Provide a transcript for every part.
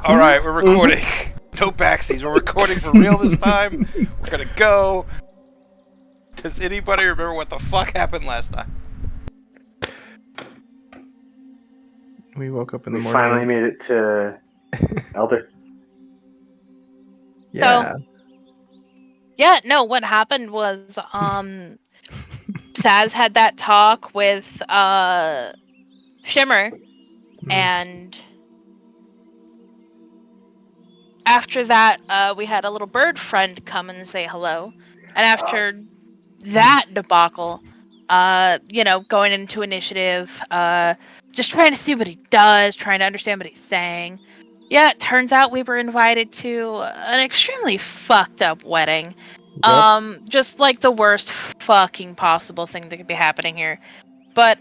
All right, we're recording. No backsies. We're recording for real this time. We're gonna go. Does anybody remember what the fuck happened last time? We woke up in the We morning. finally made it to Elder. Yeah. No, what happened was Saz had that talk with Shimmer, and after that we had a little bird friend come and say hello. And after that debacle, going into initiative, just trying to see what he does, trying to understand what he's saying. Yeah, it turns out we were invited to an extremely fucked up wedding. Yep. Just like the worst fucking possible thing that could be happening here. But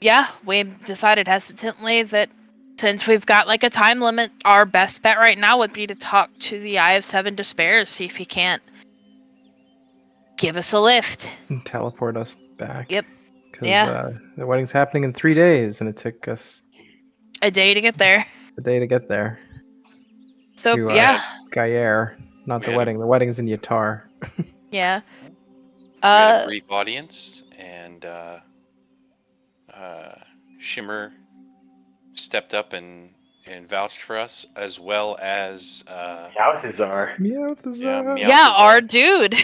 yeah, we decided hesitantly that since we've got like a time limit, our best bet right now would be to talk to the Eye of Seven Despairs, see if he can't give us a lift. And teleport us back. Yep. Because Yeah. the wedding's happening in 3 days, and it took us A day to get there. a day to get there. So to, yeah. Gayer. Not the wedding. The wedding's in Yatar. Yeah. We had a brief audience, and Shimmer stepped up and vouched for us, as well as Meowthazar. Our dude.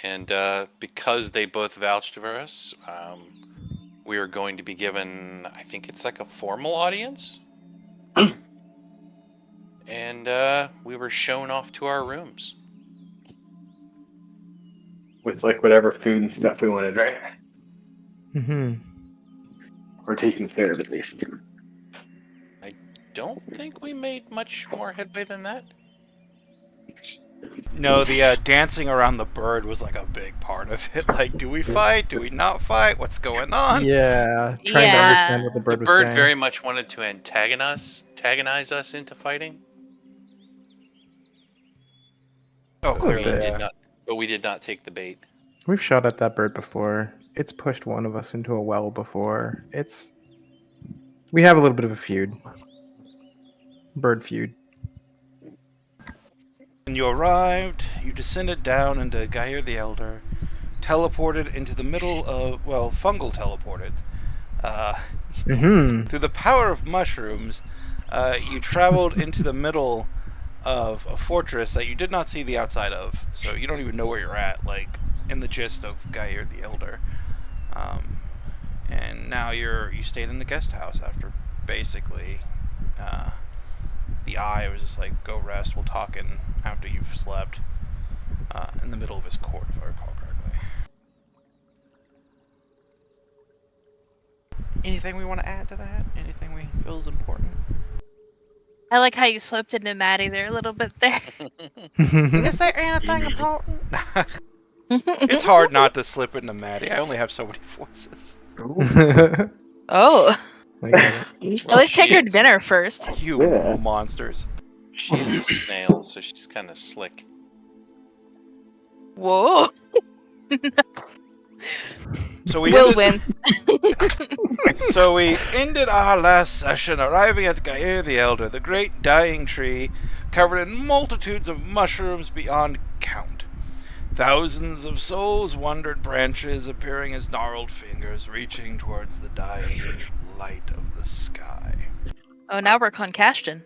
And because they both vouched for us, we are going to be given, I think it's like a formal audience. And we were shown off to our rooms. With like whatever food and stuff we wanted, right? Mm-hmm. Or taken care of at least. I don't think we made much more headway than that. No, the dancing around the bird was like a big part of it. Like, do we fight? Do we not fight? What's going on? Yeah. Trying to understand what the bird was saying. The bird very much wanted to antagonize us into fighting. Oh, clearly. But we did not take the bait. We've shot at that bird before. It's pushed one of us into a well before. We have a little bit of a feud. Bird feud. When you arrived, you descended down into Gayer the Elder, teleported into the middle of, fungal teleported. Through the power of mushrooms, you traveled into the middle of a fortress that you did not see the outside of, so you don't even know where you're at, like, in the gist of Gayer the Elder. And now you stayed in the guest house after basically the Eye was just like, go rest, we'll talk after you've slept, in the middle of his court, if I recall correctly. Anything we want to add to that? Anything we feel is important? I like how you slipped into Maddie there a little bit there. Is there anything important? It's hard not to slip into Maddie. I only have so many voices. Oh. At least take her to dinner first. You monsters. She's a snail, so she's kind of slick. Whoa. So we win. So we ended our last session arriving at Gayer the Elder, the great dying tree covered in multitudes of mushrooms beyond count. Thousands of souls wandered branches, appearing as gnarled fingers reaching towards the dying light of the sky. Oh, now we're Concastion.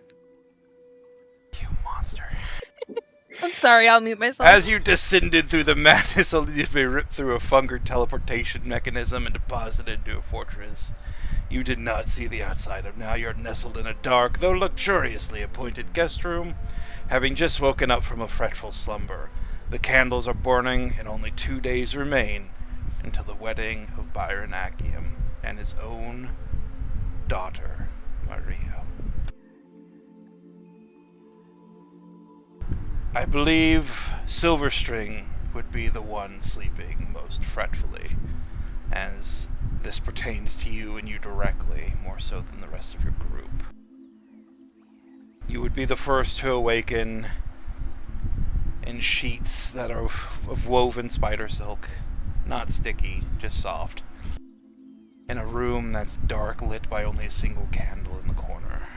You monster. I'm sorry, I'll mute myself. As you descended through the madness, only to be ripped through a fungal teleportation mechanism and deposited into a fortress, you did not see the outside of. Now you're nestled in a dark, though luxuriously appointed guest room, having just woken up from a fretful slumber. The candles are burning, and only 2 days remain until the wedding of Byron Achium and his own daughter, Maria. I believe Silverstring would be the one sleeping most fretfully, as this pertains to you and you directly, more so than the rest of your group. You would be the first to awaken in sheets that are of woven spider silk, not sticky, just soft. in a room that's dark, lit by only a single candle in the corner.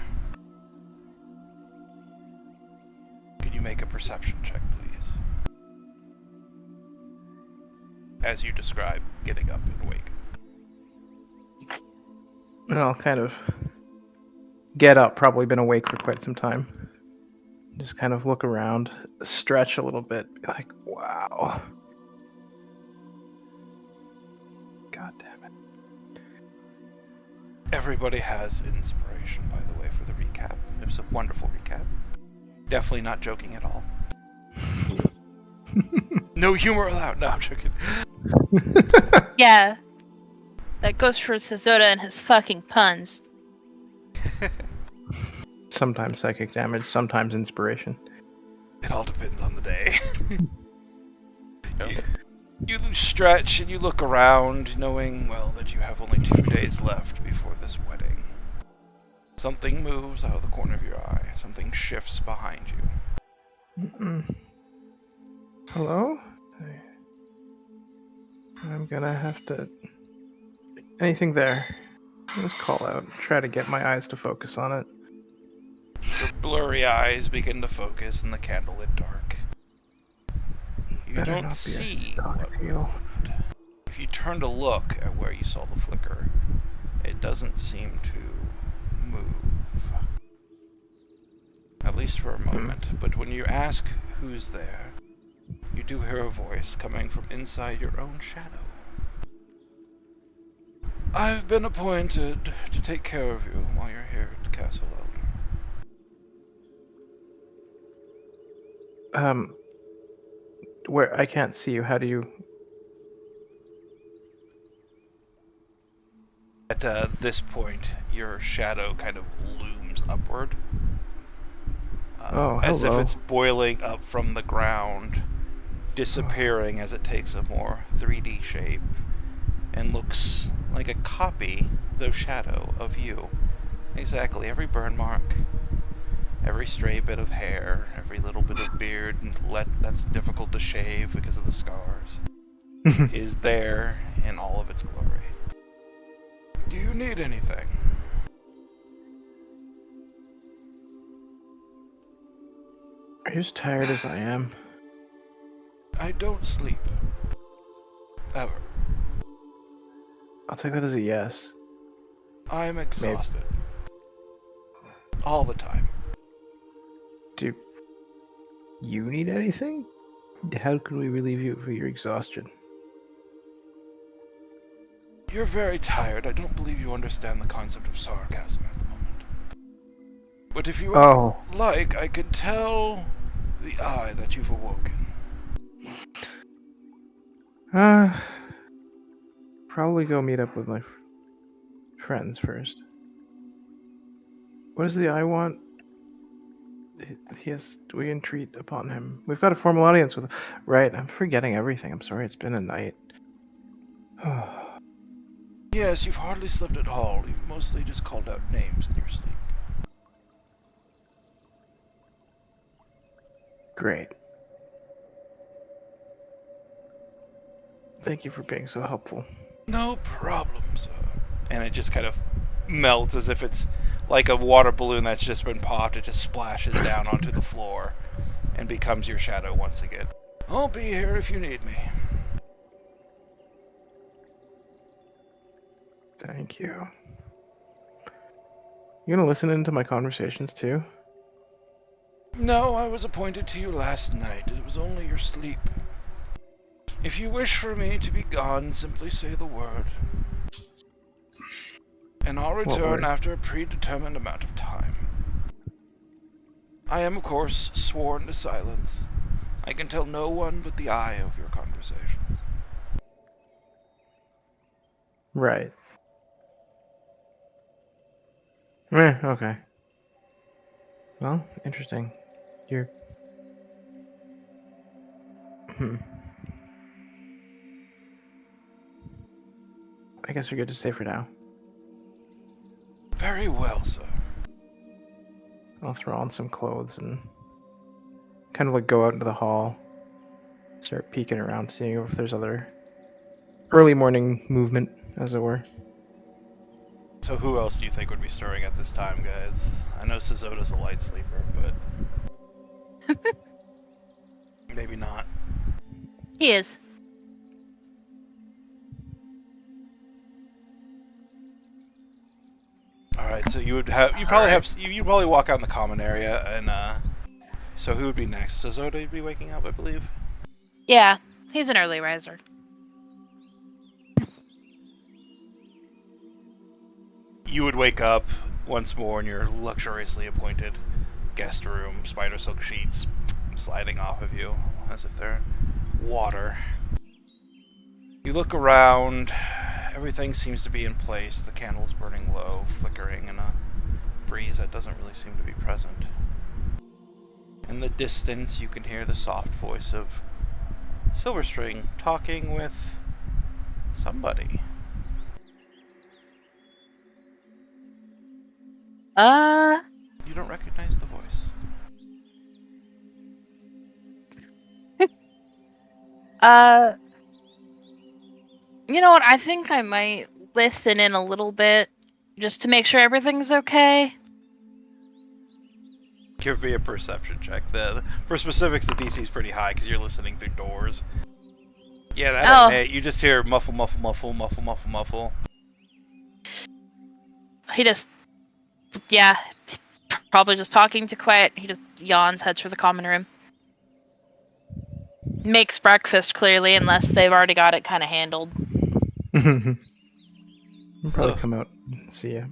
Can you make a perception check, please? As you describe, getting up and awake. And I'll kind of get up, probably been awake for quite some time. Just kind of look around, stretch a little bit, be like, wow. God damn it. Everybody has inspiration, by the way, for the recap. It was a wonderful recap. Definitely not joking at all. No humor allowed. No, I'm joking. Yeah. That goes for Sazoda and his fucking puns. Sometimes psychic damage, sometimes inspiration. It all depends on the day. Yep. You stretch and you look around, knowing, well, that you have only 2 days left before this wedding. Something moves out of the corner of your eye. Something shifts behind you. Hello? I'm gonna have to... Anything there? Just call out. Try to get my eyes to focus on it. Your blurry eyes begin to focus in the candlelit dark. You Better don't not be see a what cocktail. moved. If you turn to look at where you saw the flicker, it doesn't seem to move. At least for a moment. But when you ask who's there, you do hear a voice coming from inside your own shadow. I've been appointed to take care of you while you're here at Castle Elder. Where I can't see you. How do you? At this point, your shadow kind of looms upward. Oh, as if hello. it's boiling up from the ground, disappearing as it takes a more 3D shape, and looks like a copy, though shadow, of you. Exactly, every burn mark, every stray bit of hair, every little bit of beard that's difficult to shave because of the scars, is there in all of its glory. Do you need anything? Are you as tired as I am? I don't sleep. Ever. I'll take that as a yes. I'm exhausted. All the time. Do you need anything? How can we relieve you for your exhaustion? You're very tired. I don't believe you understand the concept of sarcasm at the moment. But if you like, I could tell the eye that you've awoken. Probably go meet up with my friends first. What does the eye want? We entreat upon him. We've got a formal audience with him. Right, I'm forgetting everything. I'm sorry, it's been a night. Yes, you've hardly slept at all. You've mostly just called out names in your sleep. Great. Thank you for being so helpful. No problem, sir. And it just kind of melts as if it's like a water balloon that's just been popped. It just splashes down onto the floor and becomes your shadow once again. I'll be here if you need me. Thank you. You gonna listen into my conversations too? No, I was appointed to you last night. It was only your sleep. If you wish for me to be gone, simply say the word. And I'll return after a predetermined amount of time. I am, of course, sworn to silence. I can tell no one but the eye of your conversations. Right. Okay. Well, interesting. You're... I guess we're good to stay for now. Very well, sir. I'll throw on some clothes and kind of like go out into the hall. Start peeking around, seeing if there's other early morning movement, as it were. So who else do you think would be stirring at this time, guys? I know Suzota's a light sleeper, but maybe not. He is. All right, so you probably walk out in the common area, and so who would be next? Suzota would be waking up, I believe. Yeah, he's an early riser. You would wake up once more in your luxuriously appointed guest room, spider silk sheets sliding off of you as if they're water. You look around, everything seems to be in place. The candle's burning low, flickering in a breeze that doesn't really seem to be present. In the distance, you can hear the soft voice of Silverstring talking with somebody. You don't recognize the voice. You know what? I think I might listen in a little bit just to make sure everything's okay. Give me a perception check. For specifics, the DC is pretty high because you're listening through doors. Yeah, that ain't it. You just hear muffle, muffle, muffle, muffle, muffle, muffle. He just, yeah, probably just talking too quiet. He just yawns, heads for the common room. Makes breakfast, clearly, unless they've already got it kind of handled. I'll probably So- come out and see you.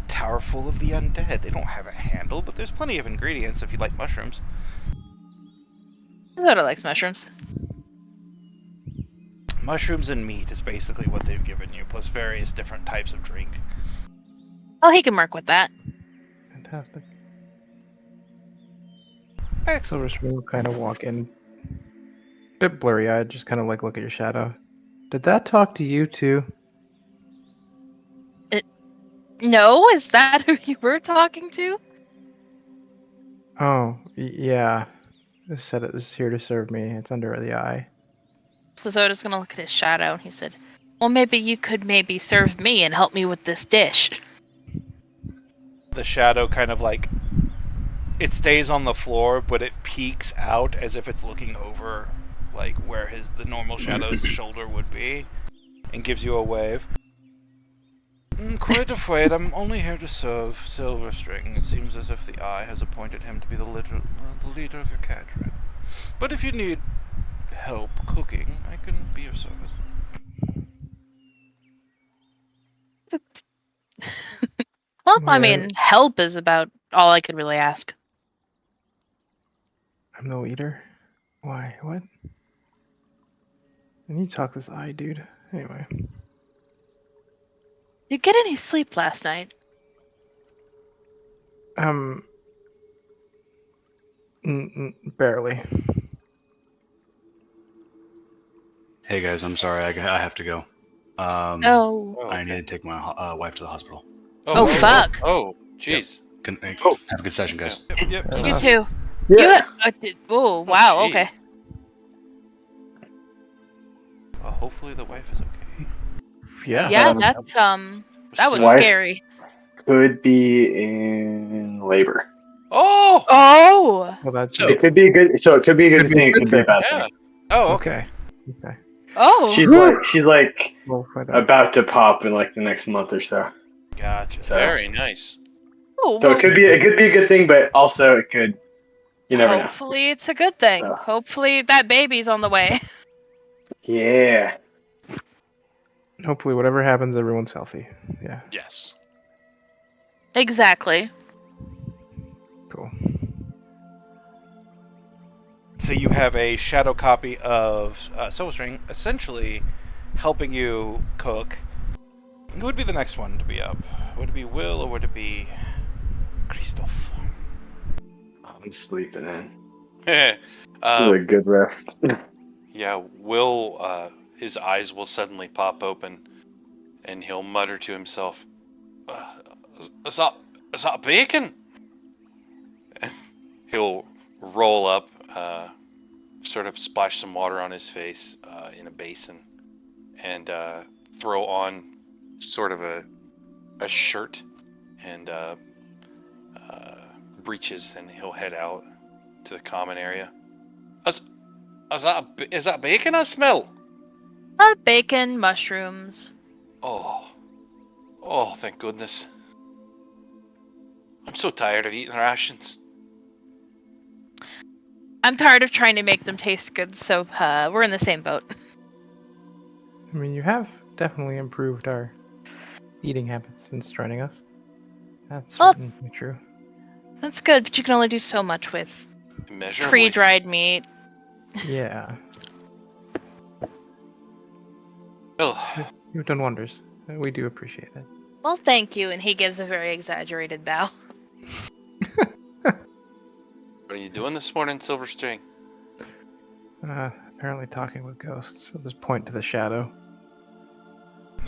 Tower full of the undead. They don't have it handled, but there's plenty of ingredients if you like mushrooms. Zoda likes mushrooms. Mushrooms and meat is basically what they've given you, plus various different types of drink. Oh, he can work with that. Fantastic. Excellent. Silverstring will kind of walk in, bit blurry-eyed, just kind of like look at your shadow. Did that talk to you too? No, is that who you were talking to? Oh, yeah. It said it was here to serve me. It's under the eye. So Zoda's gonna look at his shadow, and he said, well, maybe you could maybe serve me and help me with this dish. The shadow kind of like... It stays on the floor, but it peeks out as if it's looking over like where the normal shadow's shoulder would be, and gives you a wave. Quite afraid, I'm only here to serve Silverstring. It seems as if the Eye has appointed him to be the leader of your cadre. But if you need help cooking, I can be of service. Well, I Yeah. mean, help is about all I could really ask. I'm the leader? Why? What? I need to talk to this eye, dude. Anyway. Did you get any sleep last night? Barely. Hey guys, I'm sorry, I have to go. Oh. I need to take my wife to the hospital. Oh, fuck. Oh, jeez. Have a good session, guys. Yep. Fair You enough. too. Yeah. Oh, wow, gee. okay. Well, hopefully the wife is okay. Yeah. Yeah, that's, that was Wife? scary. Could be in labor. Oh! Oh! Well, that's So- It could be a good. So it could be a good thing. It could be a bad Yeah. thing. Oh, okay. okay. Oh! She's like We'll find out. about to pop in like the next month or so. Gotcha. So, Very nice. Oh, so well, it could be a good thing, but also it could. You never know. hopefully it's a good thing. So. Hopefully that baby's on the way. Yeah. Hopefully, whatever happens, everyone's healthy. Yeah. Yes. Exactly. Cool. So you have a shadow copy of Silverstring, essentially helping you cook. Who would be the next one to be up? Would it be Will or would it be Christoph? I'm sleeping in. This is uh, a good rest. yeah, his eyes will suddenly pop open, and he'll mutter to himself, is that bacon? And he'll roll up, sort of splash some water on his face in a basin, and throw on sort of a a shirt and breeches, and he'll head out to the common area. Is that bacon I smell? Bacon, mushrooms. Oh, thank goodness. I'm so tired of eating rations. I'm tired of trying to make them taste good, so we're in the same boat. I mean, you have definitely improved our eating habits since joining us. That's Well- certainly true. That's good, but you can only do so much with Immeasurably. pre-dried meat. Yeah, Well, you've done wonders. We do appreciate it. Well, thank you, and he gives a very exaggerated bow. what are you doing this morning, Silverstring? Apparently talking with ghosts. So just point to the shadow.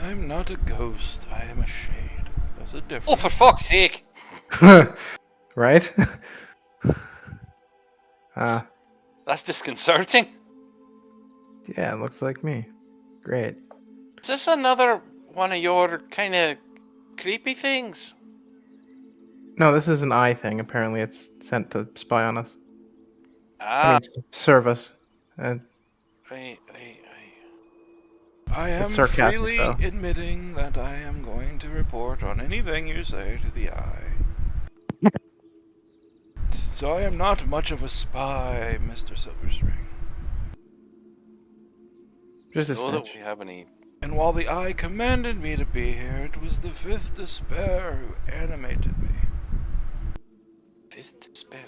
I'm not a ghost. I am a shade. There's a difference. Oh, for fuck's sake! Right? That's disconcerting. Yeah, it looks like me. Great. Is this another one of your kind of creepy things? No, this is an eye thing. Apparently, it's sent to spy on us. I Ah, mean, serve us. And right. I am It's sarcastic, freely though. admitting that I am going to report on anything you say to the eye. So I am not much of a spy, Mr. Silverstring. just a Know that snitch. we have any And while the eye commanded me to be here, it was the fifth despair who animated me. fifth despair?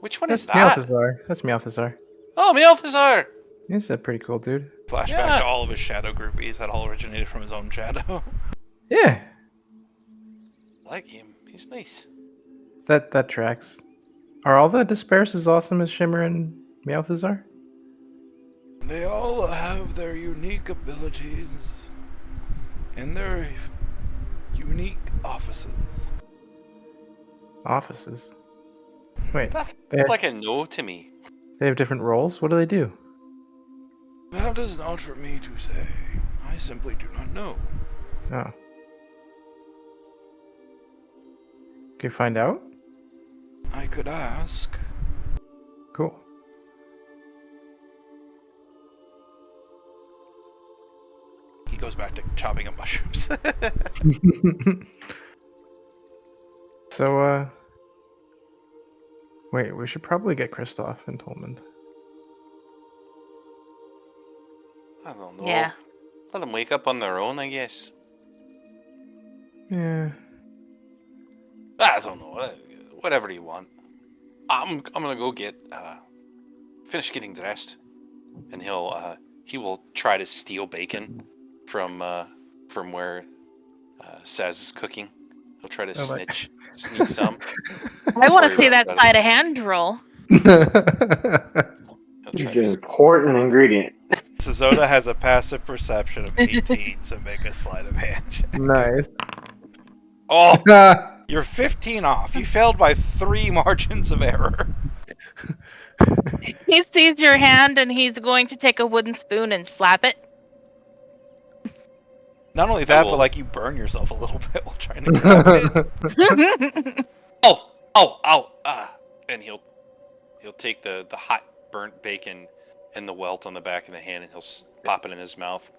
Which one That's is that? Meowthazar. That's Meowthazar. Oh, Meowthazar! He's a pretty cool dude. Flashback Yeah. to all of his shadow groupies that all originated from his own shadow. Yeah, I like him. He's nice. that tracks. Are all the Despairs as awesome as Shimmer and Meowthazar? They all have their unique abilities and their unique offices. Offices. Wait, That's they have, like a no to me. they have different roles? What do they do? That is not for me to say. I simply do not know. Oh. Can you find out? I could ask. Cool. He goes back to chopping up mushrooms. So, wait, we should probably get Kristoff and Tolman. I don't know. Yeah. Let them wake up on their own, I guess. Yeah. I don't know. Whatever you want. I'm gonna go get finish getting dressed, and he will try to steal bacon from where Saz is cooking. He'll try to Oh, my- sneak some. I want to Before see he that runs out of side of hand roll. He'll try It's to an important ingredient. Sazota has a passive perception of 18, so make a sleight of hand check. Nice. Oh, You're 15 off. You failed by 3 margins of error. He sees your hand and he's going to take a wooden spoon and slap it. Not only that, but will- like you burn yourself a little bit while trying to grab it. ow, and he'll take the hot burnt bacon and the welt on the back of the hand, and he'll pop it in his mouth.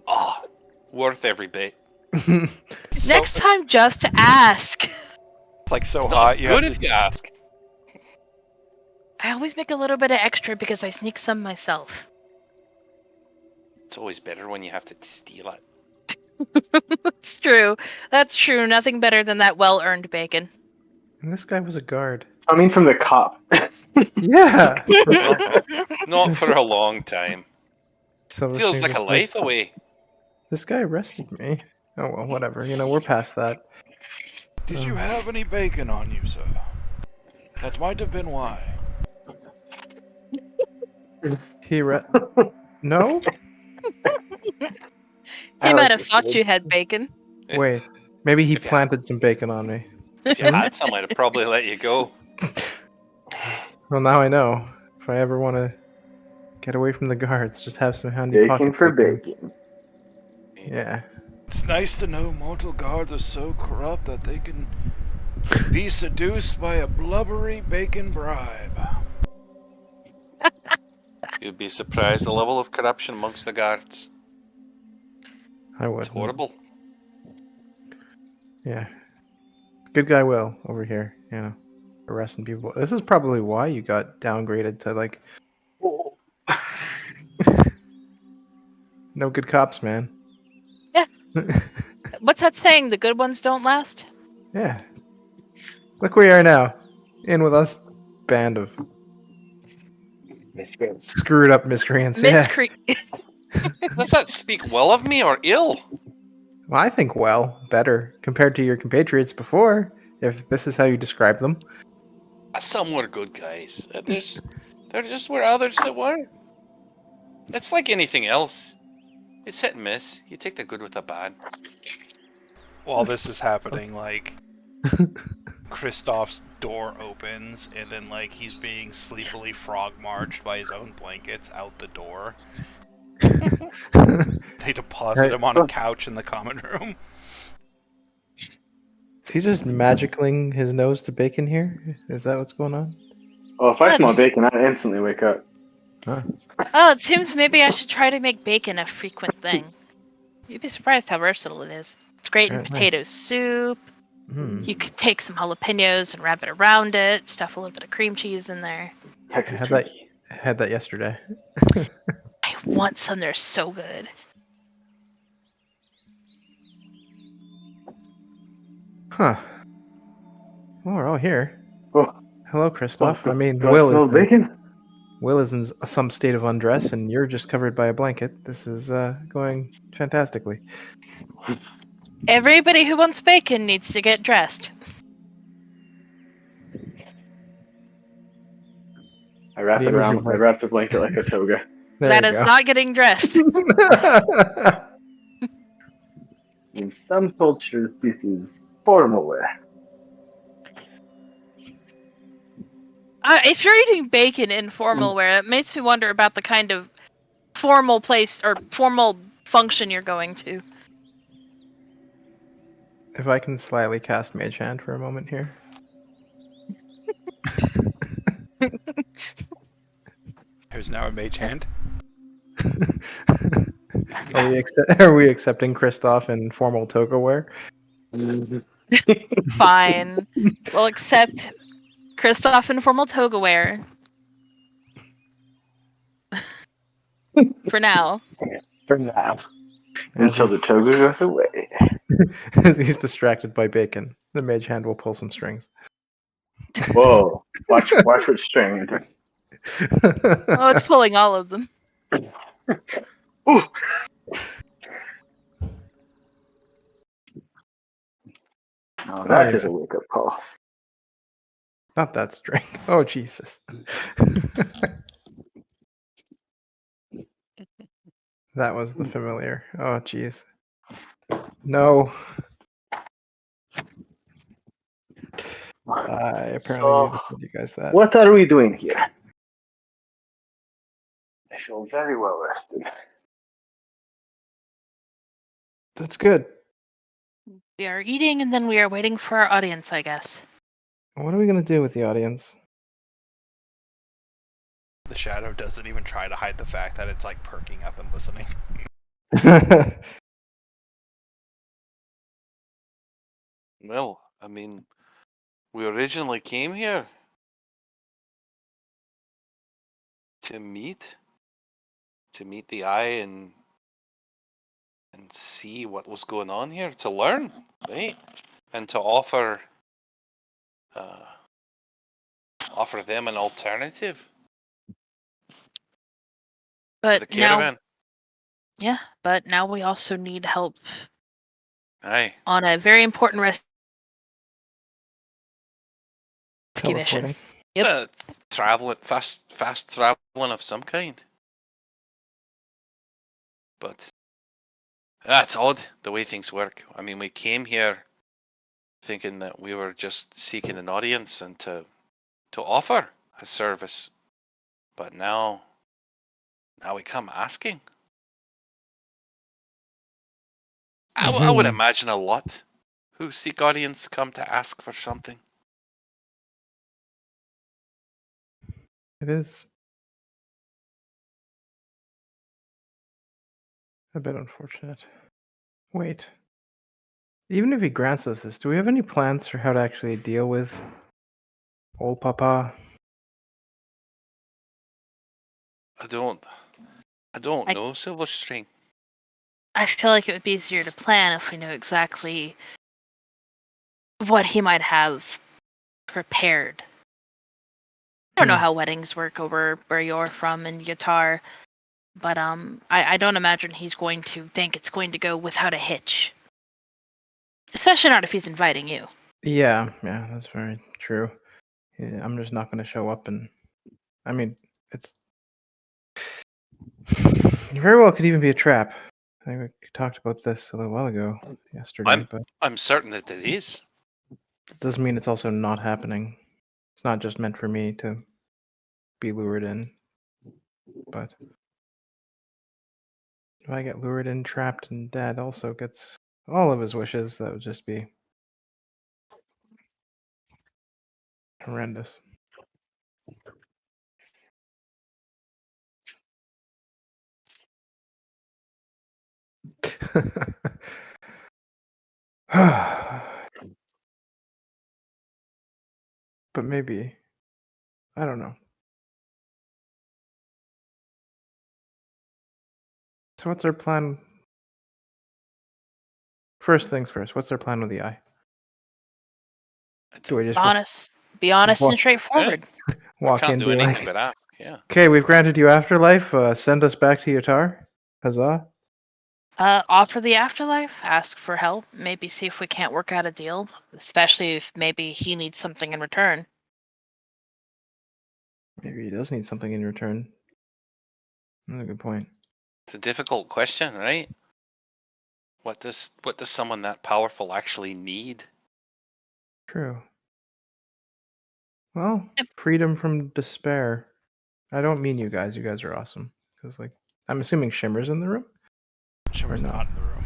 Ah, worth every bit. Next time, just ask. It's like so It's not hot. as You good have if to, you ask. I always make a little bit of extra because I sneak some myself. It's always better when you have to steal it. It's true. That's true. Nothing better than that well-earned bacon. And this guy was a guard. Coming from the cop. Yeah. Not for a long time. Silver Feels String's like a just life away. This guy arrested me. Oh well, whatever. You know, we're past that. did you have any bacon on you, sir? That might have been why. No? He might have this thought dude. you had bacon. Wait. Maybe he If you planted some bacon on me. If you had some, I'd have probably let you go. Well, now I know. If I ever want to get away from the guards, just have some handy Bacon pocket for bacon. bacon. Yeah. It's nice to know mortal guards are so corrupt that they can be seduced by a blubbery bacon bribe. You'd be surprised the level of corruption amongst the guards. I would. It's horrible. Yeah. Good guy Will over here, arresting people. This is probably why you got downgraded to like no good cops, man. Yeah. What's that saying? The good ones don't last? Yeah. Look where you are now. In with us, band of Miscreants. screwed up miscreants. Yeah. Does that speak well of me or ill? Well, I think better compared to your compatriots before, if this is how you describe them. Some were good guys. There just were others that weren't. It's like anything else. It's hit and miss. You take the good with the bad. While this is happening, like, Kristoff's door opens, and then, like, he's being sleepily frog-marched by his own blankets out the door. They deposit him on a couch in the common room. Is he just magicking his nose to bacon here? Is that what's going on? Oh, if I smell That's- bacon, I instantly wake up. Huh. Oh, it seems maybe I should try to make bacon a frequent thing. You'd be surprised how versatile it is. It's great in Apparently. potato soup. Hmm. You could take some jalapenos and wrap it around it, stuff a little bit of cream cheese in there. I Texas had that, turkey. had that yesterday. I want some. They're so good. Huh. Well, we're all here. Oh, Hello, Christoph. I mean, do I smell bacon? Will is in some state of undress, and you're just covered by a blanket. This is going fantastically. Everybody who wants bacon needs to get dressed. I wrap it The around. image I of, wrap the blanket like a toga. There That you is go. not getting dressed. In some cultures, this is formal wear. If you're eating bacon in formal wear, it makes me wonder about the kind of formal place or formal function you're going to. If I can slyly cast Mage Hand for a moment here. There's now a mage hand. Are we accepting Christoph in formal toga wear? Fine. We'll accept Kristoff in formal toga wear. For now. For now. As Until the toga goes away. as he's distracted by bacon, the Mage Hand will pull some strings. Whoa. Watch which string. Oh, it's pulling all of them. Ooh. Now that is a wake-up call. Not that string. Oh, Jesus. That was the familiar. Oh, jeez. No. I apparently So, need to tell you guys that. what are we doing here? I feel very well rested. That's good. We are eating and then we are waiting for our audience, I guess. What are we going to do with the audience? The shadow doesn't even try to hide the fact that it's like perking up and listening. Well, I mean, we originally came here to meet the eye and see what was going on here, to learn, right? And to offer them an alternative to But the now, caravan. yeah, but now we also need help Aye. on a very important rescue mission. Teleporting. Yep. Traveling, fast traveling of some kind. But that's odd, the way things work. I mean, we came here thinking that we were just seeking an audience and to offer a service. But now we come asking. I would Mhm. imagine a lot who see Guardians come to ask for something. It is a bit unfortunate. Wait. Even if he grants us this, do we have any plans for how to actually deal with old Papa? I don't I- know, Silverstring. I feel like it would be easier to plan if we knew exactly what he might have prepared. I don't know Hmm. how weddings work over where you're from in Guitar, but I don't imagine he's going to think it's going to go without a hitch. Especially not if he's inviting you. Yeah, that's very true. Yeah, I'm just not going to show up, and I mean, it's very well could even be a trap. I think we talked about this a little while ago yesterday, but I'm certain that it is. it doesn't mean it's also not happening. It's not just meant for me to be lured in, but if I get lured in, trapped, and Dad also gets all of his wishes, that would just be horrendous. But maybe, I don't know. So what's our plan? First things first, what's our plan with the eye? I Do we don't. Be just honest and walk, Yeah, straightforward. I walk can't in, do be anything like, but ask. Yeah. okay, we've granted you afterlife, send us back to Yatar? Huzzah? Offer the afterlife, ask for help, maybe see if we can't work out a deal, especially if maybe he needs something in return. Maybe he does need something in return. That's a good point. It's a difficult question, right? What does someone that powerful actually need? True. Well, Yep. freedom from despair. I don't mean you guys. You guys are awesome. Because, like, I'm assuming Shimmer's in the room? Shimmer's no? not in the room.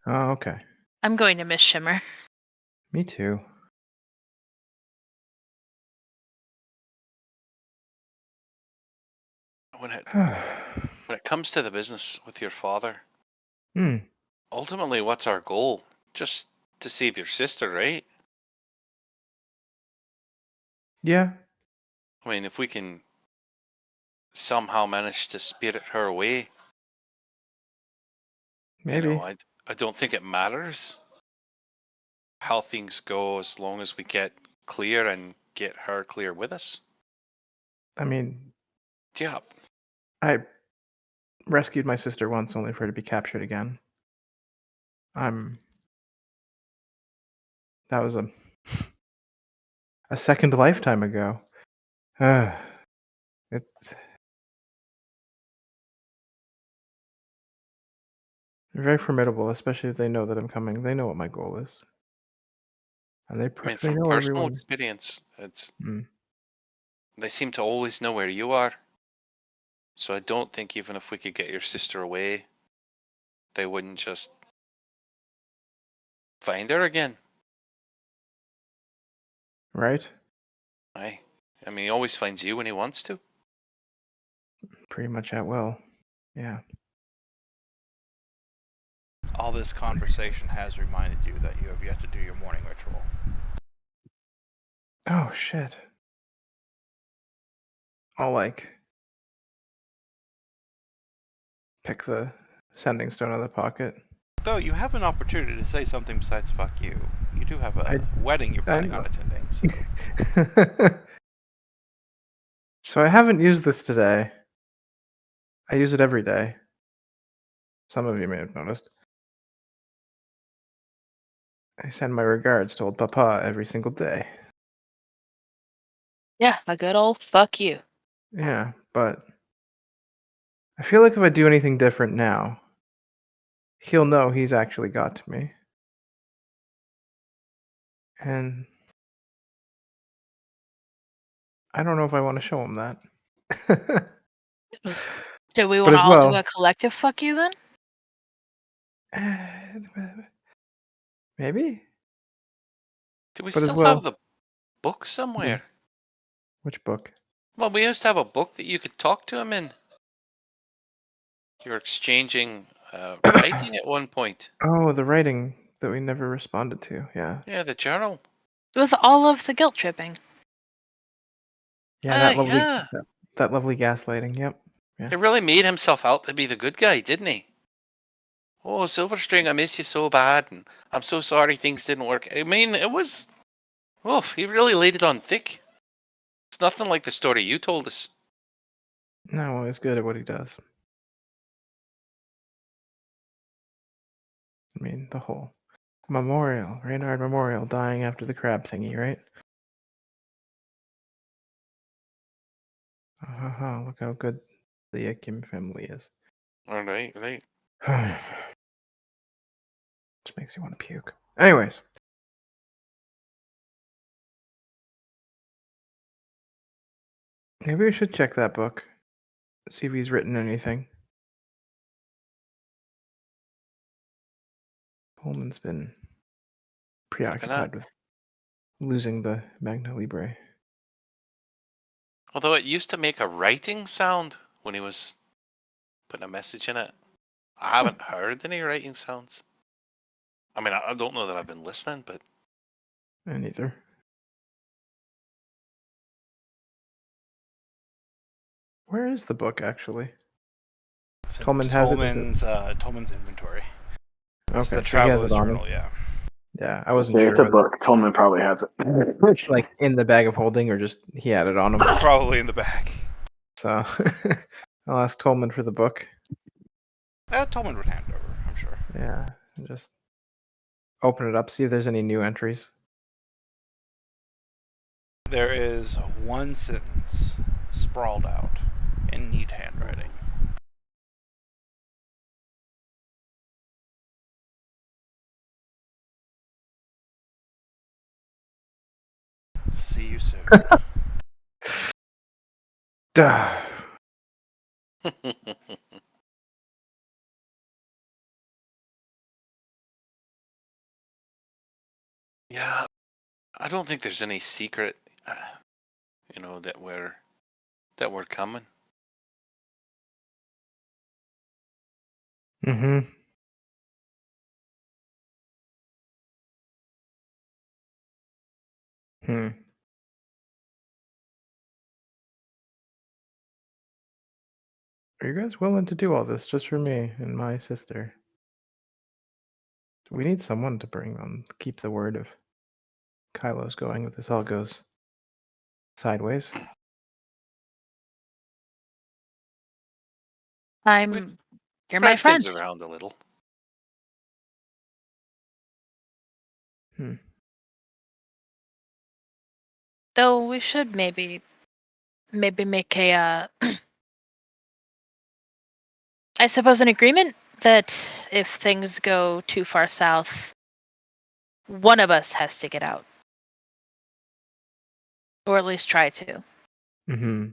Oh, okay. I'm going to miss Shimmer. Me too. When it comes to the business with your father, Hmm. ultimately, what's our goal? Just to save your sister, right? Yeah, I mean, if we can somehow manage to spirit her away, maybe. I don't think it matters how things go as long as we get clear and get her clear with us. I mean, Yeah, I rescued my sister once only for her to be captured again. That was a second lifetime ago. It's very formidable, especially if they know that I'm coming. They know what my goal is. And I mean, they from know personal everyone. experience, it's Mm. they seem to always know where you are. So I don't think even if we could get your sister away, they wouldn't just find her again. Right? I mean, he always finds you when he wants to. Pretty much at will. Yeah. All this conversation has reminded you that you have yet to do your morning ritual. Oh, shit. I'll, like, pick the sending stone out of the pocket. Though you have an opportunity to say something besides "fuck you." You do have a I wedding you're planning on know. attending, so So I haven't used this today. I use it every day. Some of you may have noticed. I send my regards to old Papa every single day. Yeah, a good old fuck you. Yeah, but I feel like if I do anything different now, he'll know he's actually got to me. And I don't know if I want to show him that. Do we But want to as all do well, a collective fuck you then? Maybe? Do we But as still well- have the book somewhere? Which book? Well, we used to have a book that you could talk to him in. You were exchanging writing at one point. Oh, the writing that we never responded to. Yeah. Yeah, the journal. With all of the guilt tripping. Yeah, that lovely Yeah. that lovely gaslighting. Yep. He really made himself out to be the good guy, didn't he? Oh, Silverstring, I miss you so bad, and I'm so sorry things didn't work. I mean, it was... Oof, he really laid it on thick. It's nothing like the story you told us. No, well, he's good at what he does. I mean, the whole memorial, Reynard Memorial, dying after the crab thingy, right? Look how good the Kim family is. All right, right. Just makes you want to puke. Anyways. Maybe we should check that book. See if he's written anything. Holman's been preoccupied with losing the Magna Libre. Although it used to make a writing sound when he was putting a message in it. I haven't heard any writing sounds. I mean, I don't know that I've been listening, but... And neither. Where is the book, actually? Tolman has it, is it? Tolman's inventory. It's Okay, the so he has Traveler's it on him. Journal, yeah. Yeah, I wasn't Say sure. it's a whether- book. Tolman probably has it. Like in the bag of holding, or just he had it on him. Probably in the back. So I'll ask Tolman for the book. Tolman would hand it over, I'm sure. Yeah, and just open it up, see if there's any new entries. There is one sentence sprawled out in neat handwriting. See you soon. Duh. Yeah, I don't think there's any secret, that we're coming. Mm-hmm. Hmm. Are you guys willing to do all this just for me and my sister? We need someone to bring on, keep the word of Kylo's going if this all goes sideways. You're my Spread friend. things around a little. Though we should maybe make a I suppose an agreement that if things go too far south, one of us has to get out. Or at least try to. Mm-hmm.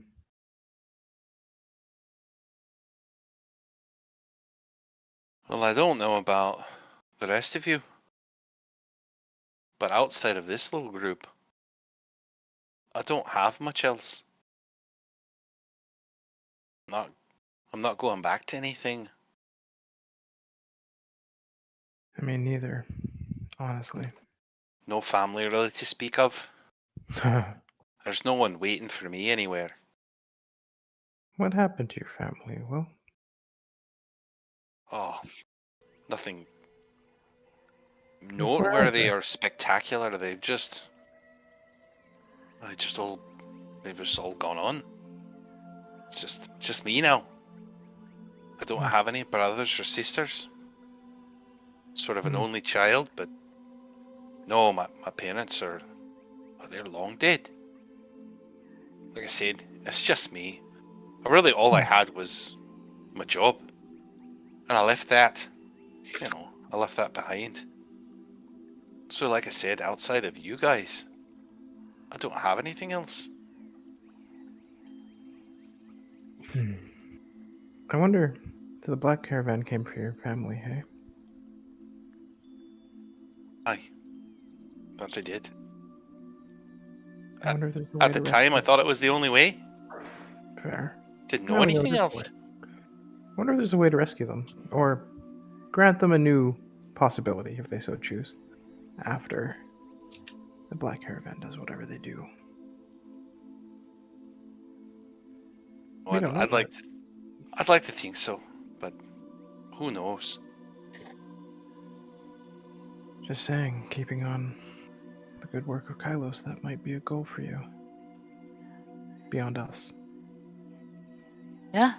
Well, I don't know about the rest of you, but outside of this little group, I don't have much else. I'm not going back to anything. I mean, neither, honestly. No family really to speak of. There's no one waiting for me anywhere. What happened to your family? Well, Oh, nothing where are noteworthy they? or spectacular. They've just all gone on. It's just me now. I don't have any brothers or sisters. Sort of an only child, but no, my parents they're long dead. Like I said, it's just me. Really, all I had was my job, and I left that. I left that behind. So, like I said, outside of you guys, I don't have anything else. I wonder, so the Black Caravan came for your family, hey? Aye. But they did. I wonder if there's a way At the to time, I rescue thought it was the only way. them. Fair. Didn't No, know we know anything there's a else. way. I wonder if there's a way to rescue them, or grant them a new possibility if they so choose. After the Black Caravan does whatever they do. We Well, don't know I'd like yet. to. I'd like to think so, but who knows? Just saying, keeping on the good work of Kylos, that might be a goal for you. Beyond us. Yeah.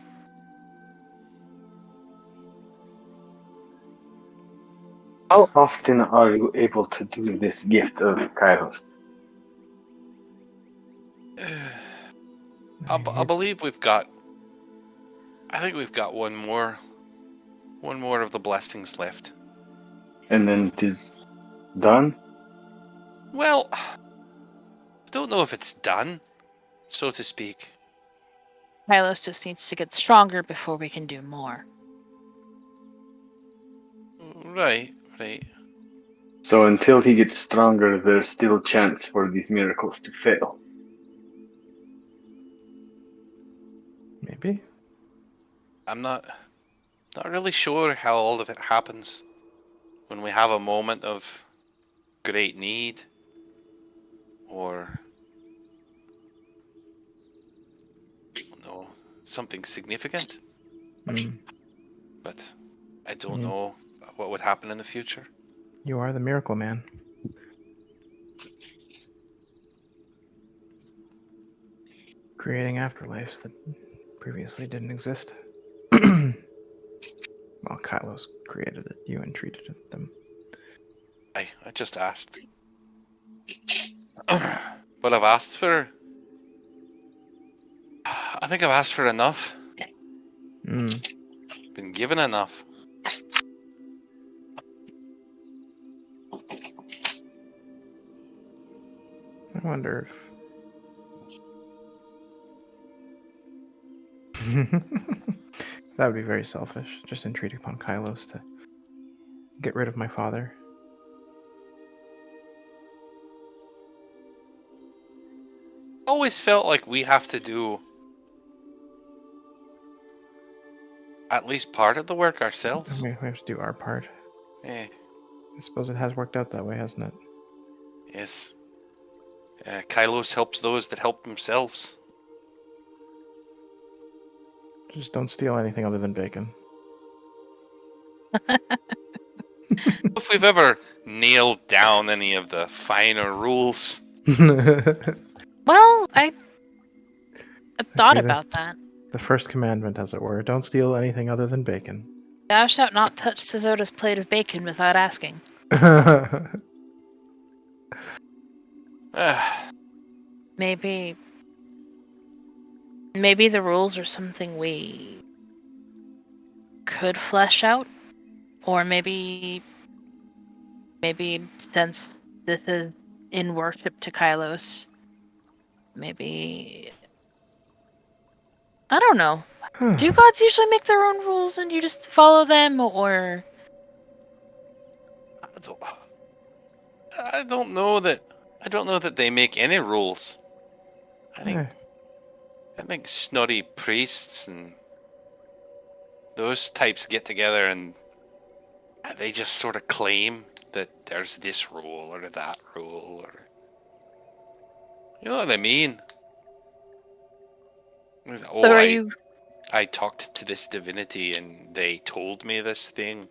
How often are you able to do this gift of Kairos? I believe we've got. I think we've got one more of the blessings left. And then it is done? Well, I don't know if it's done, so to speak. Hylos just needs to get stronger before we can do more. Right. So until he gets stronger, there's still chance for these miracles to fail. Maybe. I'm not really sure how all of it happens. When we have a moment of great need, or no, something significant. Mm. But I don't know what would happen in the future. You are the miracle man. Creating afterlives that previously didn't exist. Well, Kylos created it. You entreated them. I just asked. But I've asked for. I think I've asked for enough. Mm. Been given enough. I wonder if. That would be very selfish. Just entreat upon Kylos to get rid of my father. Always felt like we have to do at least part of the work ourselves. We have to do our part. Eh, I suppose it has worked out that way, hasn't it? yes. Kylos helps those that help themselves. Just don't steal anything other than bacon. If we've ever nailed down any of the finer rules. Well, I thought These are about that. the first commandment, as it were. Don't steal anything other than bacon. Thou shalt not touch Sizota's plate of bacon without asking. Maybe the rules are something we could flesh out, or maybe since this is in worship to Kylos, maybe I don't know. Do gods usually make their own rules and you just follow them, or I don't know that they make any rules. I think snotty priests and those types get together and they just sort of claim that there's this rule or that rule, or you know what I mean? Oh, so are you? I talked to this divinity and they told me this thing.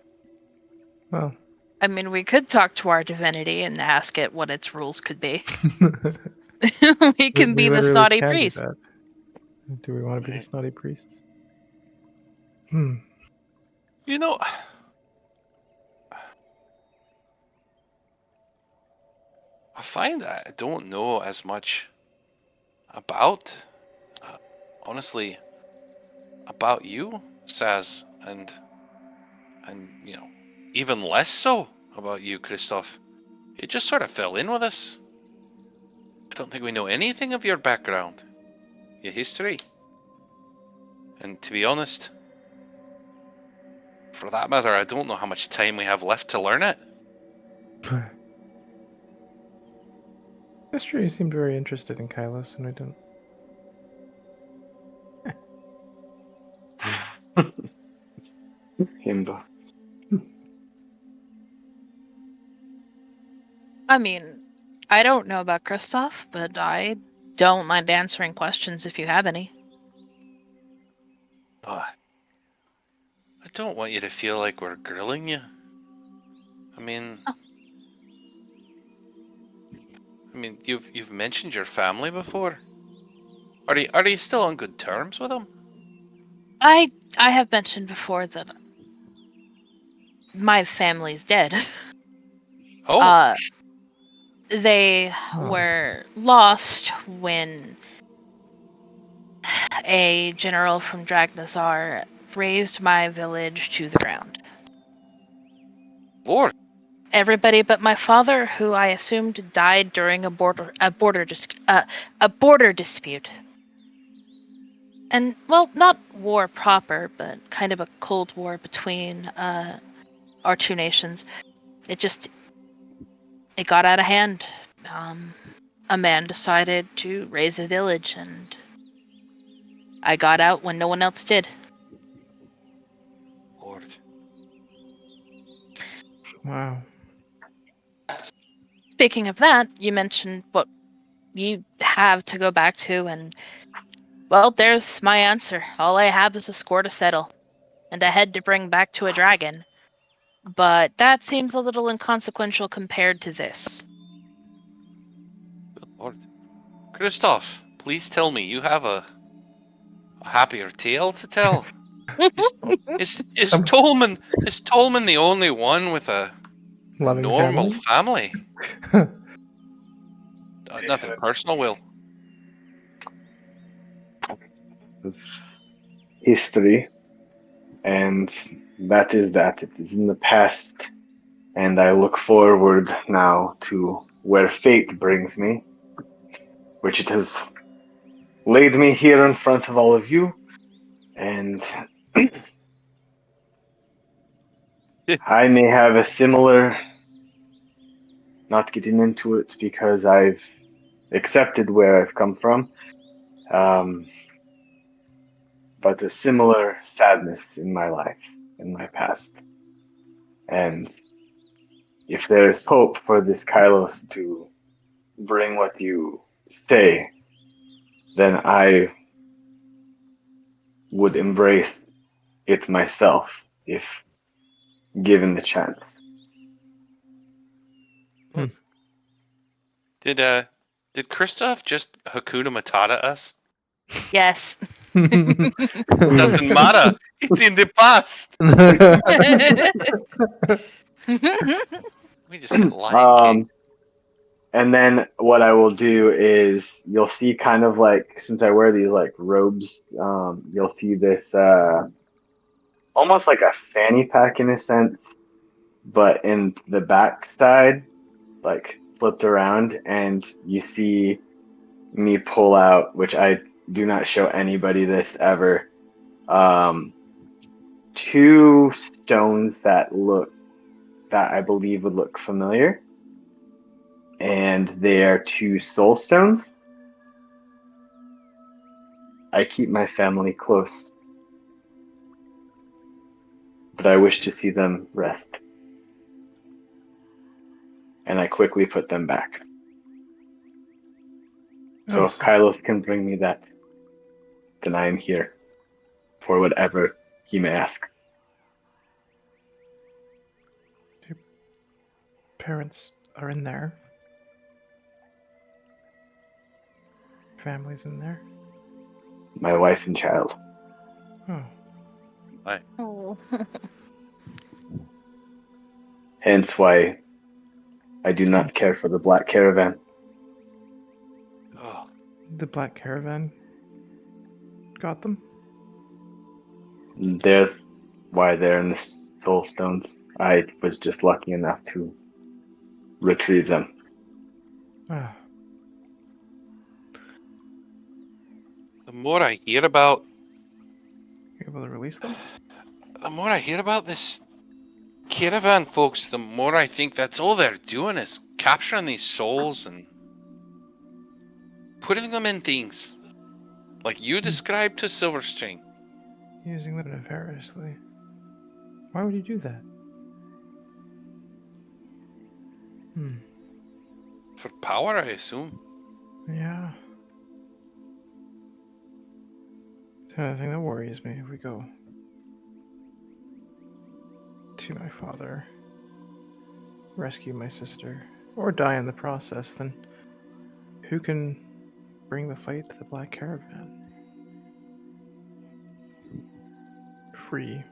Well, I mean, we could talk to our divinity and ask it what its rules could be. We can be the literally snotty can do priest. that. Do we want to be the Right. snotty priests? You know, I find I don't know as much about, honestly, about you, Saz, and you know, even less so about you, Christoph. You just sort of fell in with us. I don't think we know anything of your background, your history. And to be honest, for that matter, I don't know how much time we have left to learn it. That's true. You seemed very interested in Kylos, and I don't. Himba. I mean, I don't know about Kristoff, but I don't mind answering questions if you have any. Oh, I don't want you to feel like we're grilling you. I mean, Oh. you've mentioned your family before. Are you still on good terms with them? I have mentioned before that my family's dead. Oh, Uh, they Oh. were lost when a general from Dragnazar razed my village to the ground. Lord. Everybody but my father, who I assumed died during a border dispute. And well, not war proper, but kind of a cold war between our two nations. It got out of hand. A man decided to raise a village, and I got out when no one else did. Lord. Wow. Speaking of that, you mentioned what you have to go back to, and well, there's my answer. All I have is a score to settle, and a head to bring back to a dragon. But that seems a little inconsequential compared to this. Good Lord. Kristoff, please tell me you have a happier tale to tell. Is Um, Tolman the only one with a Loving normal family. family? Nothing personal, Will. History, and that is that. It is in the past, and I look forward now to where fate brings me, which it has laid me here in front of all of you, and I may have a similar, not getting into it because I've accepted where I've come from, but a similar sadness in my life, in my past. And if there is hope for this Kylos to bring what you say, then I would embrace it myself if given the chance. Did Kristoff just Hakuna Matata us? Yes. Doesn't matter. It's in the past. We just got Lion King. And then what I will do is you'll see kind of like, since I wear these like robes, you'll see this almost like a fanny pack in a sense, but in the back side, like flipped around, and you see me pull out, which I do not show anybody this ever, two stones that I believe would look familiar, and they are two soul stones. I keep my family close, but I wish to see them rest. And I quickly put them back. So if Kylos can bring me that, then I am here for whatever he may ask. Your parents are in there. Family's in there. My wife and child. Oh. Right. Oh. Hence why I do not care for the Black Caravan. Oh, The Black Caravan got them? They're why they're in the soul stones. I was just lucky enough to retrieve them. Ah. the more I hear about You're able to release them? this caravan, folks, the more I think that's all they're doing is capturing these souls and putting them in things. Like you described to Silverstring. Using them nefariously. Why would you do that? For power, I assume. Yeah. The only thing that worries me if we go to my father, rescue my sister, or die in the process, then who can bring the fight to the Black Caravan? Free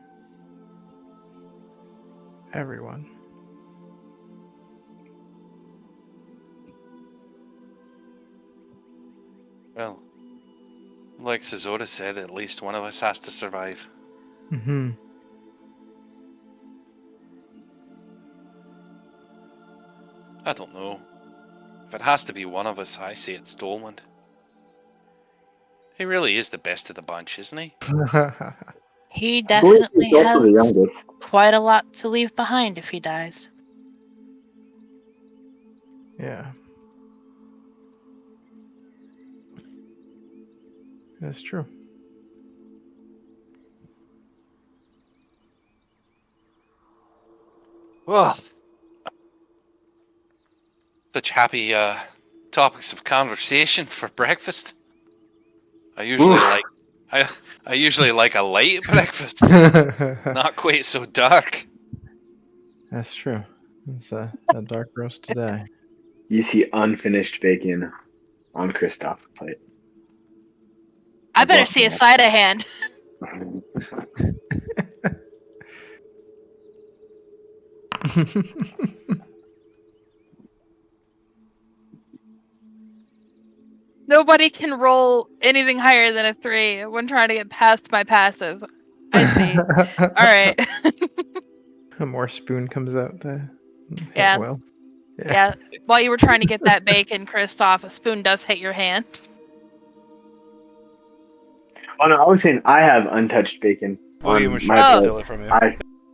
everyone. Well, like Cesora said, at least one of us has to survive. Mm-hmm. I don't know. If it has to be one of us, I say it's Dolmond. He really is the best of the bunch, isn't he? He I believe definitely he's also the has youngest. quite a lot to leave behind if he dies. Yeah. That's true. Well, such happy topics of conversation for breakfast. I usually Oof. like I usually like a light breakfast, not quite so dark. That's true. It's a dark roast today. You see unfinished bacon on Kristoff's plate. I better Bluff see a me. side of hand. Nobody can roll anything higher than a 3 when trying to get past my passive. I see. Alright. More spoon comes out to hit Yeah. Will. Yeah. While you were trying to get that bacon, Kristoff, a spoon does hit your hand. Oh no, I was saying I have untouched bacon William on was my trying to Oh. plate. steal it from you.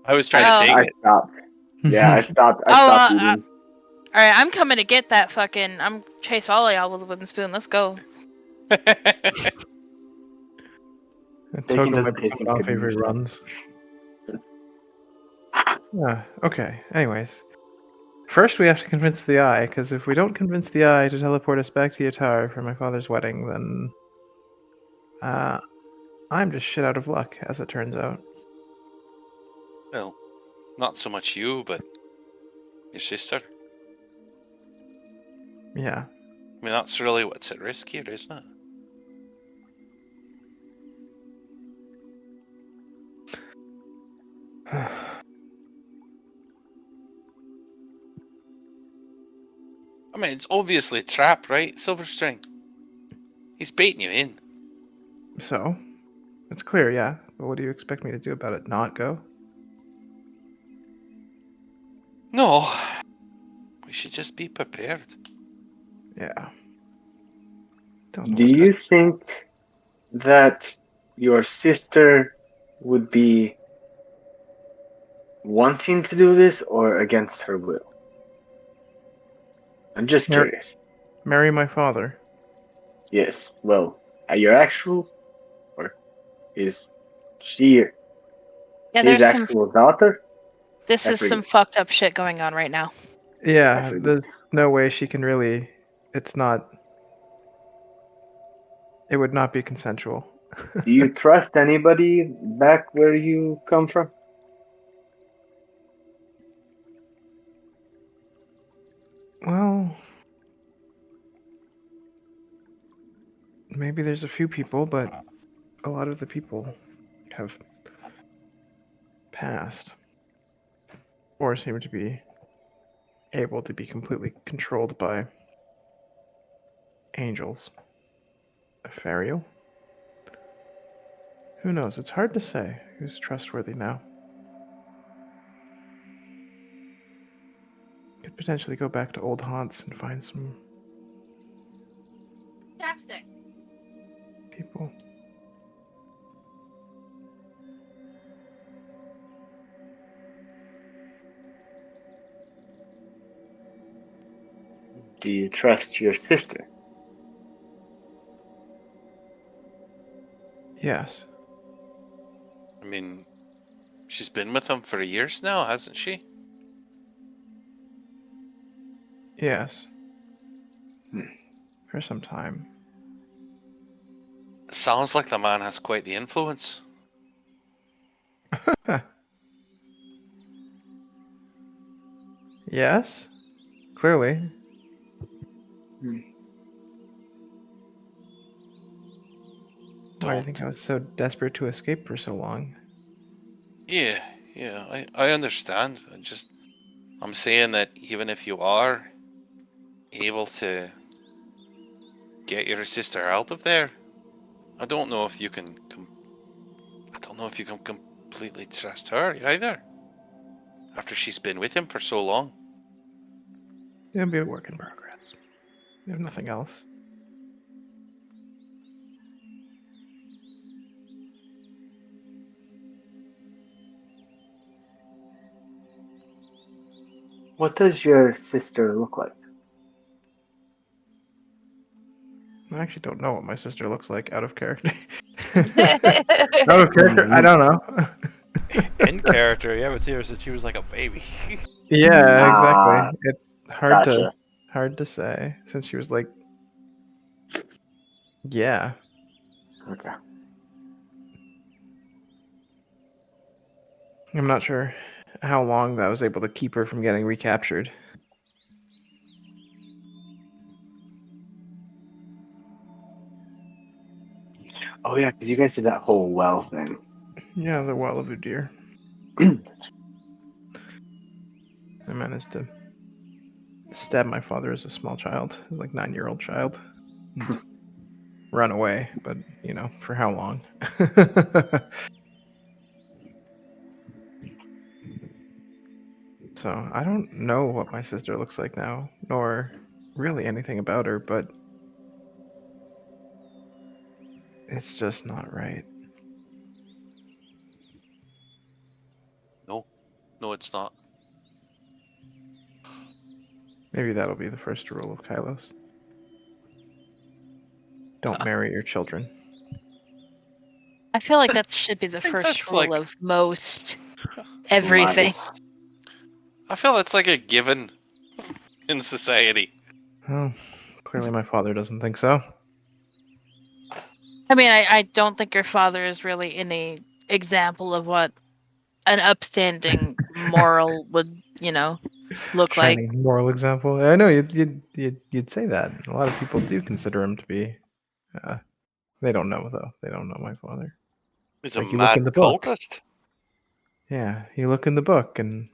I was trying Oh. to take I it. stopped. Yeah, I stopped. I Oh, stopped eating. Alright, I'm coming to get that fucking. I'm chase all of y'all with a wooden spoon. Let's go. Bacon Togo might doesn't be taste coming as off good if he when you're runs. Okay. Anyways. First, we have to convince the eye, because if we don't convince the eye to teleport us back to Yatar for my father's wedding, then I'm just shit out of luck, as it turns out. Well, not so much you, but your sister. Yeah. I mean, that's really what's at risk here, isn't it? I mean, it's obviously a trap, right, Silverstring? He's baiting you in. So, it's clear, yeah. But what do you expect me to do about it? Not go? No, we should just be prepared. Yeah. Don't know Do what's you best. think that your sister would be wanting to do this or against her will? I'm just curious. Marry my father. Yes. Well, your actual, or is she Yeah, his there's some. actual daughter? This I is some forget. fucked up shit going on right now. I Yeah, forget. there's no way she can really. It's not. It would not be consensual. Do you trust anybody back where you come from? Well, maybe there's a few people, but a lot of the people have passed or seem to be able to be completely controlled by angels. Ethereal? Who knows? It's hard to say who's trustworthy now. Could potentially go back to old haunts and find some Chapstick. people. Do you trust your sister? Yes. I mean, she's been with him for years now, hasn't she? Yes. Hmm. For some time. Sounds like the man has quite the influence. Yes. Clearly. Hmm. Why do you think Don't. I was so desperate to escape for so long? Yeah, I understand. I'm saying that even if you are able to get your sister out of there, I don't know if you can. I don't know if you can completely trust her either. After she's been with him for so long. It'll be a work in progress. If nothing else. What does your sister look like? I actually don't know what my sister looks like out of character. Out of character? I Mhm. don't know. In character, you haven't seen her since she was like a baby. Yeah, exactly. Ah, It's gotcha. hard to say since she was like, yeah. Okay. I'm not sure how long that was able to keep her from getting recaptured. Oh yeah, because you guys did that whole well thing. Yeah, the Well of Udir. I managed to stab my father as a small child, as like 9-year-old child, and run away. But for how long? So I don't know what my sister looks like now, nor really anything about her, but it's just not right. No, no, it's not. Maybe that'll be the first rule of Kylos. Don't marry your children. I feel like that should be the I think first that's rule like. of most Right. everything. I feel that's like a given in society. Well, clearly my father doesn't think so. I mean, I don't think your father is really any example of what an upstanding moral would, look like. Shining moral example. I know you'd say that. A lot of people do consider him to be. Uh, they don't know though. They don't know my father. He's a Like you look in mad the book. cultist. Yeah, you look in the book and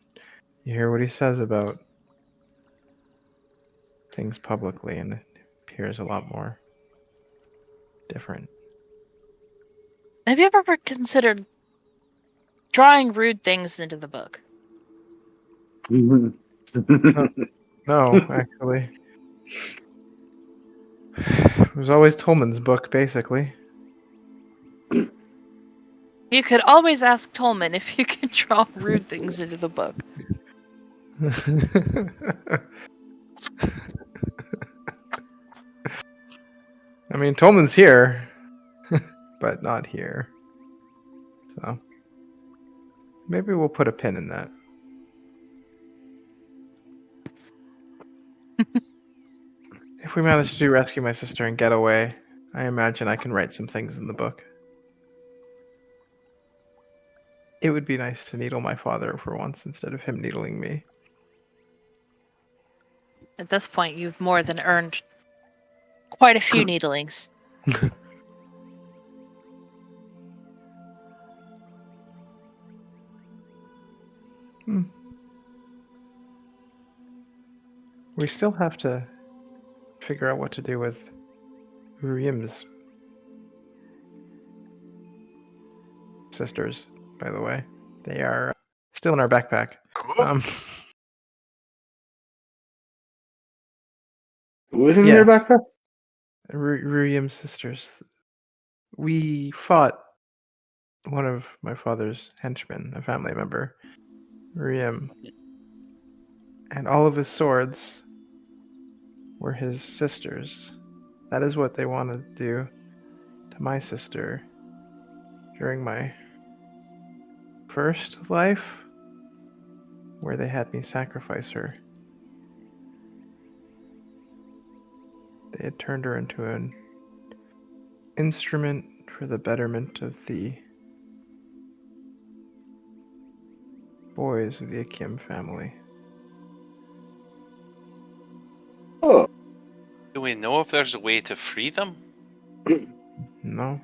you hear what he says about things publicly, and it appears a lot more different. Have you ever considered drawing rude things into the book? No, no, actually, it was always Tolman's book, basically. You could always ask Tolman if you could draw rude things into the book. I mean, Tolman's here, but not here. So maybe we'll put a pin in that. If we manage to rescue my sister and get away, I imagine I can write some things in the book. It would be nice to needle my father for once instead of him needling me. At this point, you've more than earned quite a few needlings. Hmm. We still have to figure out what to do with Uriem's sisters, by the way. They are still in our backpack. Um, Who's in yeah, your backpack? Uriem's sisters. We fought one of my father's henchmen, a family member, Uriem, and all of his swords were his sisters. That is what they wanted to do to my sister. during my first life, where they had me sacrifice her. They had turned her into an instrument for the betterment of the boys of the Akim family. Oh, Do we know if there's a way to free them? No.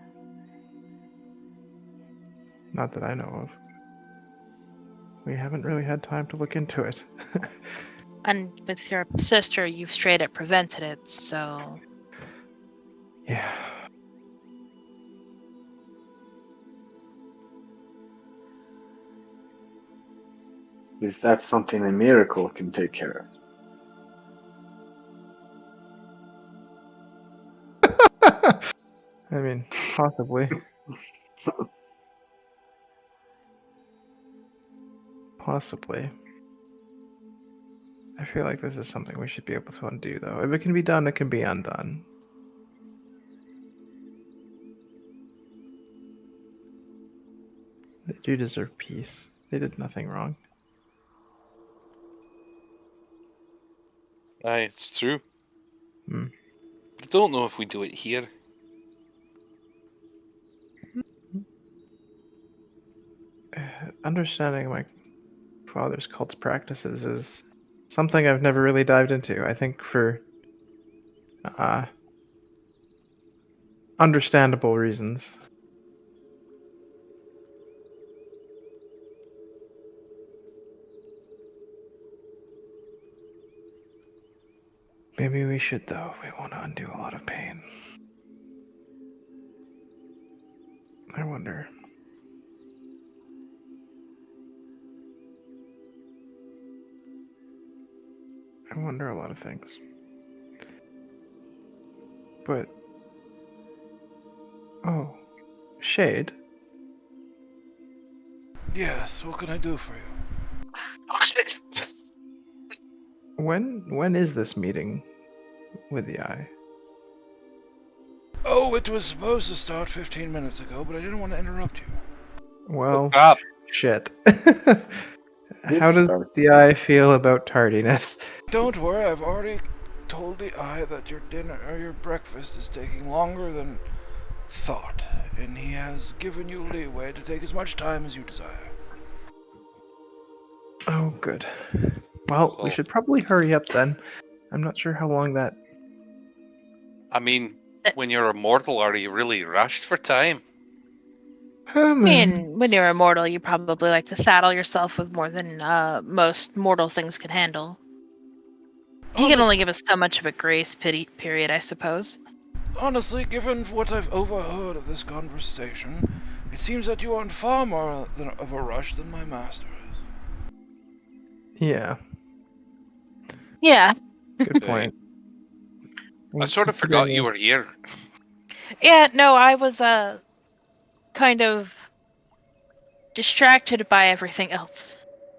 Not that I know of. We haven't really had time to look into it. And with your sister, you've straight up prevented it, so. Yeah. is that something a miracle can take care of? I mean, possibly. Possibly. I feel like this is something we should be able to undo, though. If it can be done, it can be undone. They do deserve peace. They did nothing wrong. Aye, it's true. Hmm. I don't know if we do it here. Understanding my father's cult's practices is something I've never really dived into. I think for understandable reasons. Maybe we should, though, if we want to undo a lot of pain. I wonder. I wonder a lot of things. But. Oh. Shade? Yes, what can I do for you? When is this meeting with the Eye? Oh, it was supposed to start 15 minutes ago, but I didn't want to interrupt you. Well, Stop. shit. Did How does start. the Eye feel about tardiness? Don't worry, I've already told the Eye that your dinner or your breakfast is taking longer than thought, and he has given you leeway to take as much time as you desire. Oh, good. Well, we Well- should probably hurry up then. I'm not sure how long that. I mean, when you're immortal, are you really rushed for time? I mean, when you're immortal, you probably like to saddle yourself with more than most mortal things can handle. He can only give us so much of a grace period, I suppose. Honestly, given what I've overheard of this conversation, it seems that you are in far more of a rush than my master is. Yeah, Yeah. good point. I sort of forgot you were here. Yeah, no, I was kind of distracted by everything else.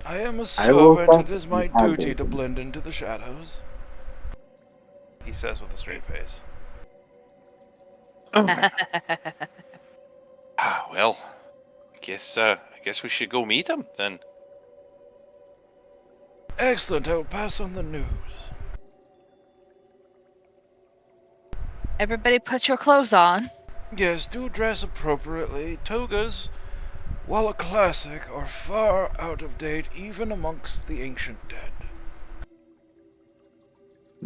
I am a I woke servant. up It is and my had duty to bacon. blend into the shadows. He says with a straight face. Ah, well, I guess we should go meet him then. Excellent. I will pass on the news. Everybody put your clothes on. Yes, do dress appropriately. Togas, while a classic, are far out of date even amongst the ancient dead.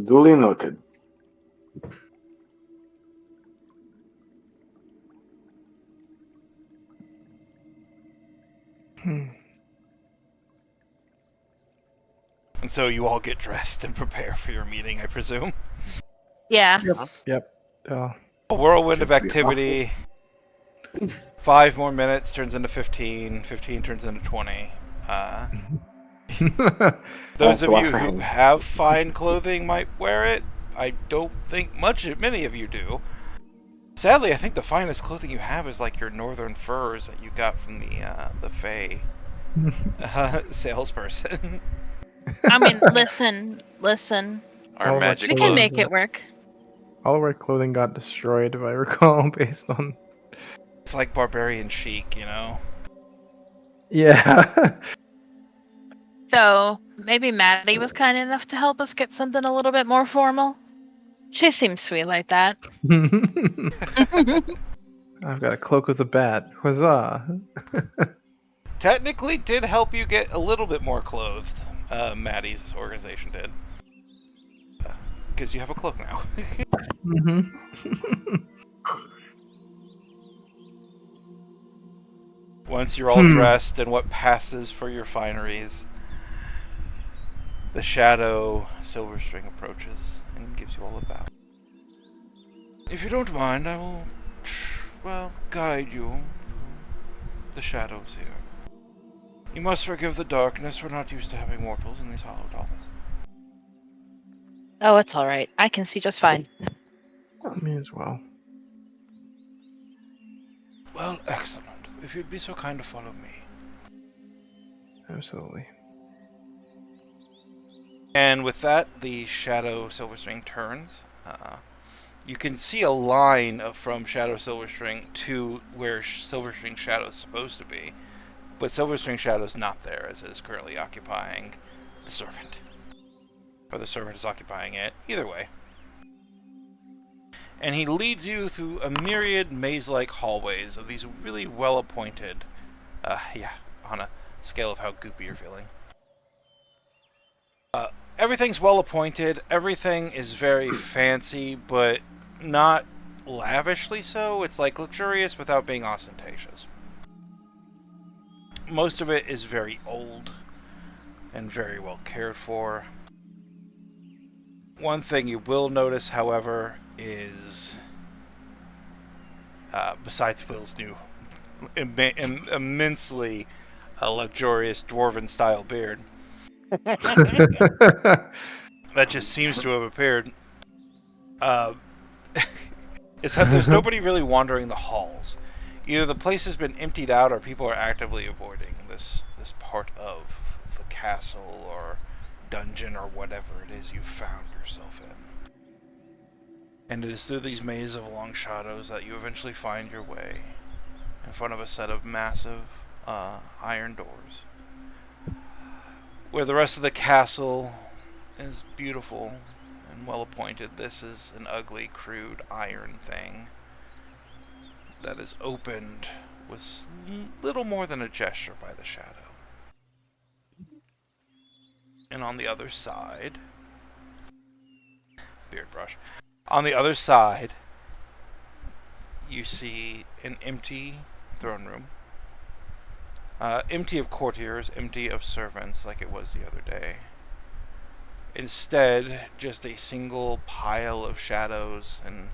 Duly noted. Hmm. And so you all get dressed and prepare for your meeting, I presume. Yeah. Yep. A whirlwind of Should be activity. 5 more minutes turns into 15. 15 turns into 20. Those of you who have fine clothing might wear it. I don't think many of you do. Sadly, I think the finest clothing you have is like your northern furs that you got from the Fae salesperson. I mean, listen. Our All of magic We can clothes. make it work. All of our clothing got destroyed, if I recall, based on It's like barbarian chic, you know? Yeah. So maybe Maddie was kind enough to help us get something a little bit more formal. She seems sweet like that. I've got a cloak with a bat. Huzzah! Technically did help you get a little bit more clothed. Maddie's organization did. Because you have a cloak now. Mm-hmm. Once you're all dressed in what passes for your fineries, the shadow Silverstring approaches and gives you all a bow. If you don't mind, I will, well, guide you through the shadows here. You must forgive the darkness. We're not used to having mortals in these hollow halls. Oh, it's all right. I can see just fine. Me as well. Well, excellent. If you'd be so kind to follow me. Absolutely. And with that, the shadow Silverstring turns. You can see a line from Shadow Silverstring to where Silverstring Shadow is supposed to be, but Silverstring Shadow is not there, as it is currently occupying the servant. Or the servant is occupying it. Either way. And he leads you through a myriad maze-like hallways of these really well-appointed, on a scale of how goopy you're feeling. Everything's well-appointed, everything is very fancy, but not lavishly so. It's like luxurious without being ostentatious. Most of it is very old and very well cared for. One thing you will notice, however, is besides Will's new immensely luxurious dwarven-style beard, that just seems to have appeared, is that there's nobody really wandering the halls. Either the place has been emptied out or people are actively avoiding this part of the castle or dungeon or whatever it is you found yourself in. And it is through these mazes of long shadows that you eventually find your way in front of a set of massive iron doors. Where the rest of the castle is beautiful and well appointed, this is an ugly, crude iron thing that is opened with little more than a gesture by the shadow. And on the other side, beard brush, on the other side, you see an empty throne room. Empty of courtiers, empty of servants like it was the other day. Instead, just a single pile of shadows and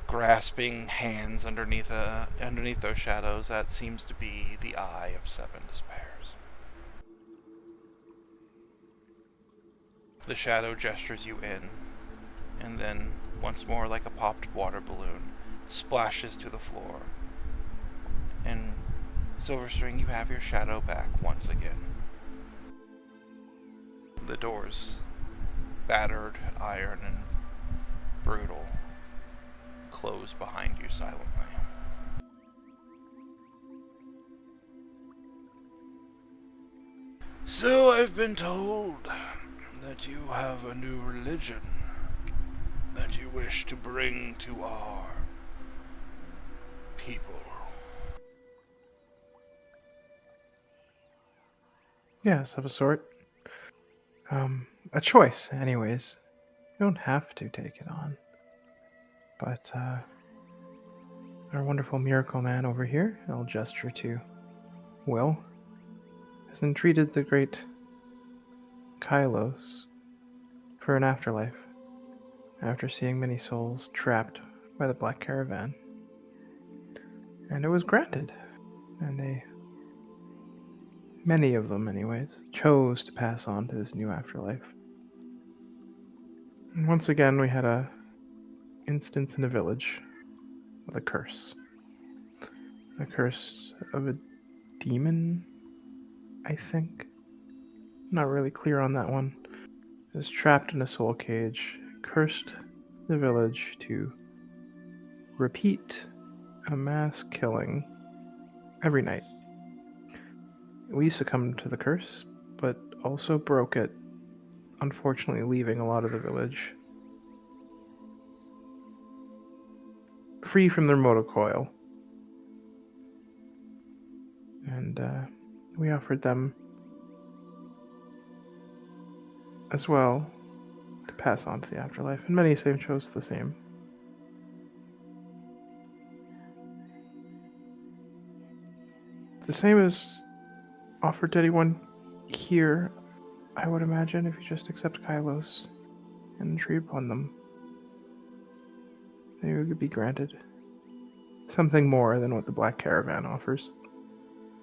grasping hands underneath those shadows. That seems to be the Eye of Seven Despairs. The shadow gestures you in, and then, once more like a popped water balloon, splashes to the floor. And Silverstring, you have your shadow back once again. The doors, battered, iron, and brutal, close behind you silently. So I've been told that you have a new religion that you wish to bring to our people. Yes, of a sort. A choice, anyways. You don't have to take it on. But, our wonderful miracle man over here, I'll gesture to Will, has entreated the great Kylos for an afterlife after seeing many souls trapped by the Black Caravan. And it was granted. And many of them anyways, chose to pass on to this new afterlife. And once again, we had a instance in a village with a curse. A curse of a demon, I think. Not really clear on that one. It was trapped in a soul cage, cursed the village to repeat a mass killing every night. We succumbed to the curse, but also broke it, unfortunately leaving a lot of the village free from their motor coil. And we offered them as well to pass on to the afterlife, and many same chose the same. The same is offered to anyone here, I would imagine, if you just accept Kylos and entreat upon them. They would be granted something more than what the Black Caravan offers,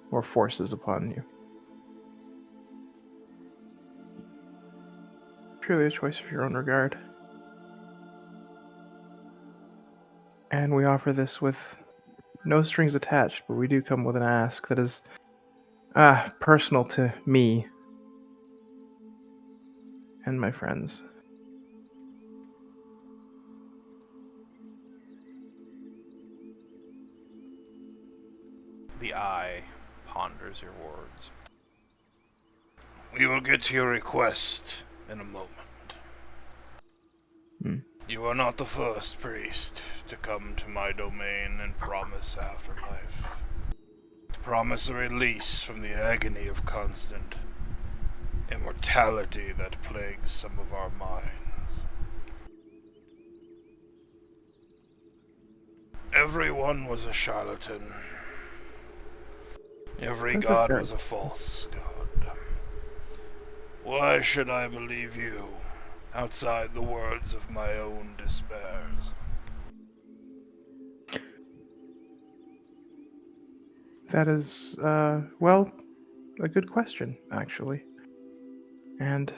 or forces upon you. Purely a choice of your own regard. And we offer this with no strings attached, but we do come with an ask that is personal to me and my friends. The eye ponders your words. We will get to your request in a moment. You are not the first priest to come to my domain and promise afterlife. To promise a release from the agony of constant immortality that plagues some of our minds. Everyone was a charlatan. Every That's god okay. was a false god. Why should I believe you, outside the words of my own despairs? That is, well, a good question, actually. And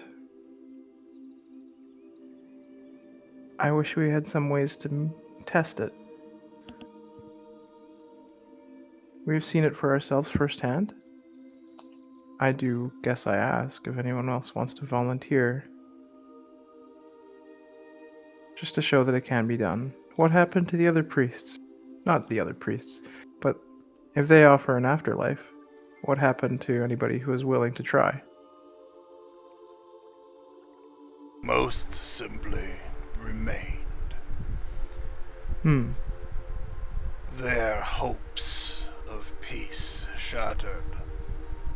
I wish we had some ways to test it. We've seen it for ourselves firsthand. I do guess I ask if anyone else wants to volunteer. Just to show that it can be done. What happened to the other priests? Not the other priests, but if they offer an afterlife, what happened to anybody who is willing to try? Most simply remained. Their hopes of peace shattered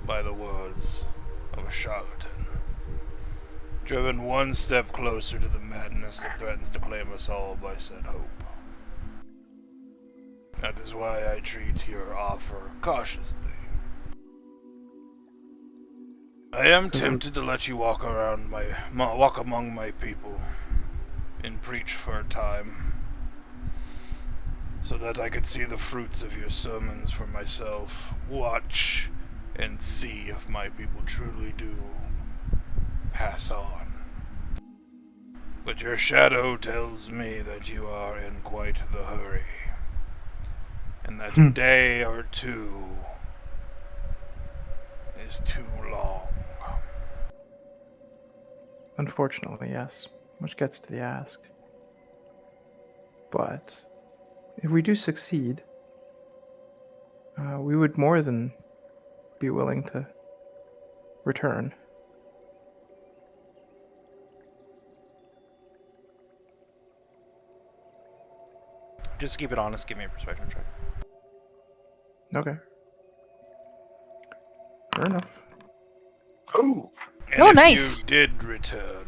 by the words of a charlatan. Driven one step closer to the madness that threatens to claim us all by said hope. That is why I treat your offer cautiously. I am tempted to let you walk among my people and preach for a time, so that I could see the fruits of your sermons for myself, watch and see if my people truly do pass on. But your shadow tells me that you are in quite the hurry, and that a day or two is too long. Unfortunately, yes. Which gets to the ask. But if we do succeed, we would more than be willing to return. Just to keep it honest, give me a perspective check. Okay. Fair enough. Oh, And Oh, if nice. you did return,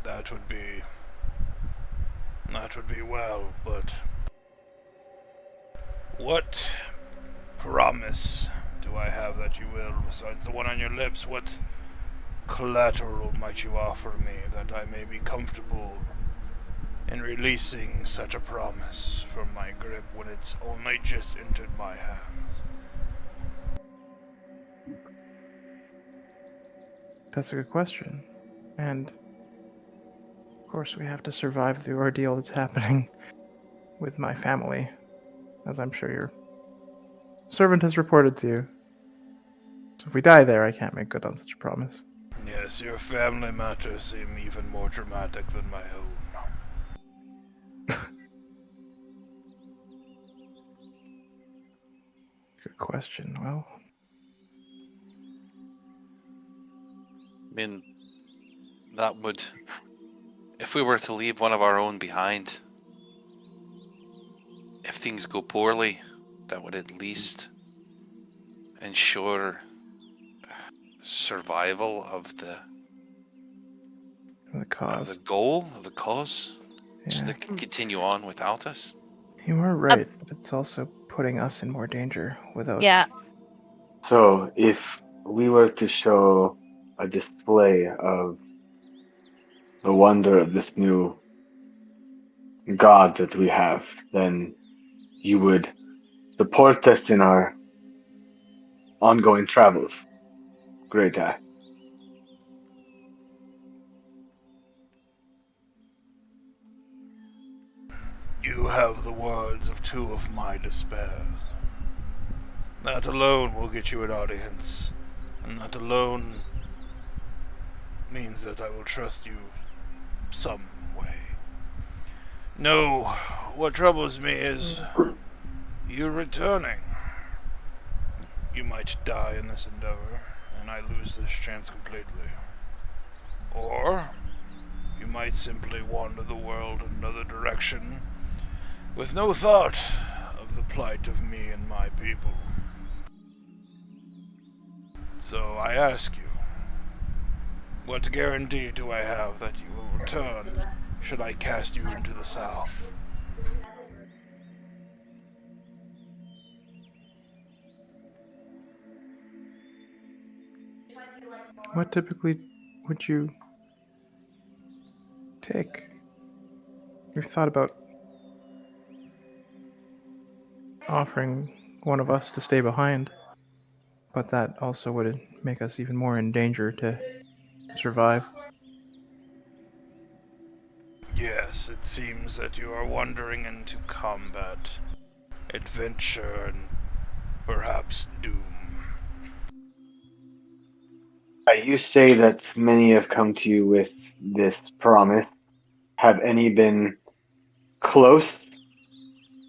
that would be well, but what promise do I have that you will, besides the one on your lips? What collateral might you offer me that I may be comfortable in releasing such a promise from my grip when it's only just entered my hands? That's a good question. And, of course, we have to survive the ordeal that's happening with my family, as I'm sure your servant has reported to you. So if we die there, I can't make good on such a promise. Yes, your family matters seem even more dramatic than my own. Good question. Well, I mean, that would, if we were to leave one of our own behind, if things go poorly, that would at least ensure survival of the the cause. goal of the cause, so Yeah, they can continue on without us. you are right, but it's also putting us in more danger without. Yeah. So, if we were to show a display of the wonder of this new god that we have, then you would support us in our ongoing travels. Great guy. You have the words of two of my despairs. That alone will get you an audience, and that alone means that I will trust you some way. No, what troubles me is you returning. You might die in this endeavor, and I lose this chance completely. Or you might simply wander the world in another direction with no thought of the plight of me and my people. So I ask you, what guarantee do I have that you will return should I cast you into the south? What typically would you take? You've thought about offering one of us to stay behind, but that also would make us even more in danger to survive. Yes, it seems that you are wandering into combat, adventure, and perhaps doom. You say that many have come to you with this promise. Have any been close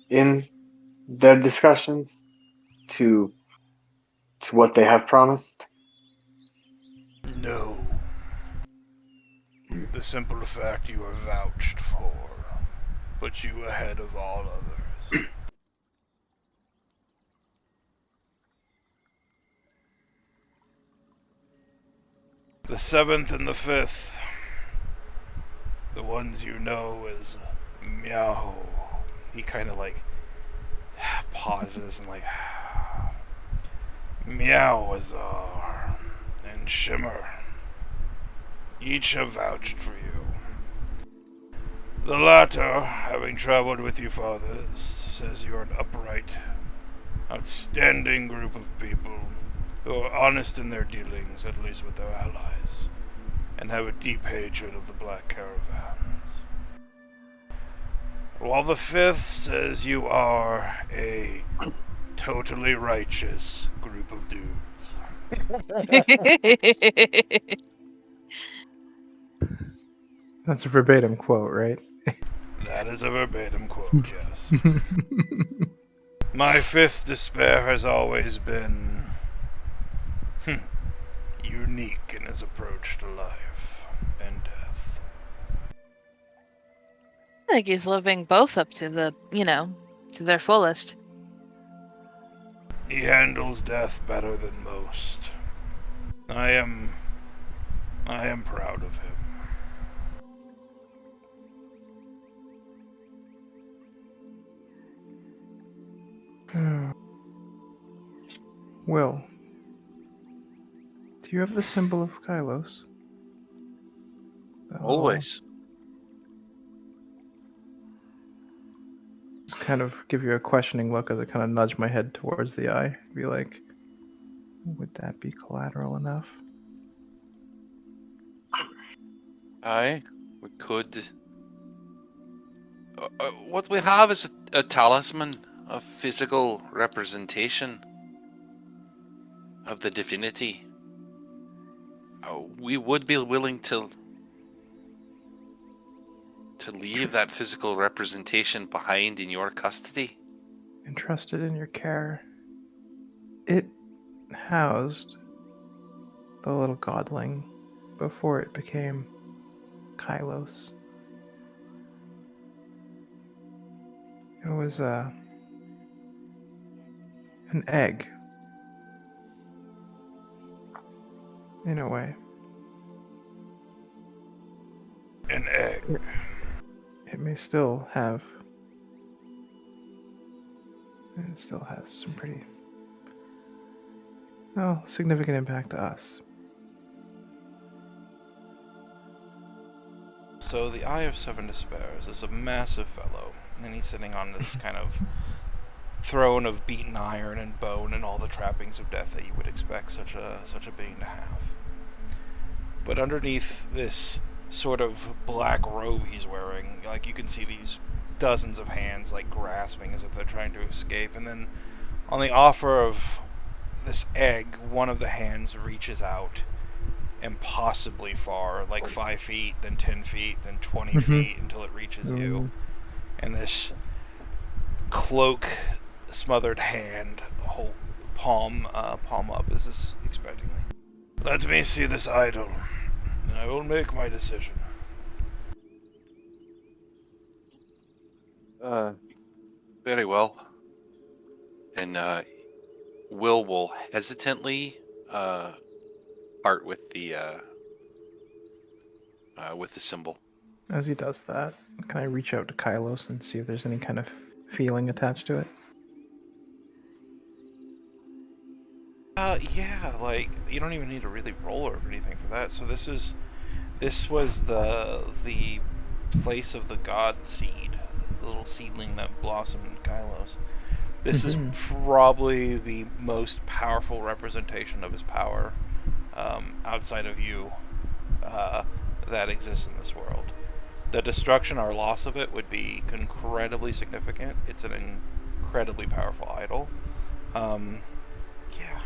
in their discussions to what they have promised? No. The simple fact you are vouched for puts you ahead of all others. The seventh and the fifth, the ones you know as Meow. He kind of like pauses and like Meowazar and Shimmer. Each have vouched for you. The latter, having traveled with you fathers, says you are an upright, outstanding group of people who are honest in their dealings, at least with their allies, and have a deep hatred of the Black Caravans. While the fifth says you are a totally righteous group of dudes. That's a verbatim quote, right? That is a verbatim quote, yes. My fifth despair has always been unique in his approach to life and death. I think he's living both up to the, to their fullest. He handles death better than most. I am proud of him. Will, do you have the symbol of Kylos? Always. Just kind of give you a questioning look as I kind of nudge my head towards the eye. Be like, would that be collateral enough? Aye, we could. What we have is a talisman, a physical representation of the divinity, we would be willing to leave that physical representation behind in your custody. Entrusted in your care. It housed the little godling before it became Kylos. It was an egg, in a way. An egg. It may still have. It still has some pretty, well, significant impact to us. So the Eye of Seven Despairs is a massive fellow, and he's sitting on this kind of throne of beaten iron and bone and all the trappings of death that you would expect such a being to have. But underneath this sort of black robe he's wearing, like, you can see these dozens of hands like grasping as if they're trying to escape, and then on the offer of this egg, one of the hands reaches out impossibly far, like 5 feet, then 10 feet, then 20 feet, until it reaches you. And this cloak smothered hand, whole palm up, is this expectingly. Let me see this idol, and I will make my decision. Very well. And will hesitantly part with the symbol. As he does that, can I reach out to Kylos and see if there's any kind of feeling attached to it? Yeah, like, you don't even need to really roll or anything for that. So this was the place of the god seed, the little seedling that blossomed in Kylos. This is probably the most powerful representation of his power outside of you that exists in this world. The destruction or loss of it would be incredibly significant. It's an incredibly powerful idol. Yeah.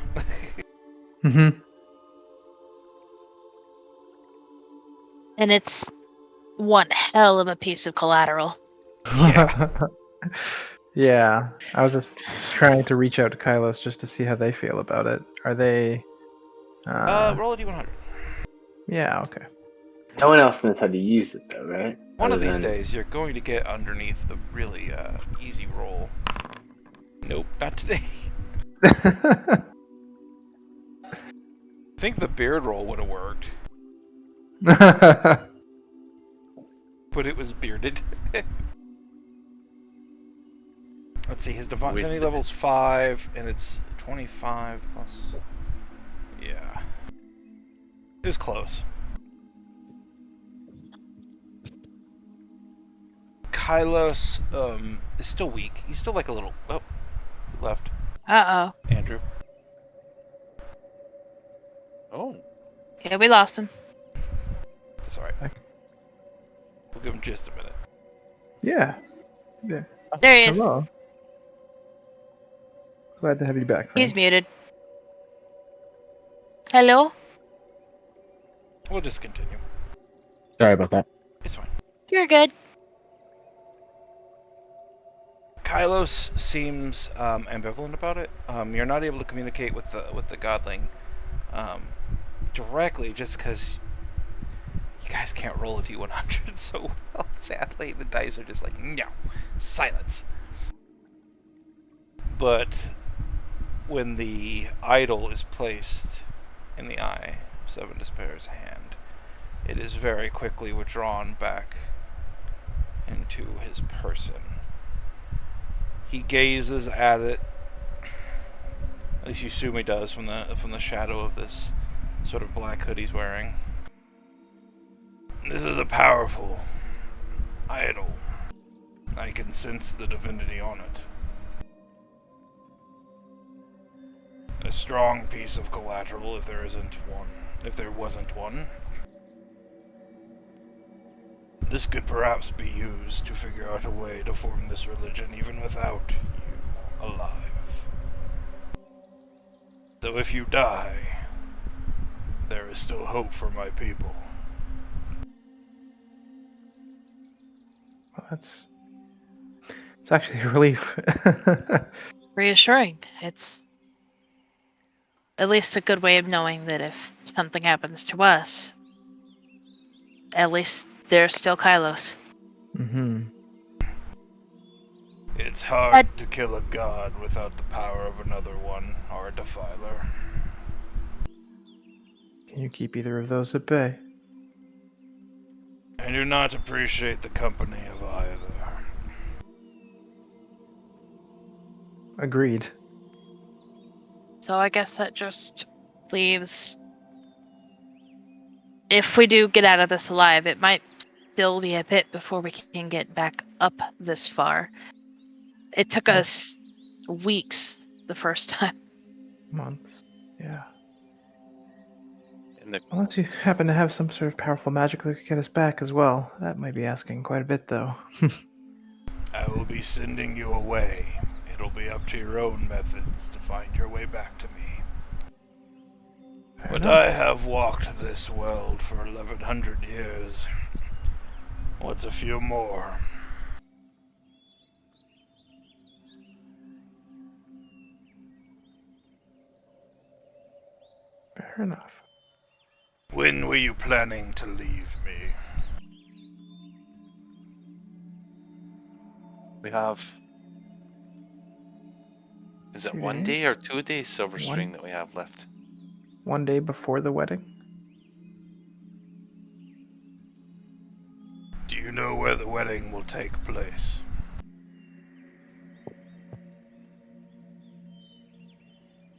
And it's one hell of a piece of collateral. Yeah. Yeah, I was just trying to reach out to Kylos just to see how they feel about it. Are they? Roll a d100. Yeah, okay. No one else knows how to use it, though, right? One of Other these than- days, you're going to get underneath the really easy roll. Nope, not today. I think the beard roll would have worked, but it was bearded. Let's see, his divinity level's 5, and it's 25 plus. Yeah. It was close. Kylos is still weak. He's still like a little. Oh, he left. Uh-oh. Andrew. Oh. Yeah, we lost him. That's alright. We'll give him just a minute. Yeah. There he is. Hello. Glad to have you back, Frank. He's muted. Hello? We'll just continue. Sorry about that. It's fine. You're good. Kylos seems ambivalent about it. You're not able to communicate with the godling directly, just because you guys can't roll a d100 so well. Sadly, the dice are just like, no, silence. But when the idol is placed in the Eye of Seven Despairs' hand, it is very quickly withdrawn back into his person. He gazes at it. At least Yusumi does from the shadow of this sort of black hood he's wearing. This is a powerful idol. I can sense the divinity on it. A strong piece of collateral if there wasn't one. This could perhaps be used to figure out a way to form this religion even without you alive. So if you die, there is still hope for my people. Well, it's actually a relief. Reassuring. It's at least a good way of knowing that if something happens to us, at least there's still Kylos. Mm-hmm. It's hard to kill a god without the power of another one, or a defiler. Can you keep either of those at bay? I do not appreciate the company of either. Agreed. So I guess that just leaves. If we do get out of this alive, it might still be a bit before we can get back up this far. It took us weeks the first time. Months. Yeah. And the Unless you happen to have some sort of powerful magic that could get us back as well. That might be asking quite a bit, though. I will be sending you away. It'll be up to your own methods to find your way back to me. Fair But enough. I have walked this world for 1100 years. What's a few more? Fair enough. When were you planning to leave me? we have. Is it 2 1 days? day or 2 days silver One. string that we have left? 1 day before the wedding? Do you know where the wedding will take place?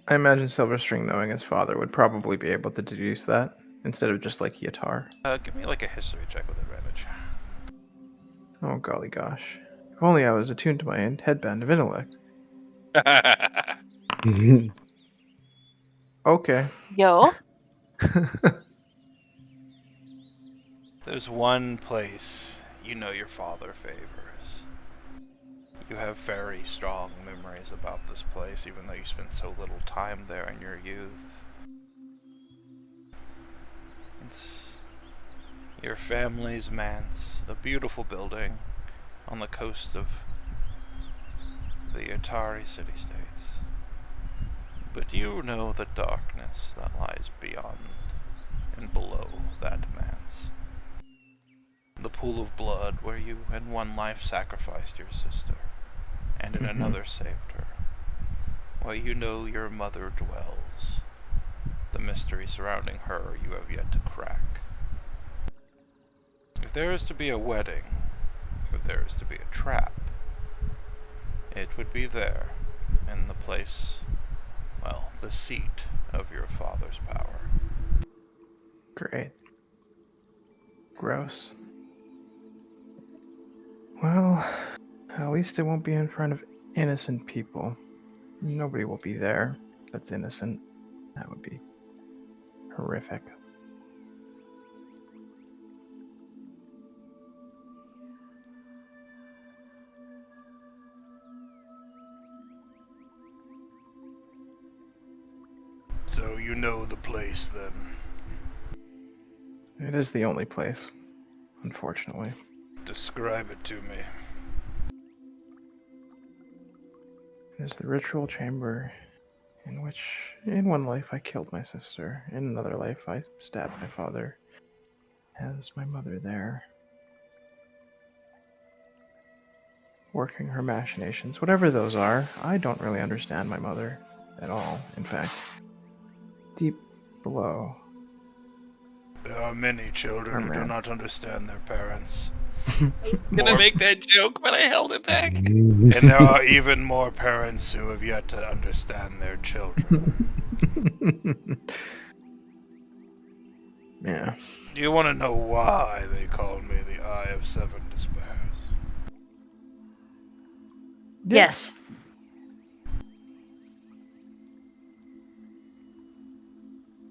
I imagine Silverstring, knowing his father, would probably be able to deduce that, instead of just like Yatar. Give me like a history check with advantage. Oh golly gosh. If only I was attuned to my headband of intellect. Okay. Yo. There's one place you know your father favors. You have very strong memories about this place, even though you spent so little time there in your youth. It's your family's manse, a beautiful building on the coast of the Atari city-states. But you know the darkness that lies beyond and below that manse. The pool of blood where you in one life sacrificed your sister, and in another saved her. Where you know your mother dwells. The mystery surrounding her you have yet to crack. If there is to be a wedding, if there is to be a trap, it would be there, in the place, well, the seat of your father's power. Great. Gross. Well, at least it won't be in front of innocent people. Nobody will be there that's innocent. That would be horrific. So you know the place, then? It is the only place, unfortunately. Describe it to me. It is the ritual chamber in which, in one life, I killed my sister. In another life, I stabbed my father. Has my mother there, working her machinations, whatever those are. I don't really understand my mother at all, in fact. Deep below. There are many children who do Romance. not understand their parents. Gonna make that joke, but I held it back. And there are even more parents who have yet to understand their children. Yeah. Do you want to know why they call me the Eye of Seven Despairs? Yes.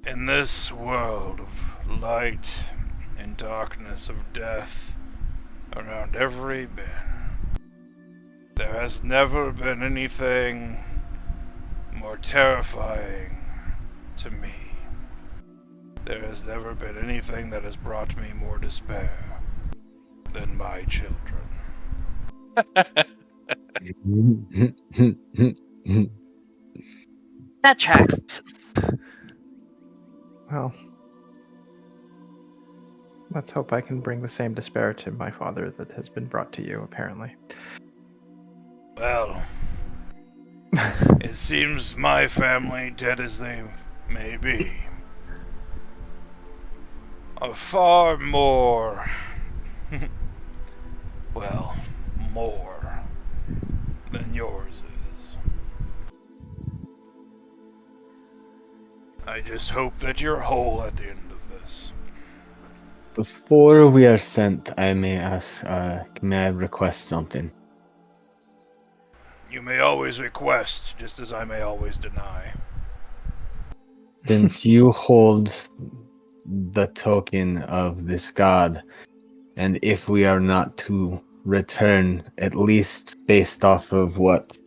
In this world of light and darkness, of death around every bend. There has never been anything more terrifying to me. There has never been anything that has brought me more despair than my children. That tracks. Well, let's hope I can bring the same despair to my father that has been brought to you, apparently. Well, it seems my family, dead as they may be, are far more, well, more than yours is. I just hope that you're whole at the end of this. Before we are sent, I may ask, may I request something? You may always request, just as I may always deny. Since you hold the token of this god, and if we are not to return, at least based off of what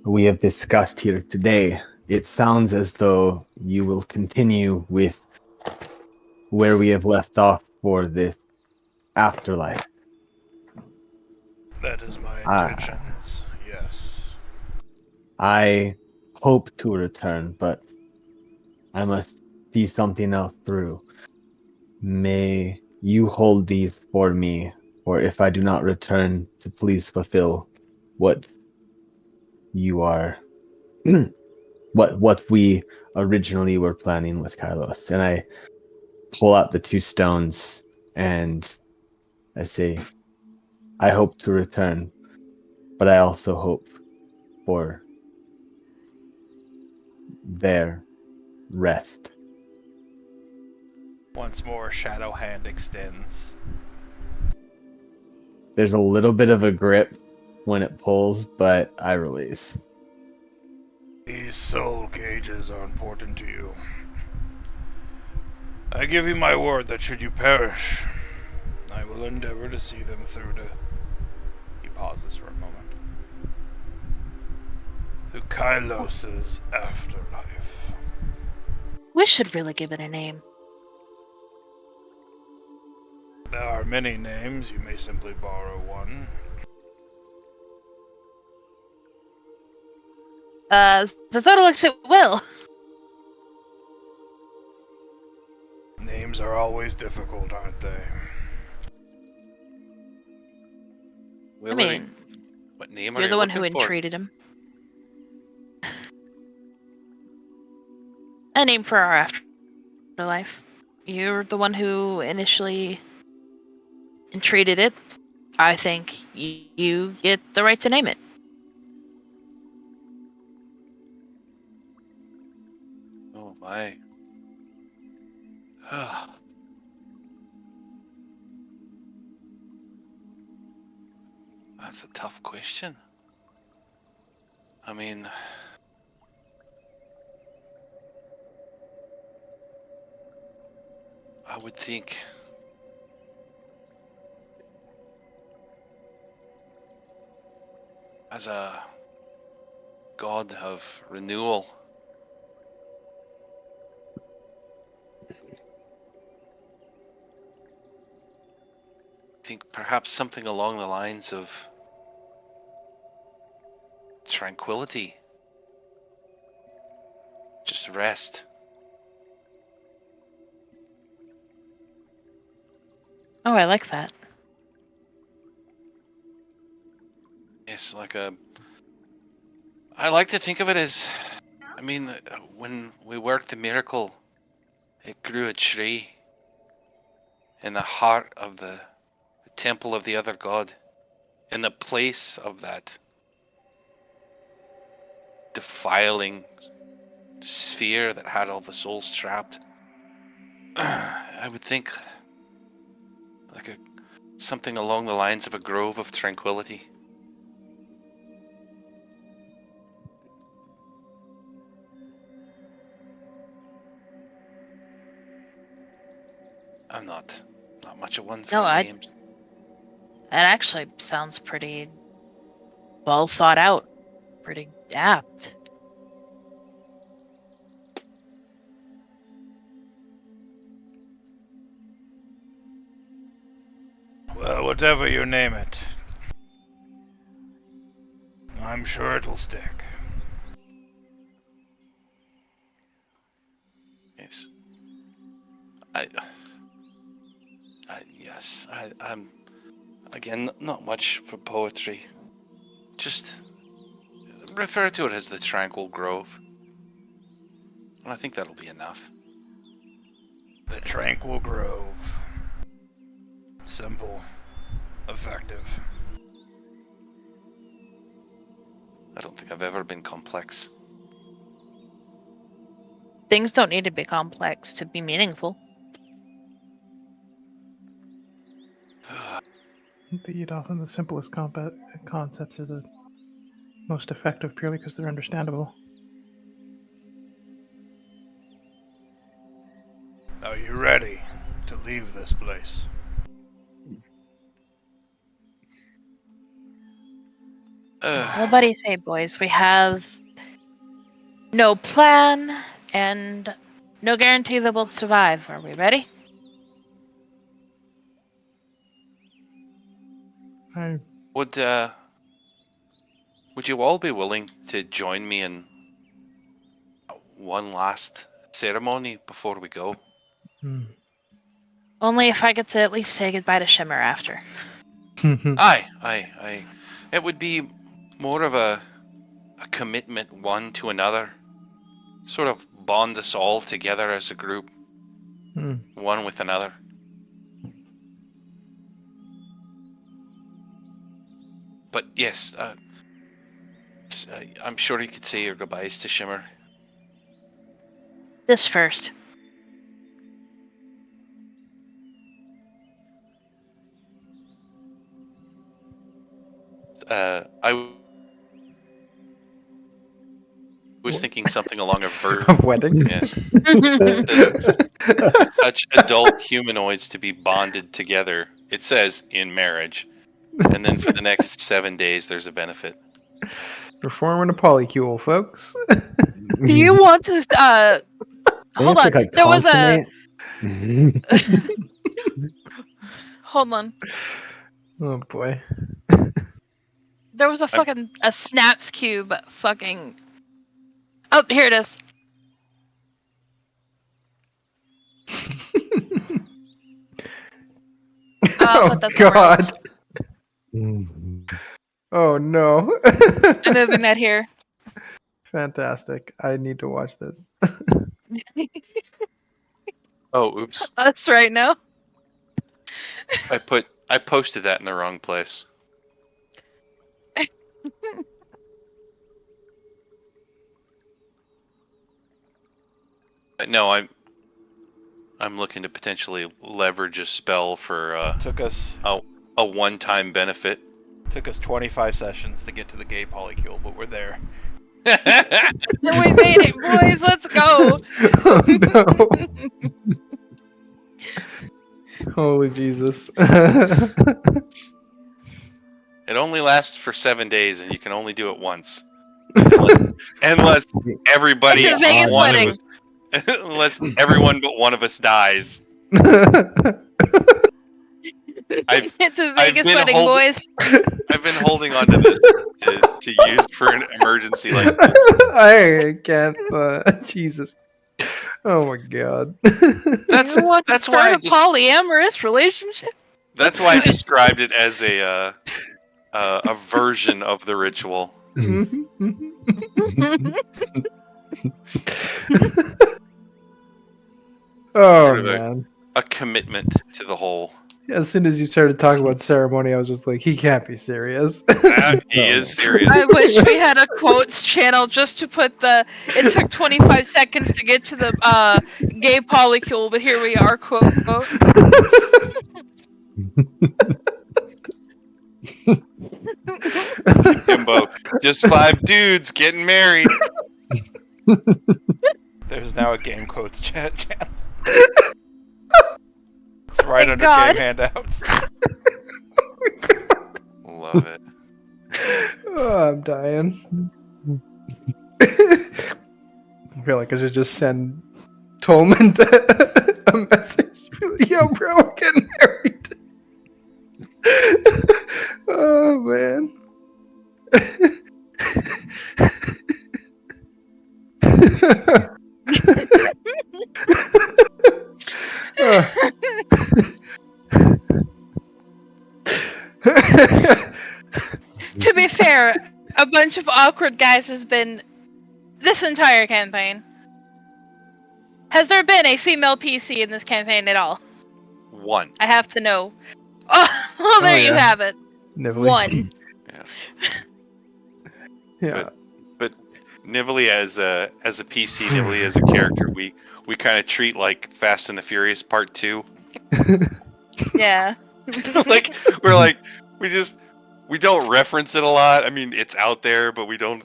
we have discussed here today, it sounds as though you will continue with where we have left off for the afterlife. That is my I, intentions, yes. I hope to return, but I must see something else through. May you hold these for me, or if I do not return, to please fulfill what you are, what we originally were planning with Carlos. And I pull out the two stones and I say, I hope to return, but I also hope for their rest. Once more, Shadow Hand extends. There's a little bit of a grip when it pulls, but I release. These soul cages are important to you. I give you my word that should you perish, I will endeavor to see them through to... He pauses for a moment. To Kylos's afterlife. We should really give it a name. There are many names, you may simply borrow one. Zazodalix it will. Names are always difficult, aren't they? I mean, What name are you're you the one who looking for? entreated him. A name for our afterlife. You're the one who initially entreated it. I think you get the right to name it. Oh my. That's a tough question. I mean, I would think as a god of renewal, I think perhaps something along the lines of tranquility. Just rest. Oh, I like that. It's like a. I like to think of it as. I mean, when we worked the miracle, it grew a tree in the heart of the temple of the other god, in the place of that defiling sphere that had all the souls trapped. I would think like something along the lines of a grove of tranquility. I'm not much of one for No, the names. That actually sounds pretty well thought out. Pretty apt. Well, whatever you name it, I'm sure it will stick. Yes. I'm again not much for poetry. Just refer to it as the Tranquil Grove. And I think that'll be enough. The Tranquil Grove. Simple. Effective. I don't think I've ever been complex. Things don't need to be complex to be meaningful. Indeed, often the simplest concepts are the most effective purely because they're understandable. Are you ready to leave this place? Well, what do you say, boys? We have no plan and no guarantee that we'll survive. Are we ready? Would you all be willing to join me in one last ceremony before we go? Only if I get to at least say goodbye to Shimmer after. Aye. It would be more of a commitment one to another. Sort of bond us all together as a group. One with another. But yes, I'm sure you could say your goodbyes to Shimmer. This first. I was thinking something along a verb. Of wedding? Yes. Such adult humanoids to be bonded together. It says in marriage. And then for the next 7 days, there's a benefit. We're forming a polycule, folks. Do you want to hold on. There was a hold on. Oh boy. There was a fucking a snaps cube fucking Oh, here it is. Oh put that somewhere else. God. Oh no. I'm moving that here. Fantastic. I need to watch this. Oh, oops. Us right now. I posted that in the wrong place. No, I'm looking to potentially leverage a spell for Took us a one-time benefit. Took us 25 sessions to get to the gay polycule, but we're there. We made it, boys. Let's go. Oh no. Holy Jesus. It only lasts for 7 days, and you can only do it once. Unless everybody, It's a Vegas one wedding. of us, unless everyone but one of us dies. It's a Vegas wedding, boys. I've been holding on to this to use for an emergency like this. I can't. Jesus. Oh my God. That's You want to that's why start a polyamorous relationship? that's why I described it as a version of the ritual. Oh man. A commitment to the whole. As soon as you started talking about ceremony, I was just like, he can't be serious. He is serious. I wish we had a quotes channel just to put the. It took 25 seconds to get to the gay polycule, but here we are. Quote. Jimbo, just 5 dudes getting married. There's now a game quotes chat. It's right Thank under God. game handouts. love it. Oh, I'm dying. I feel like I should just send Tolman a message. Yo, bro, we're getting married. Oh, man. To be fair, a bunch of awkward guys has been this entire campaign. Has there been a female PC in this campaign at all? One. I have to know. Oh, well, there you yeah. have it. Nibbly. One. Yeah. Yeah. But Nively as a PC, Nively as a character, we kind of treat like Fast and the Furious Part 2. Yeah. Like we don't reference it a lot. I mean, it's out there, but we don't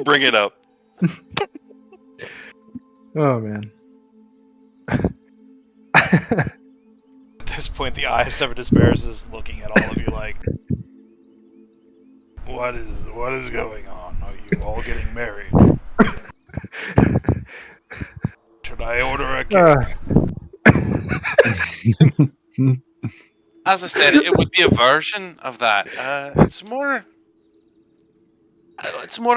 bring it up. Oh, man. At this point, the Eye of Seven Despairs is looking at all of you like, what is going on? Are you all getting married? Should I order a cake? As I said, it would be a version of that. It's more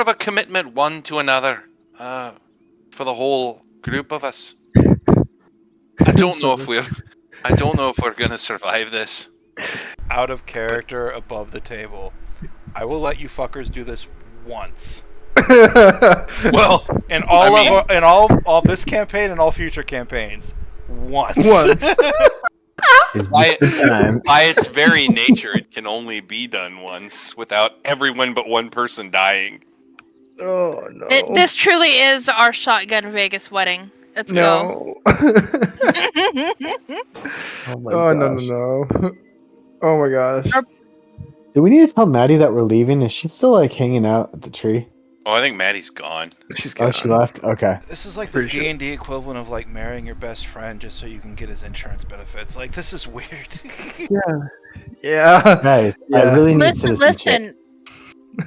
of a commitment one to another for the whole group of us. I don't know if we're gonna survive this. Out of character, above the table. I will let you fuckers do this once. Well, In all this campaign and all future campaigns, once. Is this the time? by its very nature, it can only be done once without everyone but one person dying. Oh, no. This truly is our shotgun Vegas wedding. Let's go. No. Oh my Oh, gosh. no. Oh, my gosh. Do we need to tell Maddie that we're leaving? Is she still like hanging out at the tree? Oh, I think Maddie's gone. She's Oh, she left? Okay. This is like Pretty the sure. D&D equivalent of like marrying your best friend just so you can get his insurance benefits. Like, this is weird. Yeah. Guys, Yeah. I really need Listen, citizenship.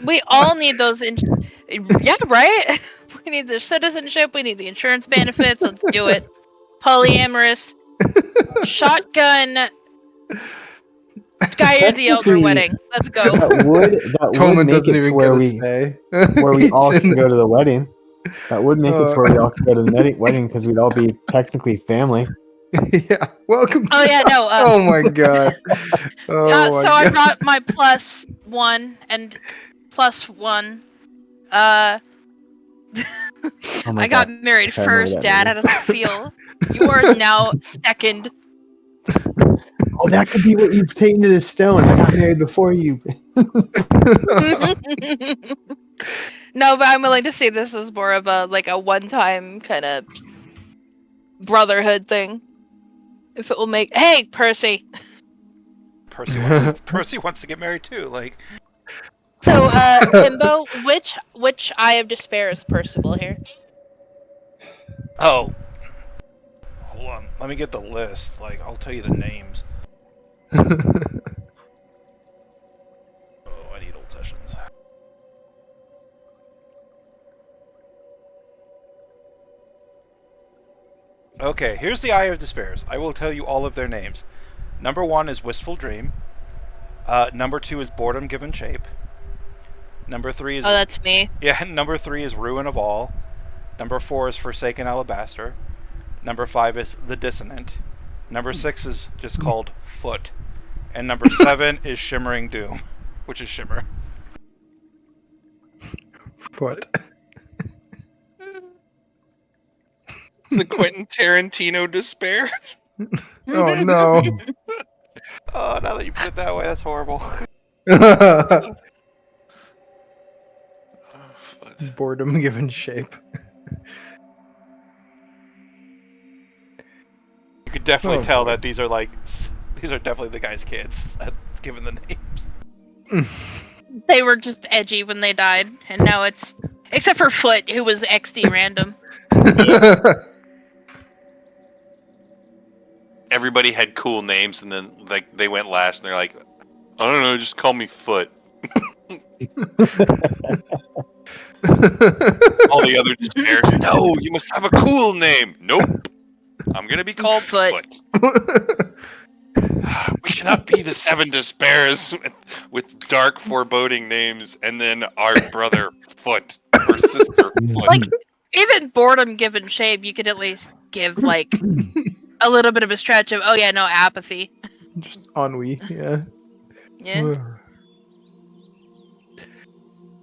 we all need those. Yeah, right. We need the citizenship. We need the insurance benefits. Let's do it. Polyamorous, shotgun, Skyr the Elder Technically, wedding. Let's go. That would Tolman make doesn't it to even where get a we say. where we all He's in can go to the wedding. That would make it to where we all can go to the wedding because we'd all be technically family. Yeah. Welcome. Oh yeah, no. Oh my god. Oh my So I god. brought my +1 and +1. Oh my I got God. married I remember first, that Dad. How movie. does it feel? You are now second. Oh, that could be what you painted as stone. I got married before you. No, but I'm willing to see this as more of a one-time kind of brotherhood thing. If it will make Percy. Percy wants to get married too. Like, So Timbo, which Eye of Despair is Percival here? oh, hold on. Let me get the list. Like, I'll tell you the names. Oh, I need old sessions. Okay, here's the Eye of Despairs. I will tell you all of their names. Number 1 is Wistful Dream. Number 2 is Boredom Given Shape. Number 3 is... Oh, that's me. Yeah, number 3 is Ruin of All. Number 4 is Forsaken Alabaster. Number 5 is The Dissonant. Number 6 is just called Foot. And number 7 is Shimmering Doom, which is Shimmer. What? It's the Quentin Tarantino despair. Oh no. Oh, now that you put it that way, that's horrible. Boredom given shape. You could definitely Oh, tell boy. that these are definitely the guy's kids, given the names. They were just edgy when they died, and now it's except for Foot, who was XD random. everybody had cool names, and then like they went last, and they're like, I don't know, just call me Foot. All the other despairs, no, you must have a cool name. Nope, I'm gonna be called Foot. Foot. We cannot be the 7 despairs with dark, foreboding names, and then our brother Foot or sister Foot. Like, even boredom given shape, you could at least give, like, a little bit of a stretch of, oh yeah, no, apathy. Just ennui, yeah. Yeah.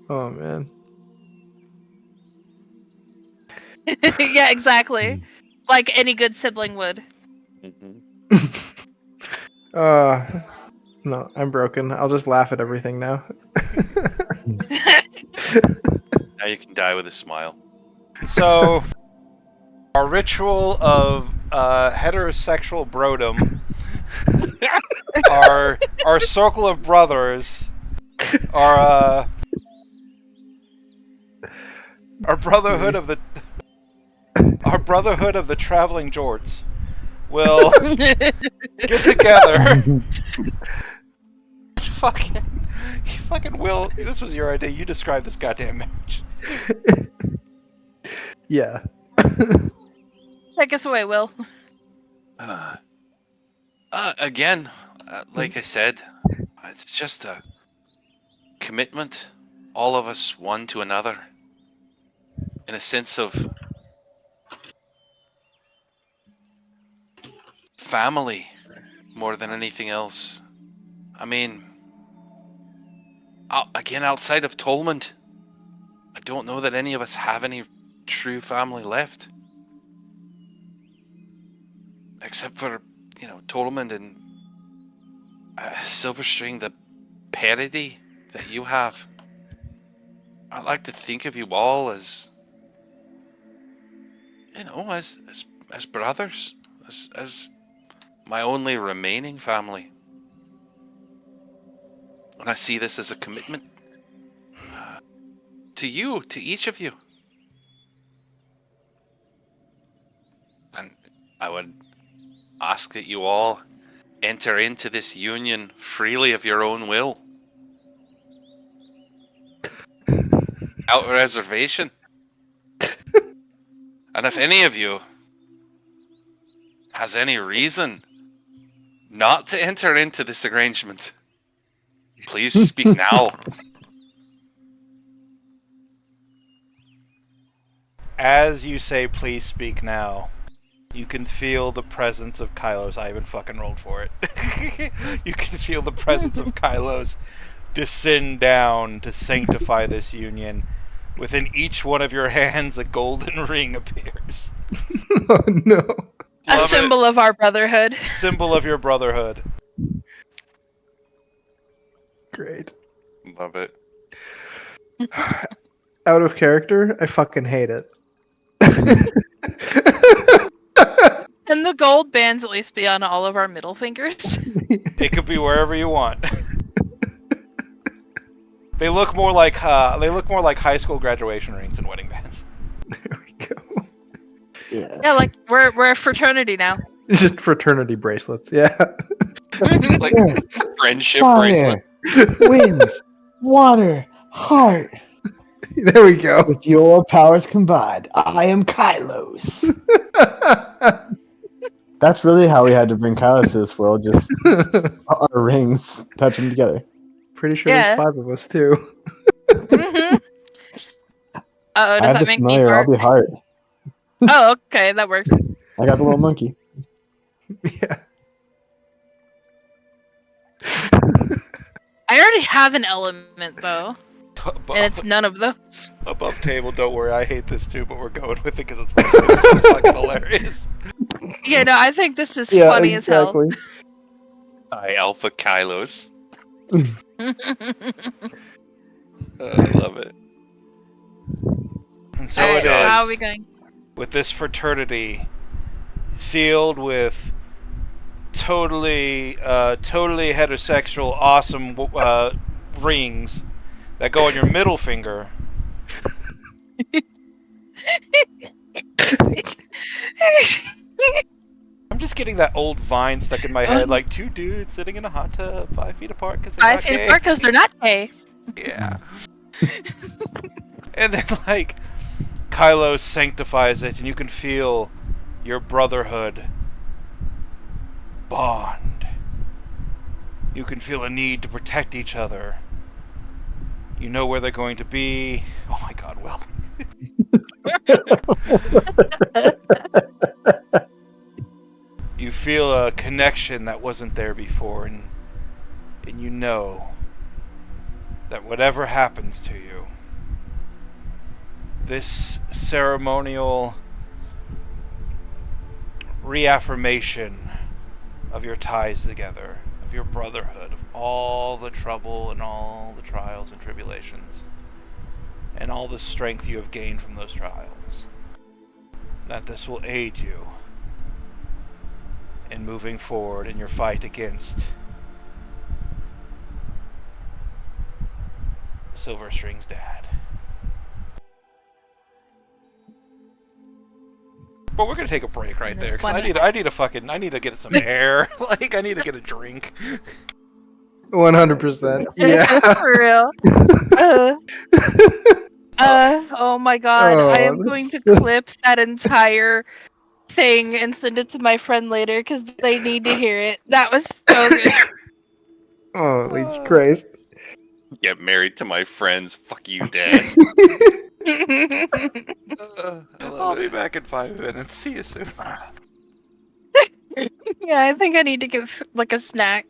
Oh man. Yeah, exactly. Like any good sibling would. No, I'm broken. I'll just laugh at everything now. Now you can die with a smile. So, our ritual of heterosexual brodom, our circle of brothers, our brotherhood of the traveling jorts will get together. You fucking Will. This was your idea. You described this goddamn match. Yeah. Take us away, Will. Again, like I said, it's just a commitment, all of us one to another, in a sense of family more than anything else. I mean, again, outside of Tolmond, I don't know that any of us have any true family left. Except for, Tolmond and Silverstring, the parody that you have. I'd like to think of you all as, as brothers, as my only remaining family. And I see this as a commitment to you, to each of you. And I would ask that you all enter into this union freely of your own will. Without reservation. And if any of you has any reason not to enter into this arrangement, please speak now. As you say, please speak now, you can feel the presence of Kylos. I even fucking rolled for it. You can feel the presence of Kylos descend down to sanctify this union. Within each one of your hands, a golden ring appears. Oh no. A Love symbol of our brotherhood. Symbol of your brotherhood. Great. Love it. Out of character, I fucking hate it. Can the gold bands at least be on all of our middle fingers? It could be wherever you want. They look more like high school graduation rings and wedding bands. There we go. Yeah, like we're a fraternity now. Just fraternity bracelets, yeah. Like friendship Fire, bracelet. wind, water, heart. There we go. With your powers combined, I am Kylos. That's really how we had to bring Kylos to this world. Just our rings, touch them together. Pretty sure Yeah. there's 5 of us too. Mm-hmm. Uh-oh, I does have that the make me familiar. I'll heart? be heart. Oh, okay, that works. I got the little monkey. Yeah. I already have an element though, Above, and it's none of those. above table, don't worry, I hate this too, but we're going with it because it's so fucking hilarious. Yeah, no, I think this is Yeah, funny as hell. exactly. Hi, Alpha Kylos. as I love it. And so Alright, it so is. how are we going? With this fraternity sealed with totally heterosexual, awesome rings that go on your middle finger. just getting that old Vine stuck in my head, like 2 dudes sitting in a hot tub 5 feet apart because they're 5 not feet gay. apart because they're not gay. Yeah. And then, like, Kylo sanctifies it, and you can feel your brotherhood bond. You can feel a need to protect each other. You know where they're going to be. Oh my god, Will. You feel a connection that wasn't there before, and you know that whatever happens to you, this ceremonial reaffirmation of your ties together, of your brotherhood, of all the trouble and all the trials and tribulations, and all the strength you have gained from those trials, that this will aid you in moving forward in your fight against Silverstring's dad. But we're gonna take a break right there because I need to get some air. Like I need to get a drink. 100%. Yeah. For real. Oh my god, I am going to clip that entire thing and send it to my friend later because they need to hear it. That was so good. Holy Christ. Get married to my friends. Fuck you, Dad. I'll be back in 5 minutes. See you soon. Yeah, I think I need to give like a snack.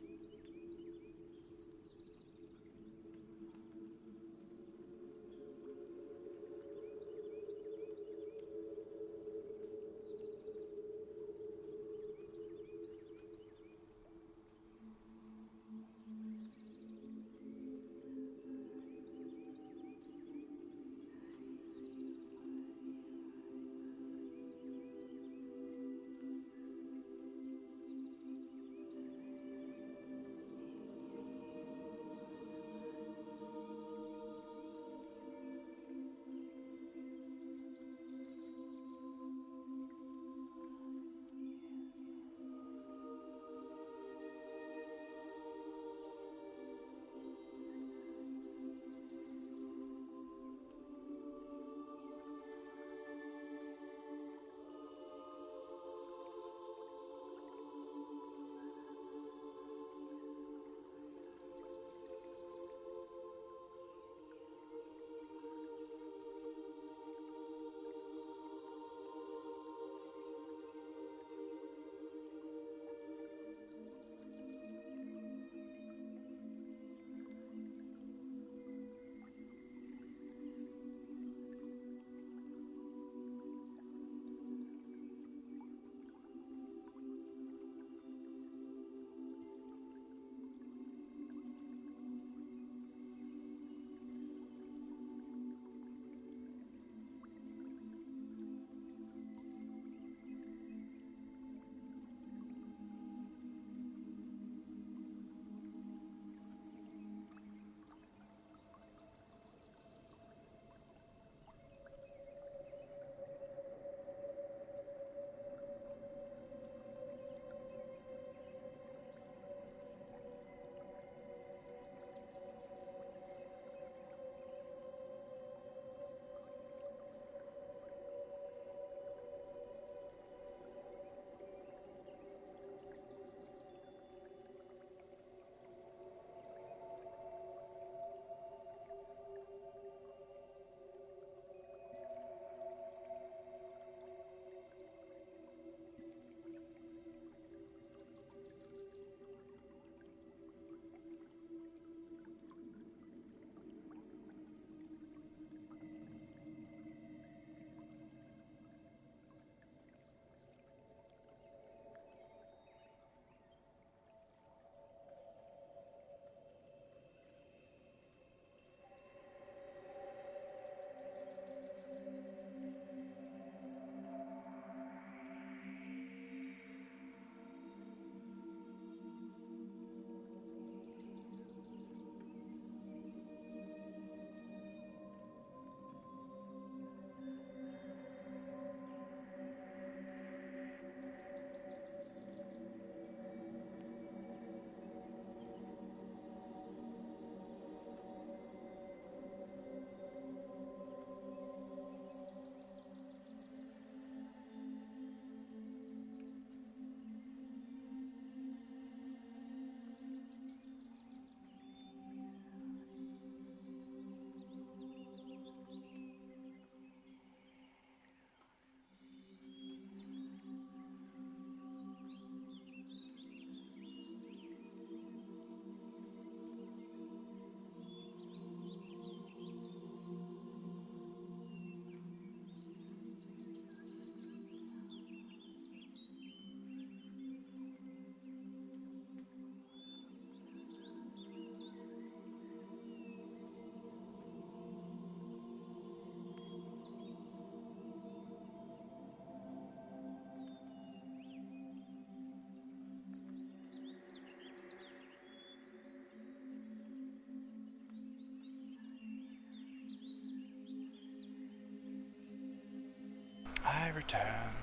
I return.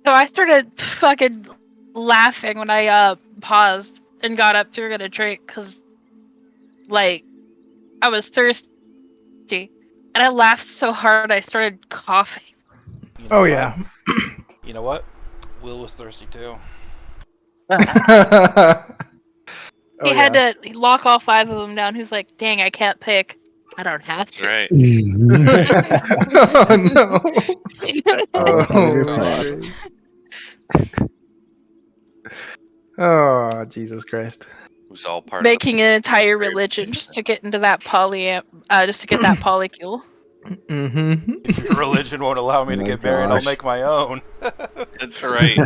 So I started fucking laughing when I paused and got up to get a drink because, like, I was thirsty, and I laughed so hard I started coughing. You know Oh what? yeah. You know what? Will was thirsty too. He had to lock all 5 of them down. He was like, "Dang, I can't pick. I don't have That's to." right. Oh no. Oh, Oh, God. great. Oh, Jesus Christ. It was all part Making an entire Great. religion just to get into that just to get that polycule. Mm-hmm. If your religion won't allow me Oh to my get married, I'll gosh. make my own. of the. That's right.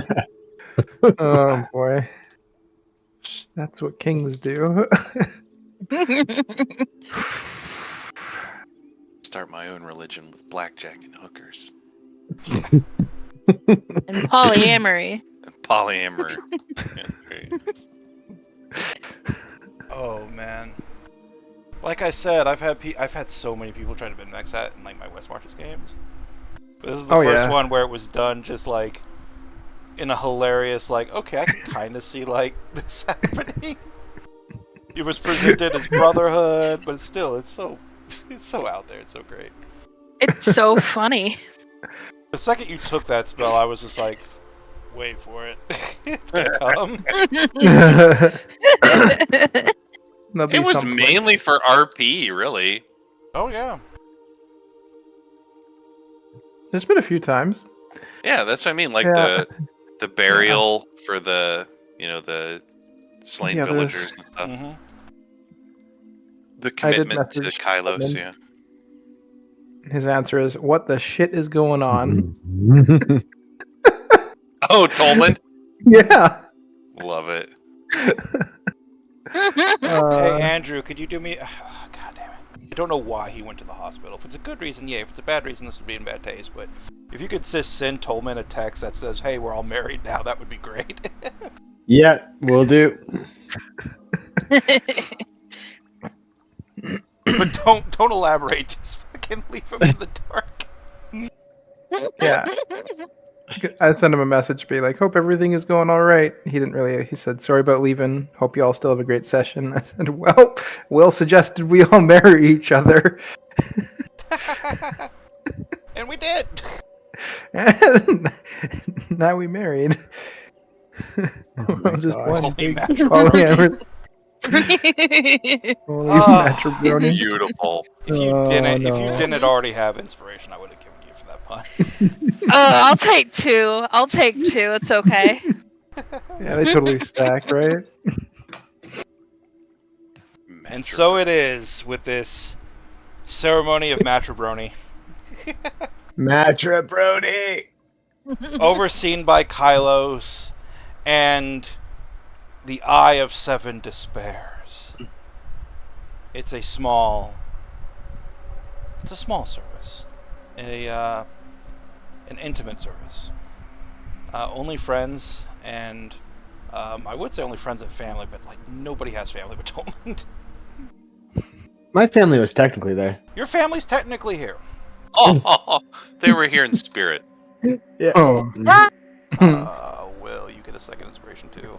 Oh boy. That's what kings do. Start my own religion with blackjack and hookers And polyamory. and polyamory. Yeah, great. Oh man. Like I said, I've had so many people try to min-max that in like my West Marches games. But this is the Oh, first yeah. one where it was done just like in a hilarious, like, okay, I can kind of see like this happening. It was presented as brotherhood, but still, it's so out there. It's so great. It's so funny. The second you took that spell, I was just like, wait for it. It's gonna come. There'll be It was some point. mainly for RP, really. Oh yeah. There's been a few times. Yeah, that's what I mean. Like Yeah. the burial for the the slain Yeah, there's- villagers and stuff. Mm-hmm. The I did commitment to message Kylos, Tolman. yeah. His answer is, "What the shit is going on?" Oh, Tolman, Yeah. love it. Hey Andrew, could you do me? God damn it! I don't know why he went to the hospital. If it's a good reason, yeah. If it's a bad reason, this would be in bad taste. But if you could just send Tolman a text that says, "Hey, we're all married now," that would be great. Yeah, will do. But don't elaborate. Just fucking leave him in the dark. Yeah. I sent him a message, be like, "Hope everything is going all right." He didn't really. He said, "Sorry about leaving. Hope you all still have a great session." I said, "Well, Will suggested we all marry each other, And we did. and now we married." my Just gosh. one Holy big matrimony. holy Oh. matrimony. Beautiful. If you Oh, didn't, no. already have inspiration, I would have given you for that pun. I'll take 2. I'll take 2. It's okay. Yeah, they totally stack, right? And so it is with this ceremony of matribrony, Matribrody! overseen by Kylos and the Eye of 7 Despairs. It's a small service, an intimate service. Only friends and I would say only friends and family, but like nobody has family but Tolman. My family was technically there. Your family's technically here. Oh, they were here in spirit. Yeah. Oh. Will, you get a second inspiration too.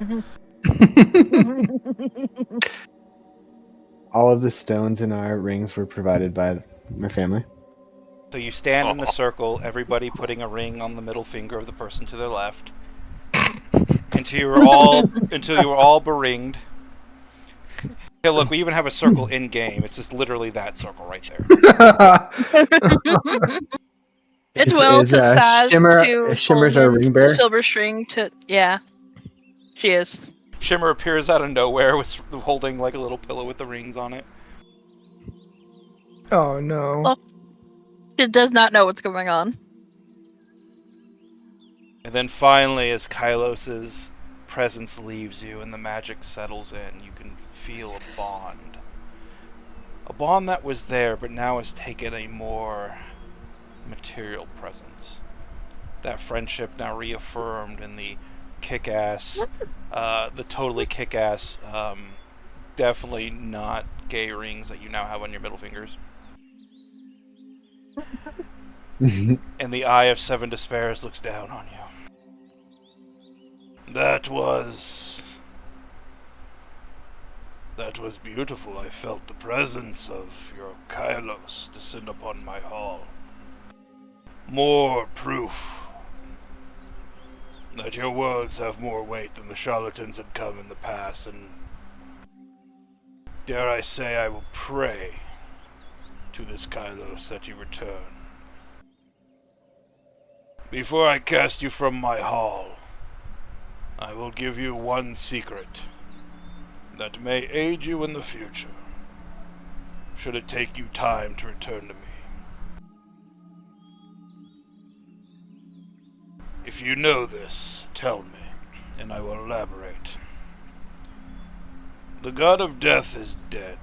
All of the stones in our rings were provided by my family. So you stand in a circle, everybody putting a ring on the middle finger of the person to their left, until you were all beringed. Hey, look, we even have a circle in game. It's just literally that circle right there. It's Will to Saz to Shimmer's our Tolman ring to bearer. Silver String to she is. Shimmer appears out of nowhere with holding like a little pillow with the rings on it. Oh no. Oh. She does not know what's going on. And then finally, as Kylos's presence leaves you and the magic settles in, you can feel a bond. A bond that was there, but now has taken a more material presence. That friendship now reaffirmed in the kick-ass, the totally kick-ass, definitely not gay rings that you now have on your middle fingers. And the Eye of 7 Despairs looks down on you. That was beautiful. I felt the presence of your Kylos descend upon my hall. More proof that your words have more weight than the charlatans had come in the past, and dare I say I will pray to this Kylos that you return. Before I cast you from my hall, I will give you one secret that may aid you in the future, should it take you time to return to me. If you know this, tell me, and I will elaborate. The god of death is dead.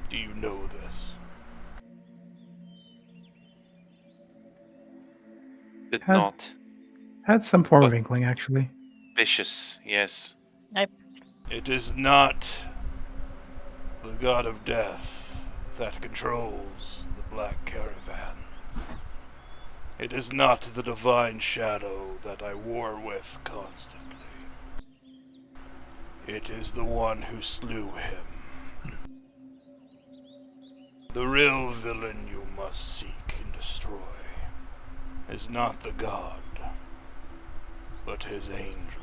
Do you know this? Did Had- not. Had some form of But- inkling, actually. Vicious, yes. It is not the god of death that controls the Black Caravan. It is not the divine shadow that I war with constantly. It is the one who slew him. The real villain you must seek and destroy is not the god, but his angel.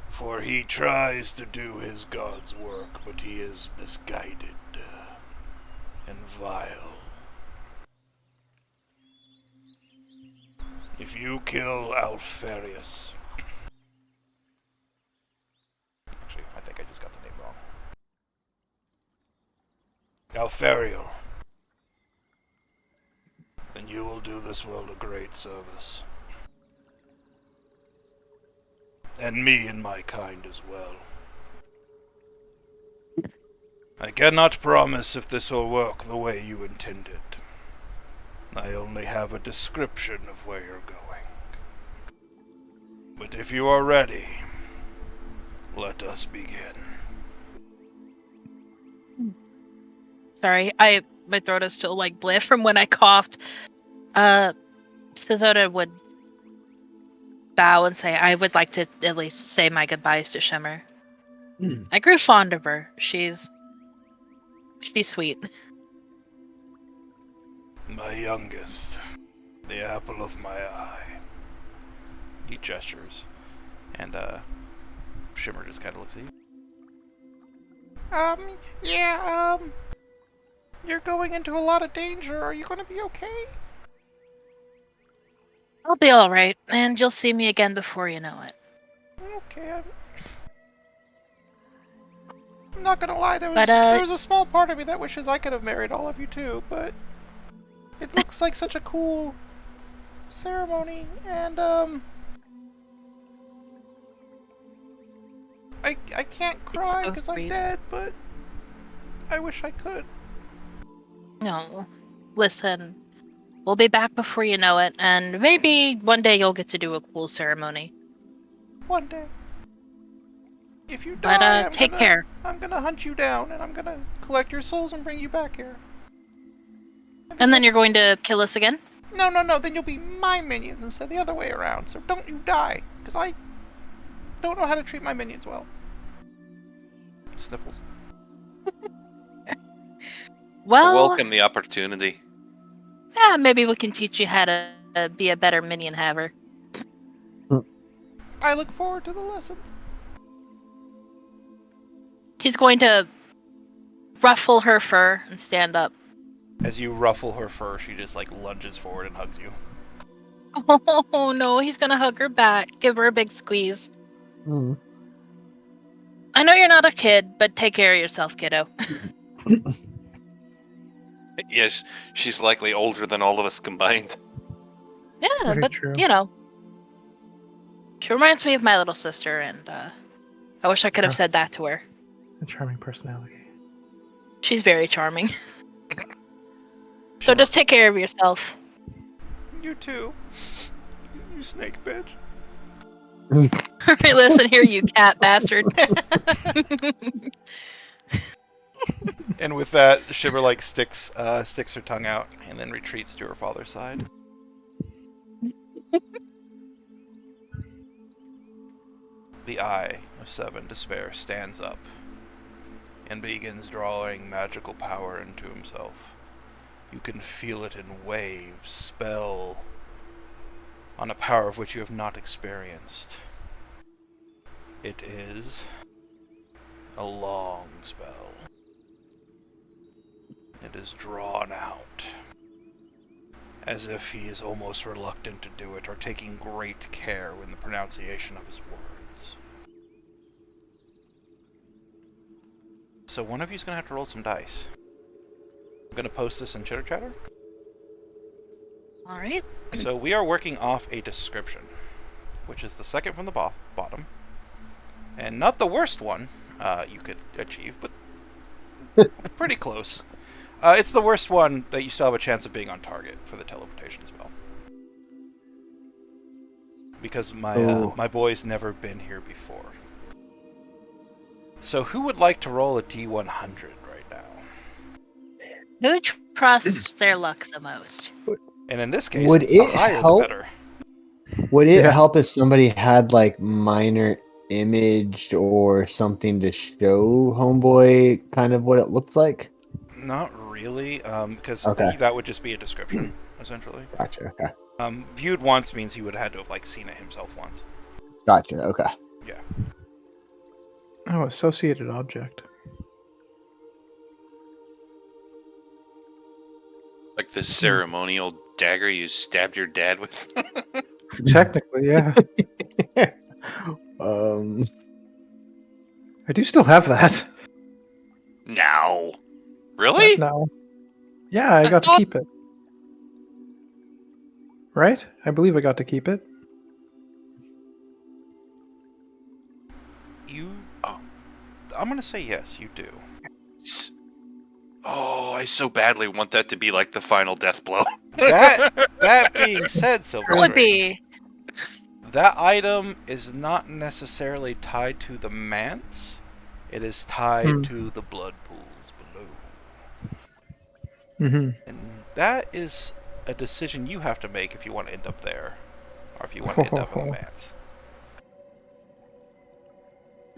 For he tries to do his god's work, but he is misguided and vile. If you kill Alfarius... Actually, I think I just got the name wrong. Alfariel. Then you will do this world a great service. And me and my kind as well. I cannot promise if this will work the way you intended. I only have a description of where you're going. But if you are ready, let us begin. Sorry, my throat is still like bleh from when I coughed. Sazota would bow and say, I would like to at least say my goodbyes to Shimmer. I grew fond of her. She's sweet. My youngest, the apple of my eye. He gestures, and Shimmer just kind of looks at you. You're going into a lot of danger. Are you going to be okay? I'll be alright, and you'll see me again before you know it. Okay, I'm not gonna lie, there But, was a small part of me that wishes I could have married all of you too, but it looks like such a cool ceremony, and I can't cry so because I'm sweet. dead, but I wish I could. No. Listen, we'll be back before you know it, and maybe one day you'll get to do a cool ceremony. One day. If you But, die, take care. I'm gonna hunt you down, and I'm gonna collect your souls and bring you back here. And then you're going to kill us again? No, then you'll be my minions instead of the other way around, so don't you die, because I don't know how to treat my minions well. Sniffles. Well, Welcome the opportunity. yeah, maybe we can teach you how to be a better minion haver. I look forward to the lessons. He's going to ruffle her fur and stand up. As you ruffle her fur, she just like lunges forward and hugs you. Oh no, he's gonna hug her back, give her a big squeeze. Mm. I know you're not a kid, but take care of yourself, kiddo. Yes, she's likely older than all of us combined. Yeah, Very but true. you know, she reminds me of my little sister, and I wish I could have Sure. said that to her. A charming personality. She's very charming. So just take care of yourself. You too. You snake bitch. Listen here, you cat bastard. And with that, Shiver like sticks her tongue out and then retreats to her father's side. The Eye of Seven Despair stands up and begins drawing magical power into himself. You can feel it in waves, spell on a power of which you have not experienced. It is a long spell. It is drawn out, as if he is almost reluctant to do it or taking great care in the pronunciation of his words. So one of you is going to have to roll some dice. I'm going to post this in Chitter Chatter. All right. So we are working off a description, which is the second from the bottom. And not the worst one you could achieve, but pretty close. It's the worst one that you still have a chance of being on target for the teleportation spell. Because my boy's never been here before. So who would like to roll a D100 right now? Who trusts their luck the most? And in this case, Would the it higher help? the better. Would it Yeah. help if somebody had like minor image or something to show Homeboy kind of what it looked like? Not really, because Okay. that would just be a description, essentially. Gotcha. Okay. Viewed once means he would have had to have like seen it himself once. Gotcha. Okay. Yeah. Oh, associated object. Like the ceremonial dagger you stabbed your dad with. Technically, yeah. I do still have that. Now. Really? No. Yeah, I got to thought- keep it. Right? I believe I got to keep it. I'm gonna say yes, you do. Oh, I so badly want that to be like the final death blow. That being said, Silver, Would be. that item is not necessarily tied to the manse. It is tied to the blood pools below. Mm-hmm. And that is a decision you have to make if you want to end up there, or if you want to end up in the manse.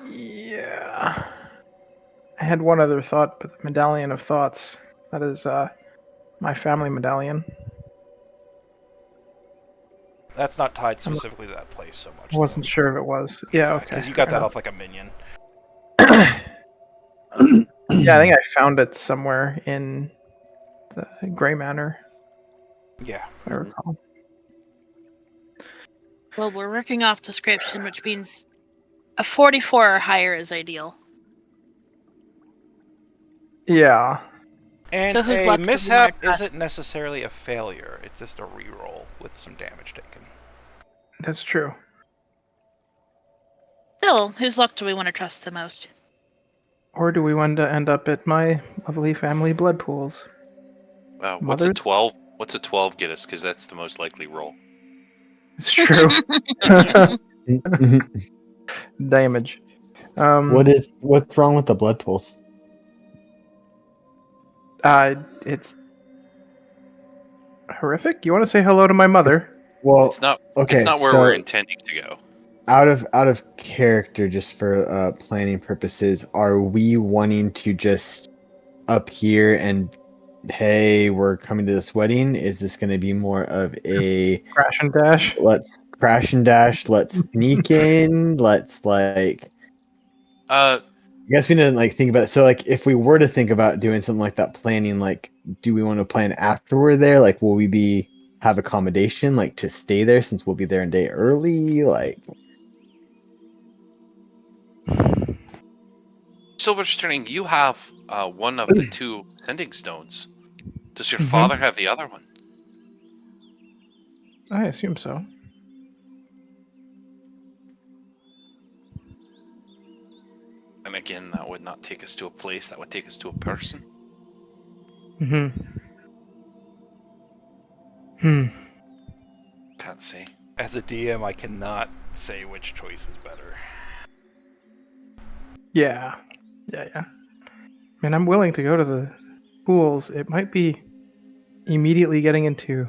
Yeah. I had one other thought, but the Medallion of Thoughts. That is my family medallion. That's not tied specifically to that place so much. I wasn't sure if it was. Yeah, okay. Because you got fair that off like a minion. enough. Yeah, I think I found it somewhere in the Grey Manor, Yeah. if I recall. Well, we're working off description, which means a 44 or higher is ideal. Yeah. And So whose a luck do we mishap wanna trust? isn't necessarily a failure. It's just a reroll with some damage taken. That's true. Still, whose luck do we want to trust the most? Or do we want to end up at my lovely family blood pools? What's a Mothers? 12? What's a 12 get us? Because that's the most likely roll. It's true. Damage. What's wrong with the blood pools? It's horrific. You want to say hello to my mother? Well, It's not. okay, It's not where so we're intending to go. out of character, just for planning purposes, are we wanting to just appear and hey, we're coming to this wedding? Is this going to be more of a Crash and dash. let's crash and dash, let's sneak in, let's like? I guess we didn't like think about it. So like, if we were to think about doing something like that, planning, like, do we want to plan after we're there? Like, will we have accommodation like to stay there since we'll be there a day early? Like, Silverstring, you have one of the two sending stones. Does your father have the other one? I assume so. And again, that would not take us to a place. That would take us to a person. Can't say. As a DM, I cannot say which choice is better. Yeah. I mean, I'm willing to go to the pools. It might be immediately getting into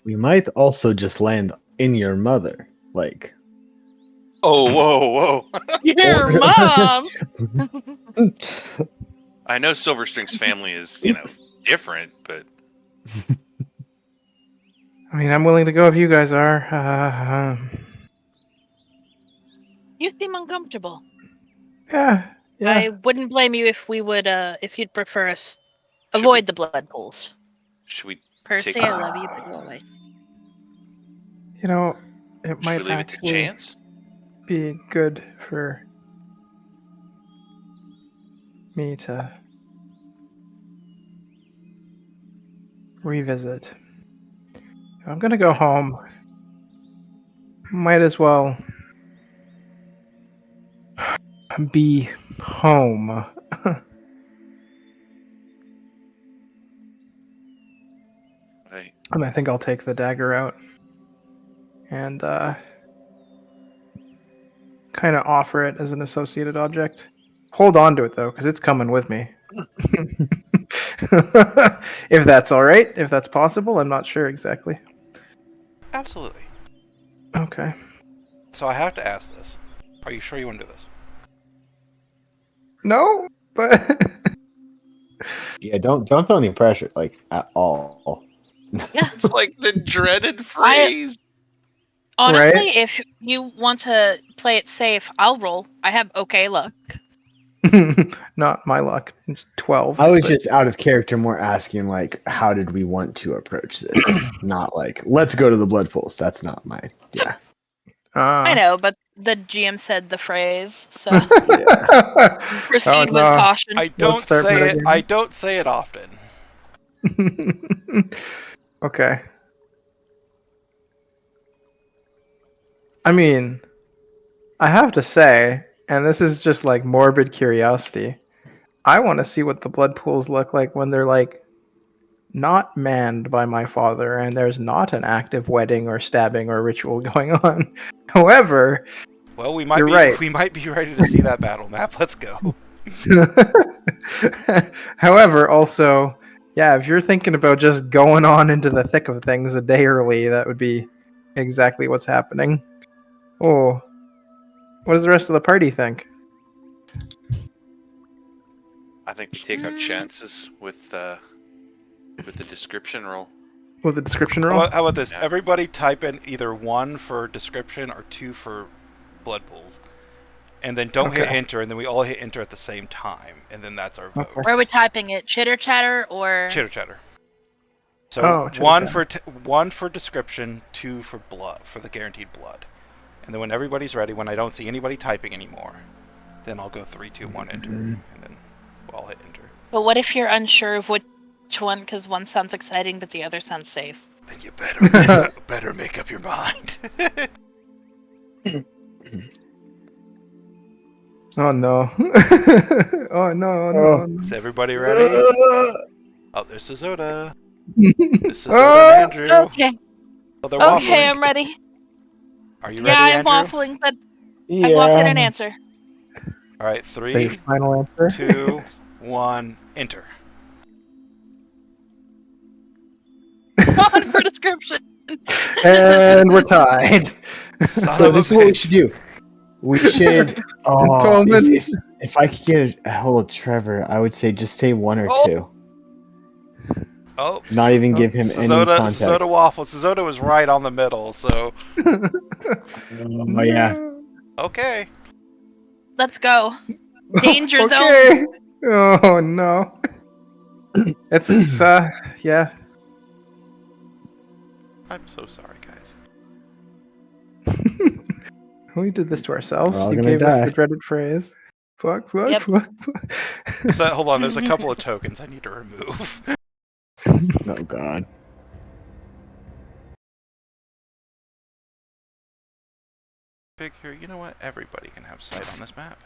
We might also just land in your mother, like. Oh, whoa, whoa! Your mom. I know Silverstring's family is, different, but I mean, I'm willing to go if you guys are. You seem uncomfortable. Yeah. I wouldn't blame you if you'd prefer us Should avoid we- the blood pools. should we Percy, take? I love you, but go away. You know, it Should we might leave it to actually chance? be good for me to revisit. I'm gonna go home. Might as well be home. I, And I think I'll take the dagger out and kind of offer it as an associated object. Hold on to it though, because it's coming with me. If that's all right, if that's possible, I'm not sure exactly. Absolutely. Okay. So I have to ask this. Are you sure you want to do this? No, but Yeah, don't feel any pressure, like at all. Yeah. it's like the dreaded phrase. Honestly, Right? if you want to play it safe, I'll roll. I have okay luck. Not my luck. It's 12. I was but- just out of character, more asking like, how did we want to approach this? Not like, let's go to the blood pools. That's not my. Yeah. I know, but the GM said the phrase, so Yeah. proceed Oh, with no. caution. I don't start say it. metagaming. I don't say it often. Okay. I mean, I have to say, and this is just like morbid curiosity, I want to see what the blood pools look like when they're like not manned by my father and there's not an active wedding or stabbing or ritual going on. However, Well, we might You're be right. we might be ready to see that battle map. Let's go. however, also, yeah, if you're thinking about just going on into the thick of things a day early, that would be exactly what's happening. Oh, what does the rest of the party think? I think we take our chances with the description roll. With the description How roll? about this? Yeah. Everybody type in either 1 for description or 2 for blood pools. And then don't hit Okay. enter, and then we all hit enter at the same time, and then that's our vote. Okay. Where are we typing it? Chitter chatter or? Chitter chatter. So Oh, chitter one chatter. for 1 for description, 2 for blood, for the guaranteed blood. And then when everybody's ready, when I don't see anybody typing anymore, then I'll go 3, 2, 1 enter, and then we'll all hit enter. But what if you're unsure of which one? Because one sounds exciting, but the other sounds safe. Then you better make up your mind. Oh no. Oh no, Oh. no. Is everybody ready? Oh, there's Suzoda. There's Suzoda and Andrew. Okay. Oh, they're Okay, waffling. I'm ready. Are you Yeah, ready, I'm Andrew? waffling, but I walk in Yeah. and answer. All right, Say your 3, final answer. 2, 1, enter. On for description. And we're tied. Son So of a this is what we bitch. should do. We should. Oh, Tolman. if I could get a hold of Trevor, I would say just say 1 or Oh. 2. Oh, Not even give him any context. Suzoda waffle. Suzoda was right on the middle, so Oh yeah. okay. Let's go. Danger zone. Okay. Oh no. It's yeah. I'm so sorry, guys. We did this to ourselves. We're all You gonna gave us die. the dreaded phrase. Fuck, fuck, Yep. fuck. So hold on, there's a couple of tokens I need to remove. Oh god. Big here, you know what? Everybody can have sight on this map.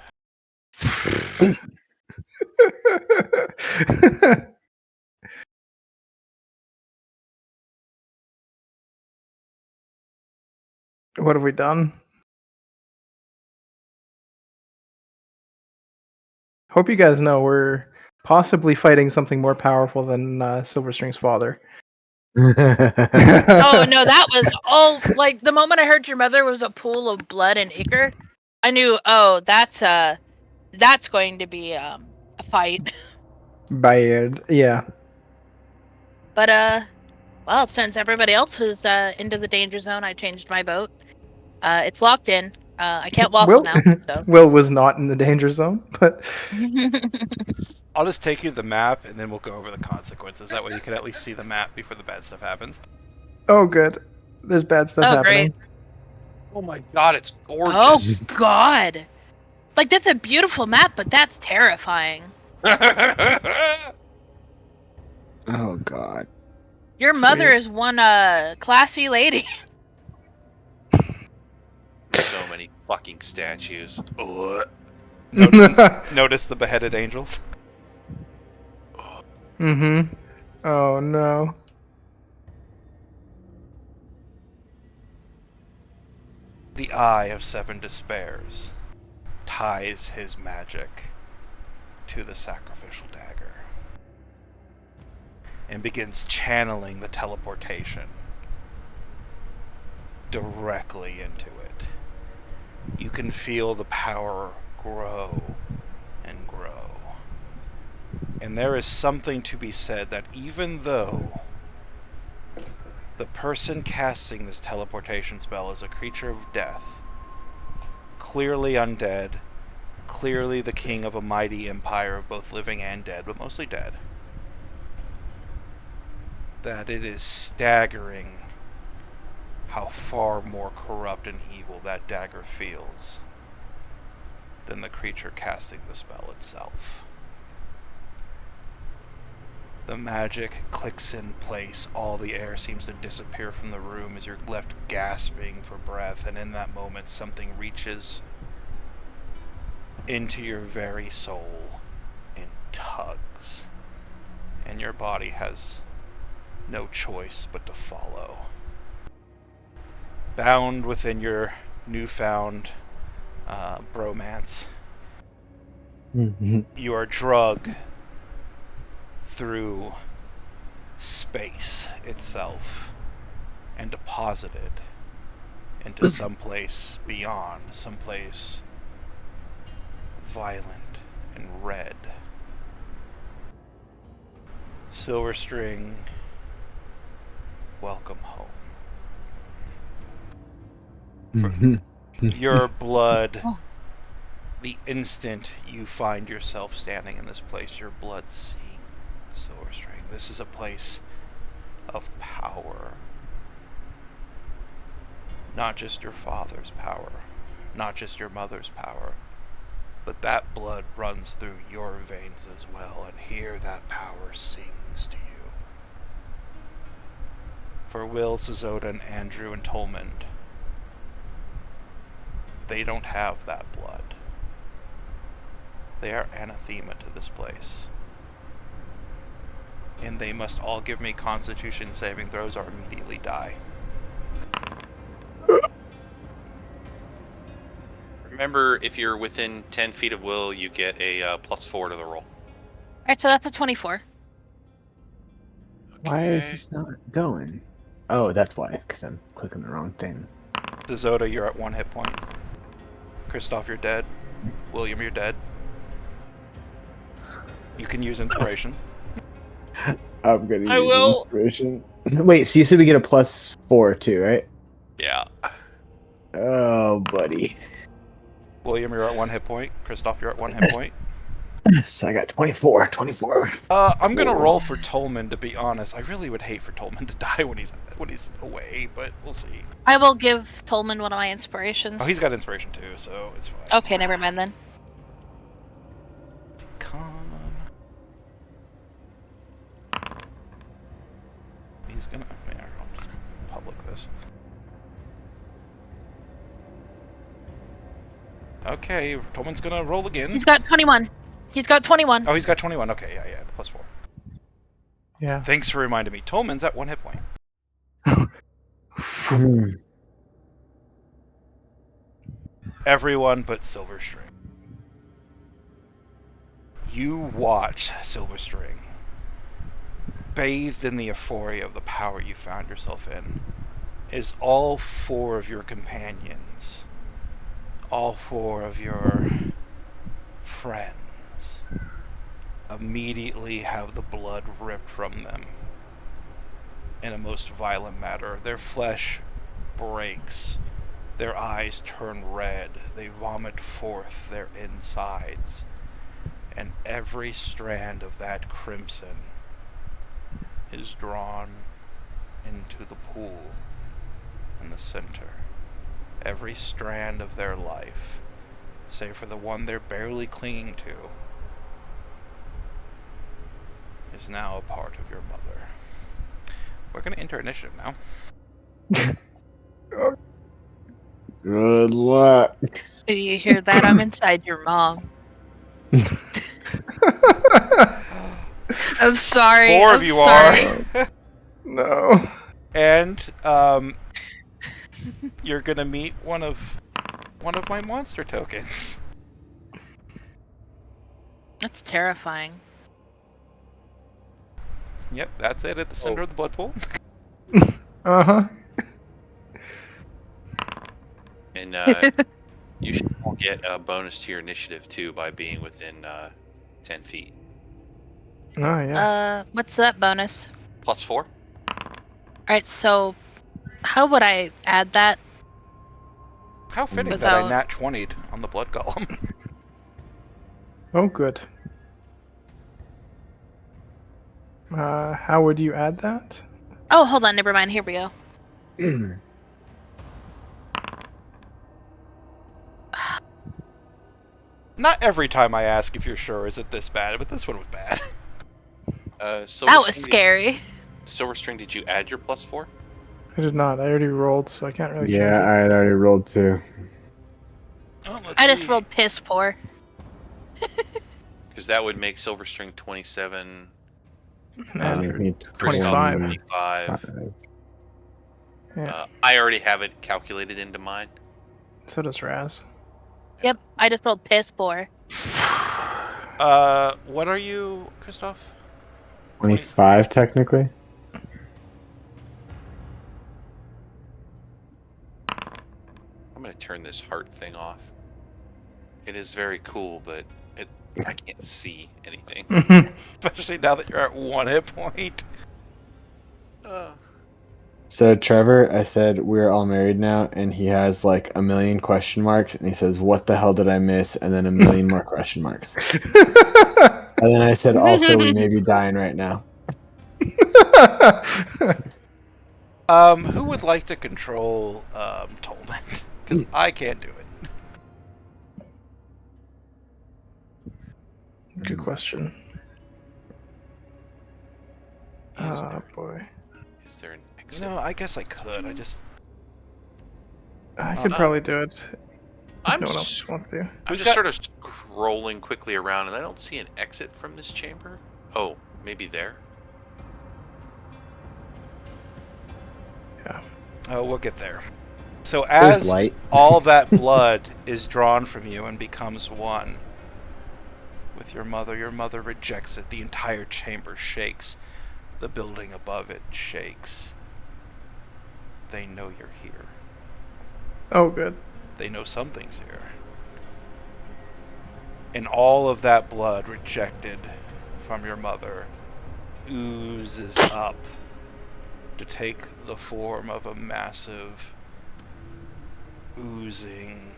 What have we done? Hope you guys know we're possibly fighting something more powerful than Silverstring's father. Oh no, that was all like the moment I heard your mother was a pool of blood and ichor, I knew, oh, that's going to be a fight. Bad. Yeah. But well, since everybody else was into the danger zone, I changed my boat. It's locked in. I can't waffle Will now, so. Will was not in the danger zone, but I'll just take you to the map, and then we'll go over the consequences. That way you can at least see the map before the bad stuff happens. oh good. There's bad stuff Oh, happening. great. Oh my god, it's Oh gorgeous. God! Like that's a beautiful map, but that's terrifying. Oh god. Your mother Sweet. is one classy lady. So many fucking statues. Ugh. Notice the beheaded angels. Mm-hmm. Oh no. The Eye of Seven Despairs ties his magic to the sacrificial dagger and begins channeling the teleportation directly into it. You can feel the power grow and grow. And there is something to be said that even though the person casting this teleportation spell is a creature of death, clearly undead, clearly the king of a mighty empire of both living and dead, but mostly dead, that it is staggering how far more corrupt and evil that dagger feels than the creature casting the spell itself. The magic clicks in place, all the air seems to disappear from the room as you're left gasping for breath, and in that moment something reaches into your very soul and tugs, and your body has no choice but to follow. Bound within your newfound bromance, you are drugged through space itself and deposited into someplace beyond, someplace violent and red. Silverstring, welcome home. Your blood, the instant you find yourself standing in this place, your blood sings. Silverstring, this is a place of power. Not just your father's power, not just your mother's power, but that blood runs through your veins as well, and here that power sings to you. For Will, Sazota, and Andrew, and Tolmond, they don't have that blood. They are anathema to this place. And they must all give me Constitution saving throws or immediately die. Remember, if you're within 10 feet of Will, you get a +4 to the roll. Alright, so that's a 24. Why is Okay. this not going? Oh, that's why, because I'm clicking the wrong thing. Sazota, you're at 1 hit point. Kristoff, you're dead. William, you're dead. You can use inspirations. I'm gonna I use will. inspiration. Wait, so you said we get a +4 too, right? Yeah. Oh, buddy. William, you're at 1 hit point. Kristoff, you're at 1 hit point. So I got 24. 24. I'm gonna Cool. roll for Tolman, to be honest. I really would hate for Tolman to die when he's away, but we'll see. I will give Tolman one of my inspirations. Oh, he's got inspiration too, so it's fine. Okay, never mind then. Con. He's gonna. Yeah, I'll just public this. Okay, Tolman's gonna roll again. He's got 21. He's got 21. Oh, he's got 21. Okay, yeah, the +4. Yeah. Thanks for reminding me. Tolman's at 1 hit point. Everyone but Silverstring. You watch Silverstring bathed in the euphoria of the power you found yourself in, is all 4 of your companions, all 4 of your friends, immediately have the blood ripped from them in a most violent manner. Their flesh breaks, their eyes turn red, they vomit forth their insides, and every strand of that crimson is drawn into the pool in the center. Every strand of their life, save for the one they're barely clinging to, is now a part of your mother. We're going to enter initiative now. Good luck. Do you hear that? I'm inside your mom. I'm sorry. 4 I'm of you sorry. are. No. And you're going to meet one of my monster tokens. That's terrifying. Yep, that's it at the center of the blood pool. Uh-huh. And you should all get a bonus to your initiative too by being within 10 feet. Oh, yes. What's that bonus? +4. Alright, so how would I add that? How fitting that I Without- nat 20'd on the blood golem. Oh, good. How would you add that? Oh, hold on, never mind. Here we go. Not every time I ask if you're sure is it this bad, but this one was bad. That was scary. Silverstring, did you add your +4? I did not. I already rolled, so I can't really change Yeah, it. I had already rolled 2. Oh, let's I just see. rolled piss poor. Because that would make Silverstring 27, That Make me Kristoff 25. 25. Yeah. I already have it calculated into mine. So does Raz. Yep, I just rolled piss poor. What are you, Kristoff? 25 technically. I'm going to turn this heart thing off. It is very cool, but I can't see anything. Especially now that you're at 1 hit point. So Trevor, I said we're all married now, and he has like a million question marks, and he says, "What the hell did I miss?" And then a million more question marks. And then I said, "Also, we may be dying right now." Who would like to control Tolman? Because I can't do it. Good question. Boy. Is there an exit? No, I guess I could. I could probably do it. If I'm no one else wants to. I'm just sort of scrolling quickly around, and I don't see an exit from this chamber. Oh, maybe there. Yeah. Oh, we'll get there. So There's as light. all that blood is drawn from you and becomes one with your mother rejects it. The entire chamber shakes. The building above it shakes. They know you're here. Oh, good. They know something's here. And all of that blood rejected from your mother oozes up to take the form of a massive, oozing,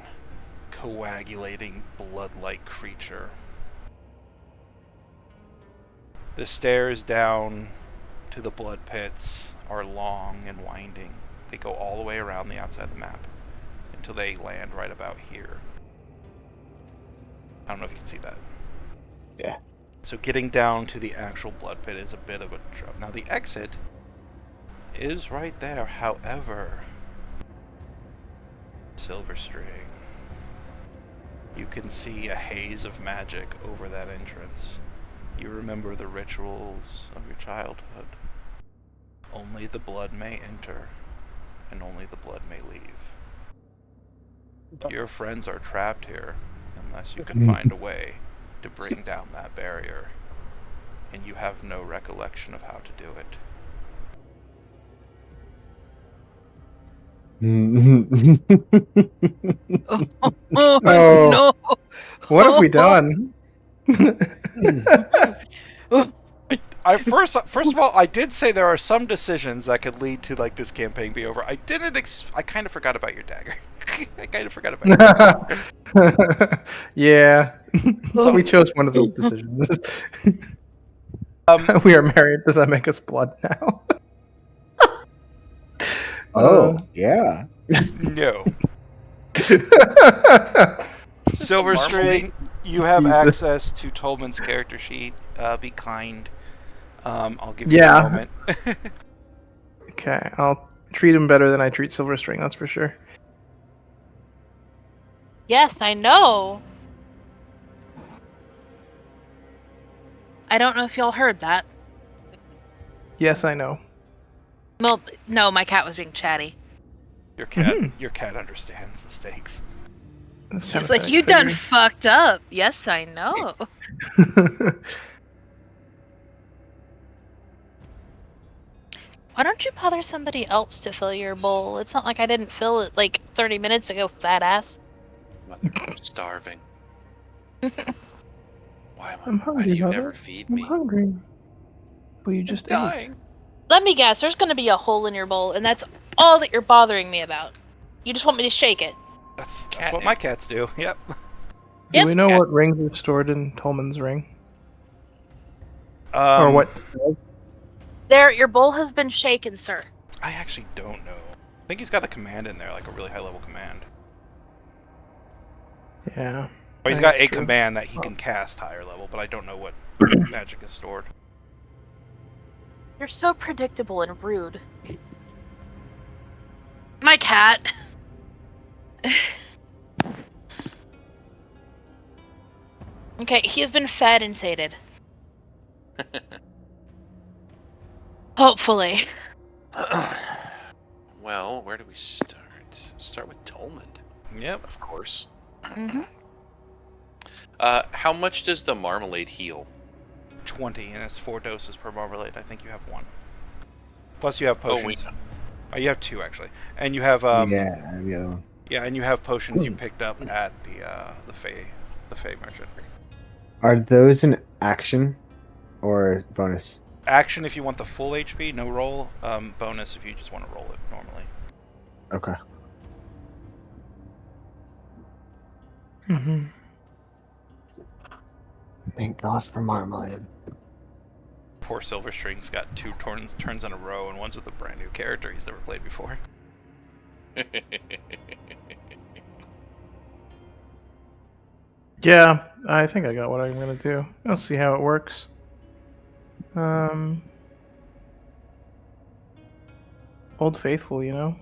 coagulating, blood-like creature. The stairs down to the blood pits are long and winding. They go all the way around the outside of the map until they land right about here. I don't know if you can see that. Yeah. So getting down to the actual blood pit is a bit of a trip. Now the exit is right there, however, Silverstring, you can see a haze of magic over that entrance. You remember the rituals of your childhood. Only the blood may enter, and only the blood may leave. Your friends are trapped here, unless you can find a way to bring down that barrier and you have no recollection of how to do it. Oh, Oh. no! What have we done? First of all, I did say there are some decisions that could lead to like this campaign be over. I didn't. I kind of forgot about your dagger. I kind of forgot about your dagger. Yeah. So- We chose one of those decisions. Um, We are married. Does that make us blood now? Oh, yeah. no. Silver String, you have Jesus. access to Tolman's character sheet. Be kind. I'll give you Yeah. a moment. Okay, I'll treat him better than I treat Silver String, that's for sure. Yes, I know. I don't know if y'all heard that. Yes, I know. Well, no, my cat was being chatty. Your cat understands the stakes. That's She's kinda like, "You done figuring. fucked up." Yes, I know. Why don't you bother somebody else to fill your bowl? It's not like I didn't fill it like 30 minutes ago, fat ass. I'm starving. I'm hungry, Why do you Mother. never feed I'm me? hungry. Well, you just ate. Dying. Let me guess, there's gonna be a hole in your bowl, and that's all that you're bothering me about. You just want me to shake it. That's what Catnip. my cats do. Yep. Do Yes, we know cat. what rings are stored in Tolman's ring? Um, Or what? There, your bowl has been shaken, sir. I actually don't know. I think he's got a command in there, like a really high level command. Yeah. Or he's I got think a it's true. command that he can cast higher level, but I don't know what magic is stored. You're so predictable and rude. My cat. Okay, he has been fed and sated. Hopefully. Well, where do we start? Start with Tolman, Yep. of course. Mm-hmm. How much does the marmalade heal? 20, and it's 4 doses per marmalade. I think you have 1. Plus you have Oh, potions. Oh, you have 2 actually, and you have Yeah, the other one. yeah, and you have potions you picked up at the Fey merchant. Are those an action or bonus? Action if you want the full HP, no roll. Bonus if you just want to roll it normally. Okay. Mm-hmm. Thank God for marmalade. Poor Silverstring's got 2 turns in a row, and one's with a brand new character he's never played before. Yeah, I think I got what I'm gonna do. I'll see how it works. Old Faithful, you know.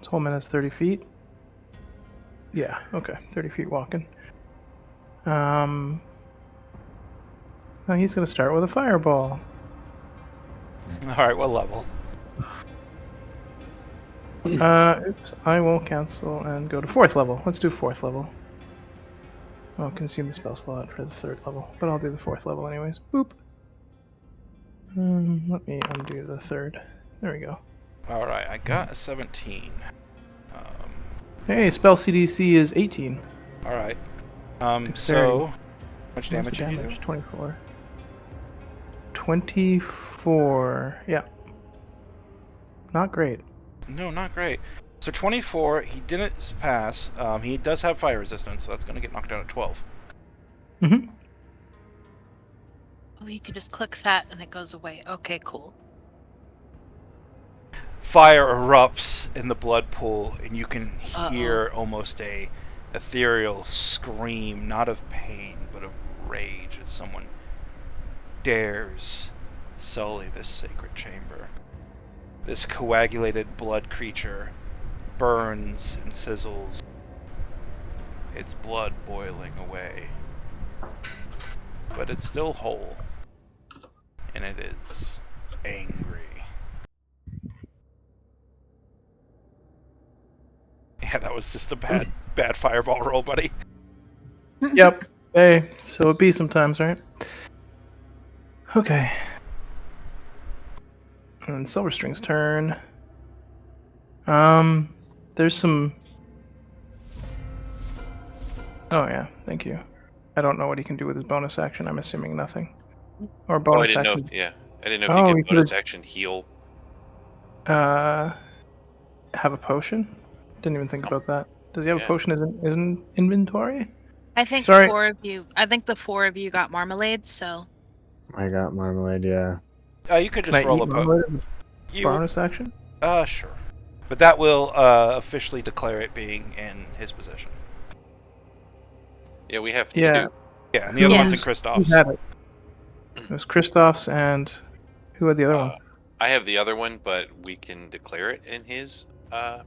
Tolman has 30 feet. Yeah, okay, 30 feet walking. Now he's gonna start with a fireball. Alright, what level? Oops, I will cancel and go to 4th level. Let's do 4th level. I'll consume the spell slot for the 3rd level, but I'll do the 4th level anyways. Boop. Let me undo the 3rd. There we go. Alright, I got a 17. Hey, spell CDC is 18. Alright. Dexterity. So, how much What's damage the did you do? damage? 24. 24. Yeah. Not great. No, not great. So 24, he didn't pass. He does have fire resistance, so that's going to get knocked down at 12. Mm-hmm. Oh, you can just click that and it goes away. Okay, cool. Fire erupts in the blood pool, and you can Uh-oh. hear almost a ethereal scream, not of pain, but of rage, as someone dares sully this sacred chamber. This coagulated blood creature burns and sizzles, its blood boiling away. But it's still whole, and it is angry. Yeah, that was just a bad fireball roll, buddy. Yep. Hey, so it be sometimes, right? Okay. And Silverstring's turn. There's some. Oh yeah, thank you. I don't know what he can do with his bonus action. I'm assuming nothing. Or Oh, I bonus didn't know. action. I didn't know if you Oh, could he bonus could action heal. have a potion. Didn't even think about that. Does he have a Yeah. potion in inventory? I think Sorry. I think the 4 of you got marmalade, so I got marmalade, yeah. You could Can just I roll eat a marmalade as a You bonus action? sure, but that will officially declare it being in his possession. Yeah, we have Yeah. 2. Yeah, and the other one's in Who Kristoff's. had it? It was Kristoff's and who had the other one? I have the other one, but we can declare it in his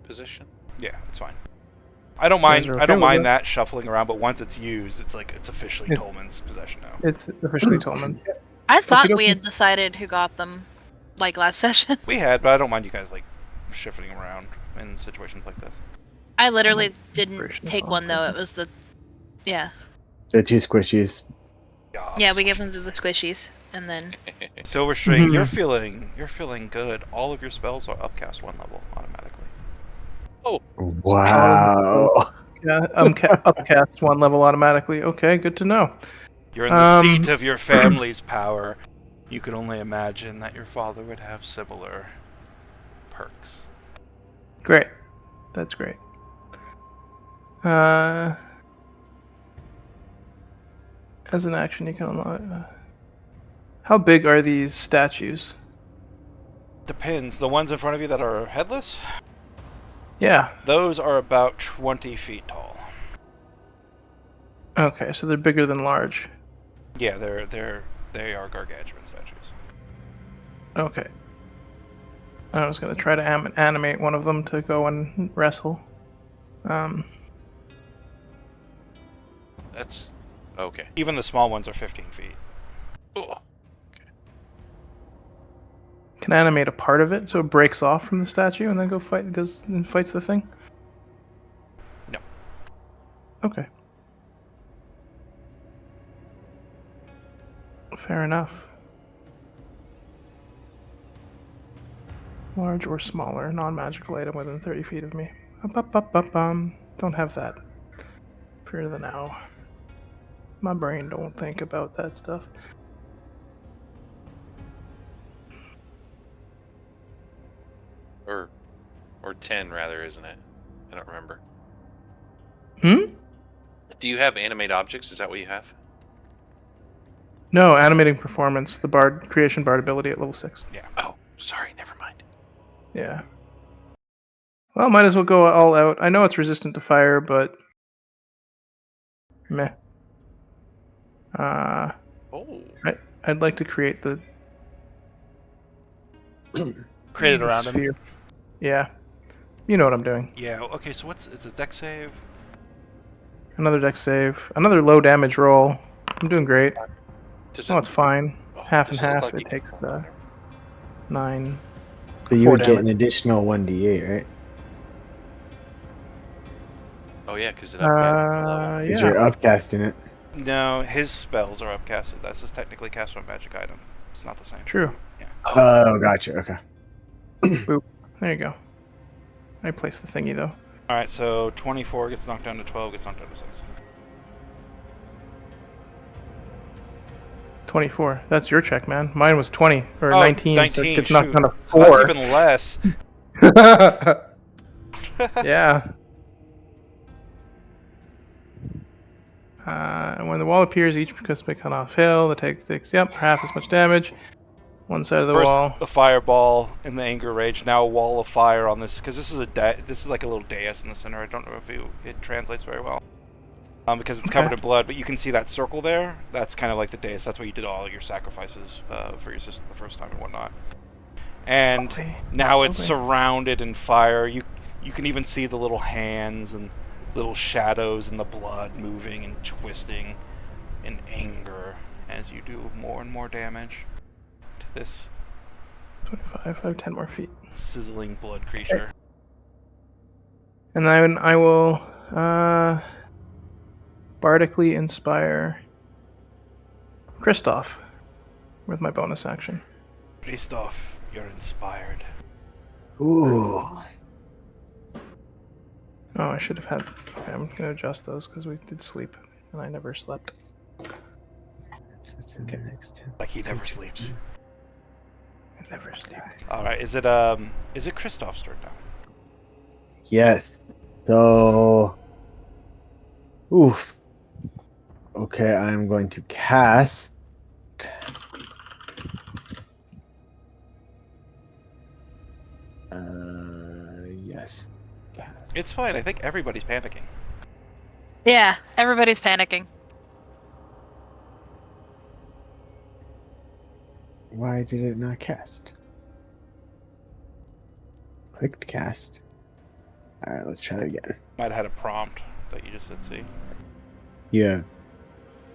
position. Yeah, that's fine. I don't guys mind. are I okay don't with mind it? that shuffling around, but once it's used, it's like it's officially It- Tolman's possession now. It's officially Tolman. I thought Okie we dokie. had decided who got them, like last session. We had, but I don't mind you guys like shifting around in situations like this. I literally Inspiration didn't is take all one though. good. It was the yeah. The 2 squishies. Yeah, we gave them to the squishies, and then Silverstring, Mhm. you're feeling good. All of your spells are upcast 1 level automatically. Wow. Yeah, upcast 1 level automatically. Okay, good to know. You're in the seat of your family's power. You can only imagine that your father would have similar perks. Great. That's great. As an action, you can unlock. How big are these statues? Depends. The ones in front of you that are headless, Yeah. those are about 20 feet tall. Okay, so they're bigger than large. Yeah, they are gargantuan statues. Okay. I was gonna try to animate one of them to go and wrestle. That's okay. Even the small ones are 15 feet. Oh, Can animate a part of it so it breaks off from the statue and then goes and fights the thing? No. Okay. Fair enough. Large or smaller, non-magical item within 30 feet of me. Don't have that. For the now. My brain don't think about that stuff. or 10 rather, isn't it? I don't remember. Hmm? Do you have animate objects? Is that what you have? No, animating performance, the bard creation bard ability at level 6. Yeah. Oh, sorry, never mind. Yeah. Well, might as well go all out. I know it's resistant to fire, but meh. Oh, I'd like to create the Created around him. sphere. Yeah. You know what I'm doing. Yeah. Okay. So it's a deck save. Another deck save. Another low damage roll. I'm doing great. does Oh, it? it's fine. Oh, Half and does it look half. like It you- takes 9. So you 4 would get an damage. additional 1d8, right? Oh yeah, because it upcasts the level. Because Yeah. you're upcasting it. No, his spells are upcasted. That's just technically cast from a magic item. It's not the same. True. Oh, gotcha. Okay. There you go. I placed the thingy though. All right. So 24 gets knocked down to 12. Gets knocked down to 6. 24. That's your check, man. Mine was 20 or Oh, 19. 19. So it gets knocked shoot. down to So that's 4. even less. Yeah. And when the wall appears, each participant cannot fail. The takes half as much damage. One side of the First, wall. a fireball in the anger rage. Now a wall of fire on this because this is this is like a little dais in the center. I don't know if it translates very well because it's covered in blood. But you can see that circle there. That's kind of like the dais. That's where you did all your sacrifices for your sister the first time and whatnot. And now it's surrounded in fire. You can even see the little hands and little shadows and the blood moving and twisting in anger as you do more and more damage to this 25. I have 10 more feet. sizzling blood creature. And then I will bardically inspire Kristoff with my bonus action. Christoph, you're inspired. Ooh. Oh, I should have had. Okay, I'm gonna adjust those because we did sleep, and I never slept. What's in the next 10? Like he never sleeps. I never sleep. All right, is it Christoph's turn now? Yes. So. Oof. Okay, I'm going to cast. Yes. Cast. It's fine. I think everybody's panicking. Yeah, everybody's panicking. Why did it not cast? Clicked cast. Alright, let's try it again. Might have had a prompt that you just didn't see. Yeah.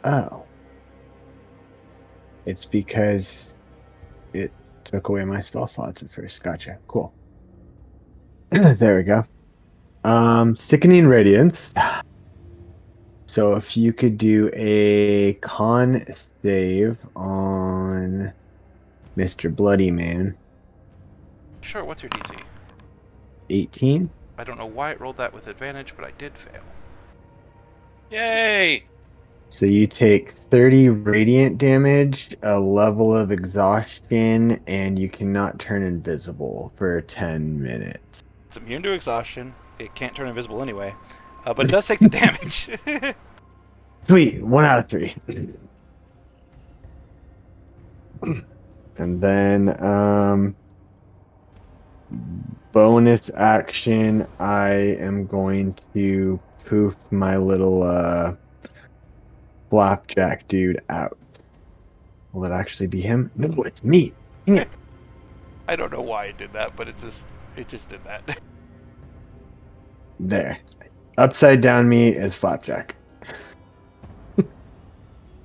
Oh. It's because it took away my spell slots at first. Gotcha. Cool. There we go. Sickening Radiance. So if you could do a con save on Mr. Bloody Man. Sure, what's your DC? 18. I don't know why it rolled that with advantage, but I did fail. Yay! So you take 30 radiant damage, a level of exhaustion, and you cannot turn invisible for 10 minutes. It's immune to exhaustion. It can't turn invisible anyway, but it does take the damage. Sweet, 1 out of 3. And then bonus action, I am going to poof my little flapjack dude out. Will it actually be him? No, it's me. Dang it. I don't know why it did that, but it just did that. There. Upside down me is flapjack.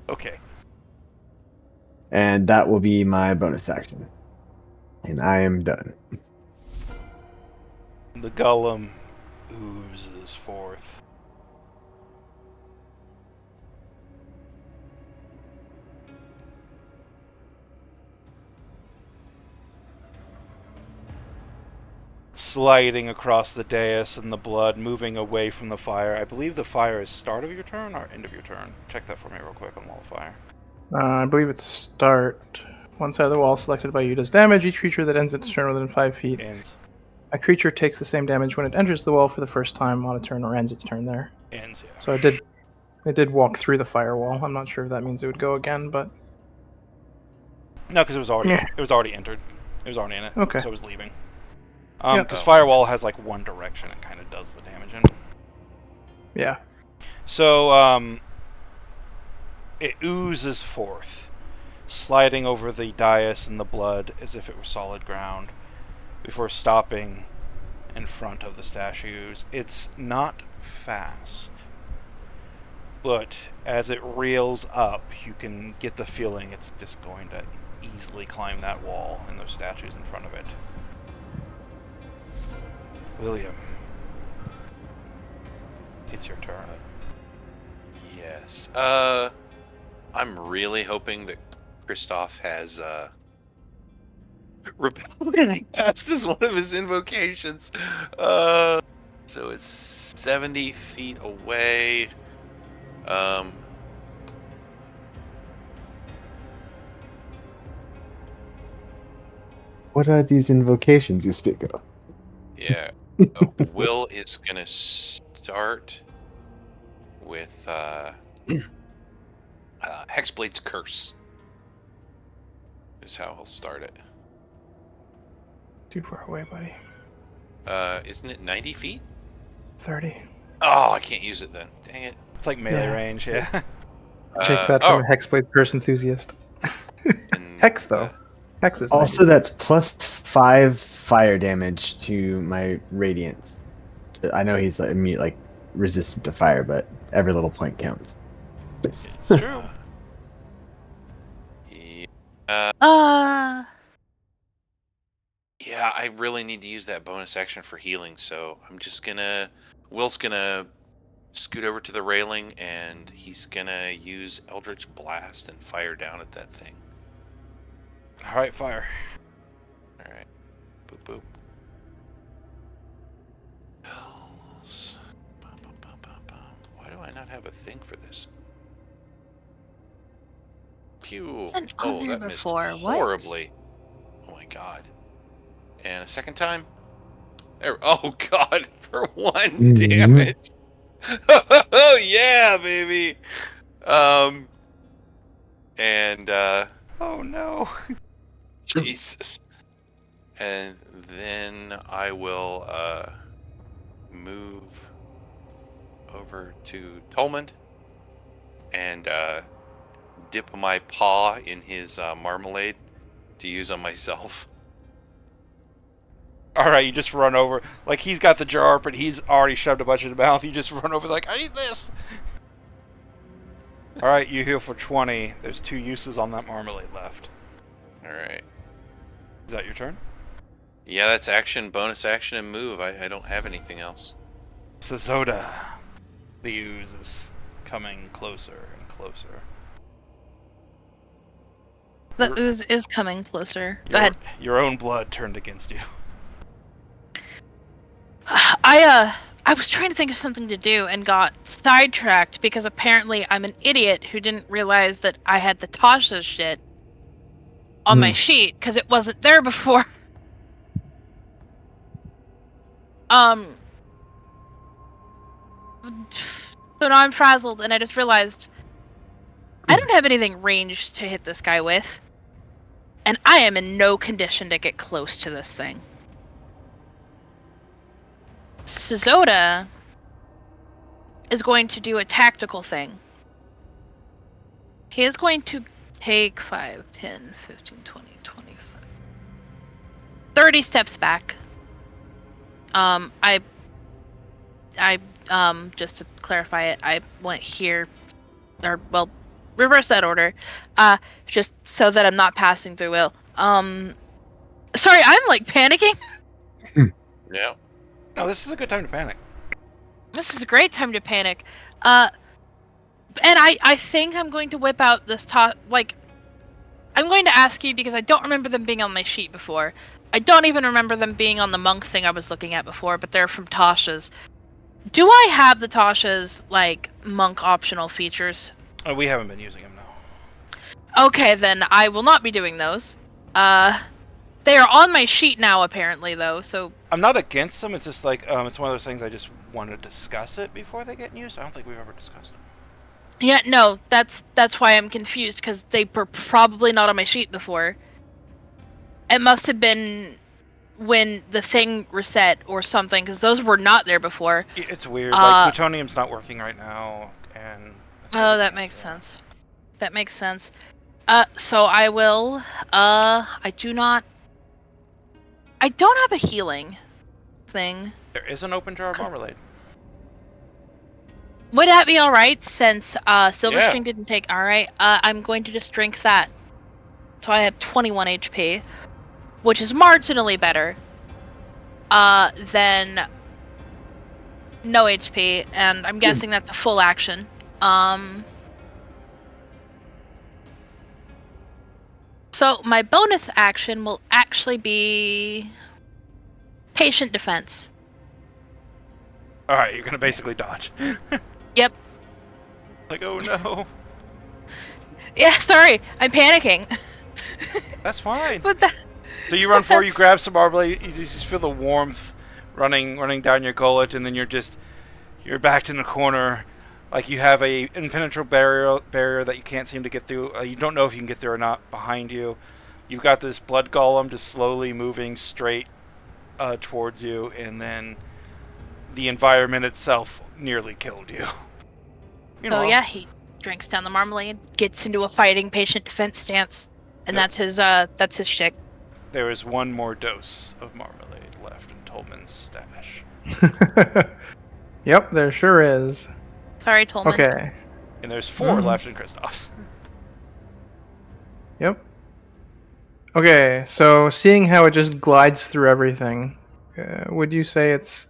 Okay. And that will be my bonus action. And I am done. The golem oozes forth. Sliding across the dais in the blood, moving away from the fire. I believe the fire is start of your turn or end of your turn. Check that for me real quick on Wall of Fire. I believe it's start. One side of the wall selected by you does damage. Each creature that ends its turn within 5 feet. Ends. A creature takes the same damage when it enters the wall for the first time on a turn or ends its turn there. Ends, yeah. So it did walk through the firewall. I'm not sure if that means it would go again, but No, because it was already Yeah. entered. It was already in it. Okay. So it was leaving. Yep. Because firewall has like one direction it kind of does the damage in. yeah. So it oozes forth, sliding over the dais in the blood as if it were solid ground, before stopping in front of the statues. It's not fast, but as it reels up, you can get the feeling it's just going to easily climb that wall and those statues in front of it. William, it's your turn. Yes. I'm really hoping that Christoph has Rebellion cast as one of his invocations. So it's 70 feet away. What are these invocations you speak of? Yeah. Will is gonna start with Hexblade's Curse. Is how he'll start it. Too far away, buddy. Isn't it 90 feet? 30. Oh, I can't use it then. Dang it. It's like melee Yeah. range, yeah. Take that from a Hexblade Curse enthusiast. and, Hex, though. Hex is Also, 90. that's plus 5 fire damage to my Radiance. I know he's like resistant to fire, but every little point counts. It's true. Yeah, I really need to use that bonus action for healing, so I'm just gonna... Will's gonna scoot over to the railing, and he's gonna use Eldritch Blast and fire down at that thing. All right, fire. All right. Boop boop. Hells. Bum, bum, bum, bum, bum. Why do I not have a thing for this? Pew. Wasn't on Oh, there that missed before. What? horribly. Oh my god. And a second time. There. Oh god, for one damage. Oh yeah, baby. Um. And Oh no. Jesus. And then I will move over to Tolman and dip my paw in his marmalade to use on myself. All right, you just run over. Like, he's got the jar, but he's already shoved a bunch in his mouth. You just run over like, I eat this. All right, you heal for 20. There's 2 uses on that marmalade left. All right. Is that your turn? Yeah, that's action, bonus action, and move. I don't have anything else. Sazoda. The ooze is coming closer and closer. The ooze is coming closer. Go Your, ahead. Your own blood turned against you. I was trying to think of something to do and got sidetracked because apparently I'm an idiot who didn't realize that I had the Tasha shit on my sheet because it wasn't there before. So now I'm frazzled and I just realized I don't have anything ranged to hit this guy with. And I am in no condition to get close to this thing. Sazoda is going to do a tactical thing. He is going to take 5, 10, 15, 20, 25, 30 steps back. Just to clarify it, I went here, or, well, reverse that order, just so that I'm not passing through Will. Sorry, I'm, like, panicking. Yeah. No, this is a good time to panic. This is a great time to panic. And I think I'm going to whip out this I'm going to ask you because I don't remember them being on my sheet before. I don't even remember them being on the monk thing I was looking at before, but they're from Tasha's. Do I have the Tasha's, like, monk optional features? We haven't been using them now. Okay, then I will not be doing those. They are on my sheet now, apparently, though, so... I'm not against them. It's just like, it's one of those things I just want to discuss it before they get used. I don't think we've ever discussed them. Yeah, no, that's why I'm confused, because they were probably not on my sheet before. It must have been when the thing reset or something, because those were not there before. It's weird. Like, plutonium's not working right now, and... Oh, that makes sense. That makes sense. So I will, I don't have a healing thing. There is an open jar of marmalade. Would that be alright, since, Silverstring Yeah. didn't take... Alright, I'm going to just drink that. So I have 21 HP, which is marginally better, than no HP, and I'm guessing that's a full action. So my bonus action will actually be patient defense. Alright, you're gonna basically dodge. Yep. Like, oh no. Yeah, sorry, I'm panicking. That's fine. But that... So you run forward, you grab some marmalade, you just feel the warmth running down your gullet, and then you're backed in a corner, like you have a impenetrable barrier that you can't seem to get through. You don't know if you can get through or not behind you. You've got this blood golem just slowly moving straight towards you, and then the environment itself nearly killed you. Oh yeah, he drinks down the marmalade, gets into a fighting patient defense stance, and that's his shtick. There is one more dose of marmalade left in Tolman's stash. Yep, there sure is. Sorry, Tolman. Okay. And there's 4 left in Kristoff's. Yep. Okay, so seeing how it just glides through everything, would you say it's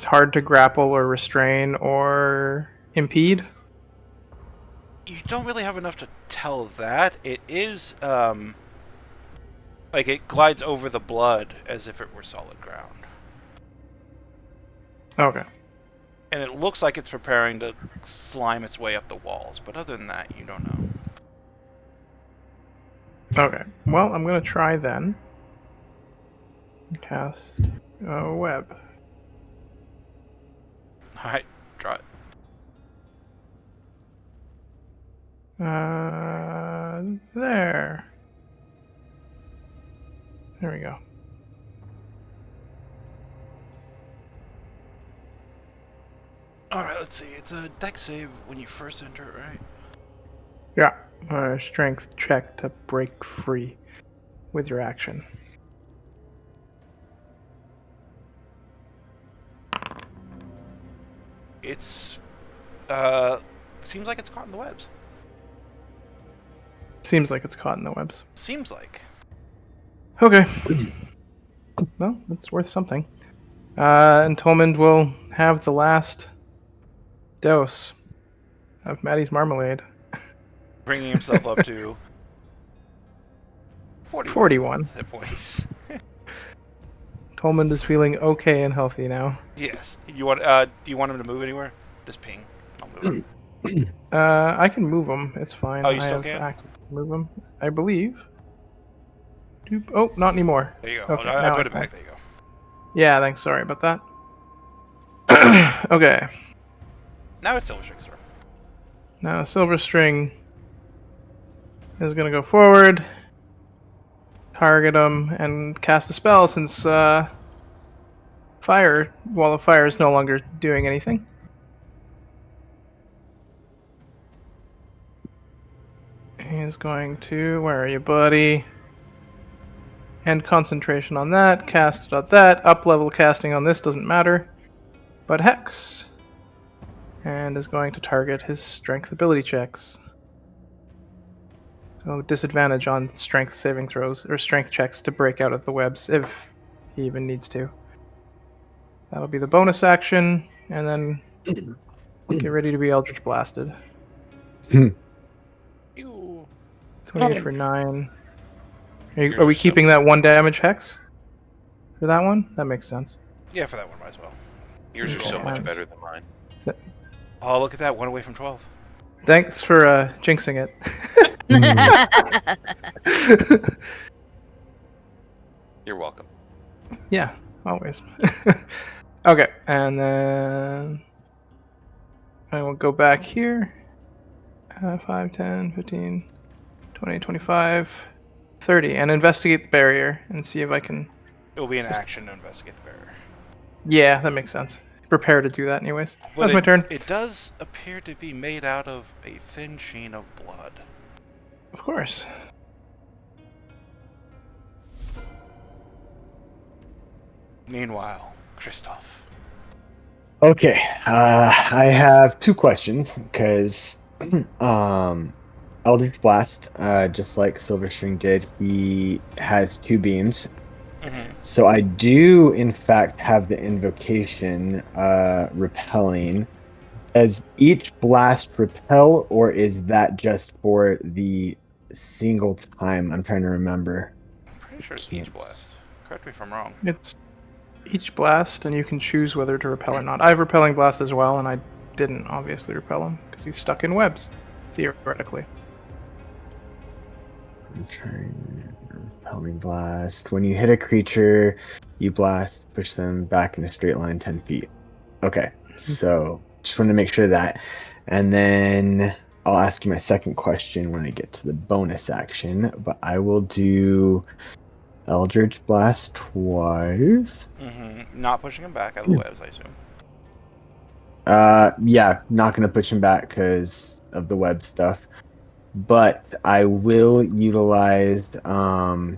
hard to grapple or restrain or impede? You don't really have enough to tell that. It is, like it glides over the blood as if it were solid ground. Okay. And it looks like it's preparing to slime its way up the walls, but other than that, you don't know. Okay. Well, I'm gonna try then. Cast a web. Alright, draw it. There. There we go. Alright, let's see. It's a dex save when you first enter it, right? Yeah. Strength check to break free with your action. It's, seems like it's caught in the webs. Seems like it's caught in the webs. Seems like. Okay. Well, it's worth something. And Tolmond will have the last dose of Maddie's marmalade. Bringing himself up to 41. hit points. Tolmond is feeling okay and healthy now. Yes. You want? Do you want him to move anywhere? Just ping. I'll move him. I can move him. It's fine. Oh, you I still have can? access to move him, I believe. Oh, not anymore. There you go. Okay, I now put it can. back. There you go. Yeah, thanks. Sorry about that. Okay. Now it's Silver Strix's turn. Now Silver String is going to go forward, target him, and cast a spell since fire, wall of fire is no longer doing anything. He's going to, where are you, buddy? And concentration on that, cast it on that, up level casting on this doesn't matter, but Hex. And is going to target his strength ability checks. So disadvantage on strength saving throws, or strength checks to break out of the webs, if he even needs to. That'll be the bonus action, and then get ready to be Eldritch Blasted. Ew. 28 for 9. Yours Are we are keeping that 1 damage Hex? For that one? That makes sense. Yeah, for that one might as well. Yours are so much Times. better than mine. Oh, look at that. 1 away from 12. Thanks for jinxing it. You're welcome. Yeah, always. Okay, and then I will go back here. 5, 10, 15, 20, 25, 30, and investigate the barrier and see if I can... It'll be an action to investigate the barrier. Yeah, that makes sense. Prepare to do that anyways. But That's my turn. It does appear to be made out of a thin sheen of blood. Of course. Meanwhile, Kristoff. Okay, I have 2 questions because Eldritch Blast, just like Silver String did, he has 2 beams. Mm-hmm. So I do, in fact, have the invocation repelling. Does each blast repel, or is that just for the single time? I'm trying to remember. I'm pretty sure it's each blast. Correct me if I'm wrong. It's each blast, and you can choose whether to repel or not. I have Repelling Blast as well, and I didn't obviously repel him because he's stuck in webs, theoretically. I'm trying. Repelling blast. When you hit a creature, you blast, push them back in a straight line 10 feet. Okay, so just wanted to make sure of that. And then I'll ask you my second question when I get to the bonus action, but I will do Eldritch Blast twice. Mm-hmm. Not pushing him back out of the webs, I assume. Yeah, not gonna push him back because of the web stuff. But I will utilize I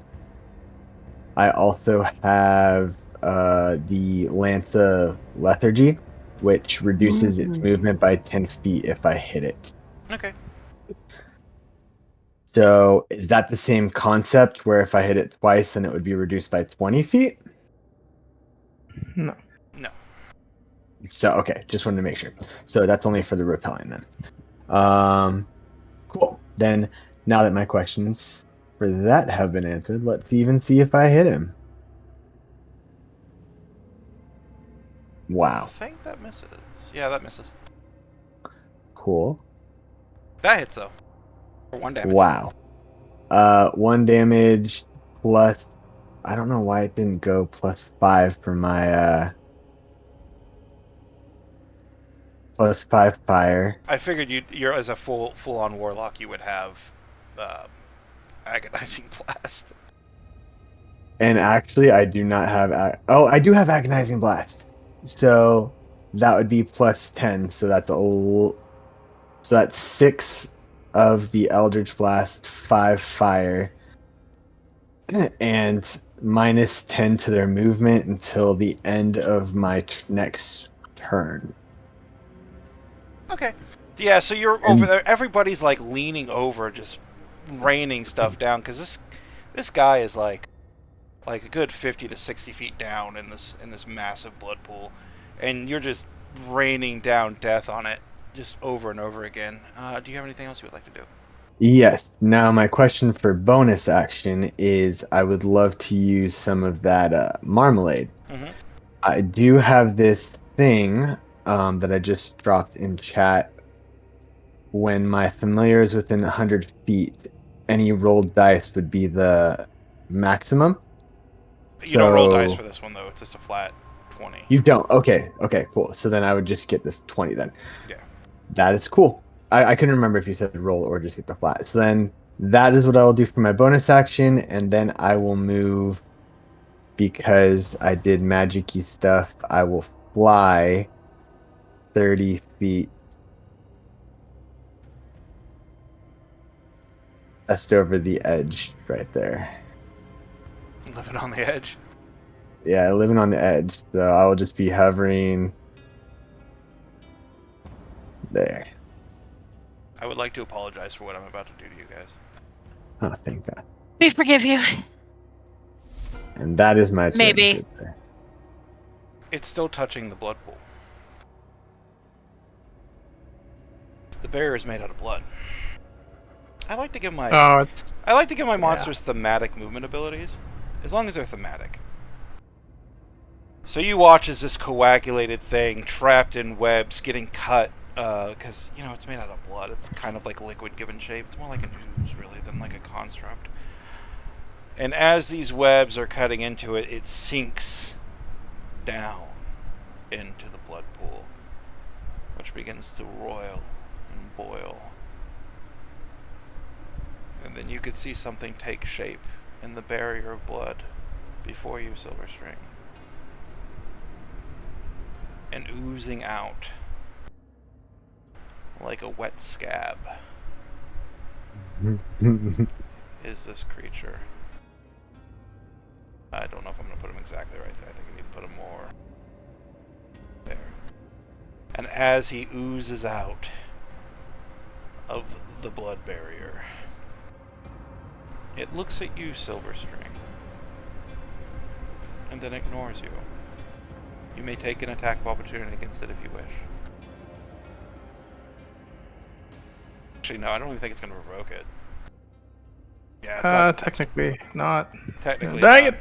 also have the Lanza Lethargy, which reduces its movement by 10 feet if I hit it. Okay. So is that the same concept where if I hit it twice then it would be reduced by 20 feet? No. No. So okay, just wanted to make sure. So that's only for the repelling then. Cool. Then, now that my questions for that have been answered, let's even see if I hit him. I Wow. think that misses. Yeah, that misses. Cool. That hits though. For 1 damage. Wow. 1 damage plus. I don't know why it didn't go +5 for my +5 fire. I figured you're as a full-on warlock, you would have agonizing blast. And actually, I do not have. I do have agonizing blast. So that would be +10. So that's so that's 6 of the Eldritch Blast, 5 fire, and -10 to their movement until the end of my next turn. Okay. Yeah, so you're And- over there. Everybody's like leaning over, just raining stuff down because this guy is like a good 50 to 60 feet down in this massive blood pool, and you're just raining down death on it just over and over again. Do you have anything else you would like to do? Yes. Now, my question for bonus action is I would love to use some of that marmalade. Mm-hmm. I do have this thing that I just dropped in chat. When my familiar is within 100 feet, any rolled dice would be the maximum. You don't roll dice So for this one though; it's just a flat 20. you don't. Okay, cool. So then I would just get this 20 then. Yeah. That is cool. I couldn't remember if you said roll or just get the flat. So then that is what I will do for my bonus action, and then I will move because I did magic-y stuff. I will fly 30 feet just over the edge right there. Living on the edge. Yeah, living on the edge. So I will just be hovering there. I would like to apologize for what I'm about to do to you guys. Oh, thank God. We forgive you. And that is my turn. Maybe. Good sir. It's still touching the blood pool. The barrier is made out of blood. I like to give my monsters thematic movement abilities, as long as they're thematic. So you watch as this coagulated thing, trapped in webs, getting cut, because, it's made out of blood. It's kind of like liquid given shape. It's more like an ooze, really, than like a construct. And as these webs are cutting into it, it sinks down into the blood pool, which begins to roil and boil. And then you could see something take shape in the barrier of blood before you, Silverstring. And oozing out like a wet scab is this creature. I don't know if I'm going to put him exactly right there. I think I need to put him more there. And as he oozes out of the blood barrier, it looks at you, Silverstring, and then ignores you. You may take an attack of opportunity against it if you wish. Actually, no, I don't even think it's going to provoke it. Yeah, it's not, Technically not. technically Dang not. it!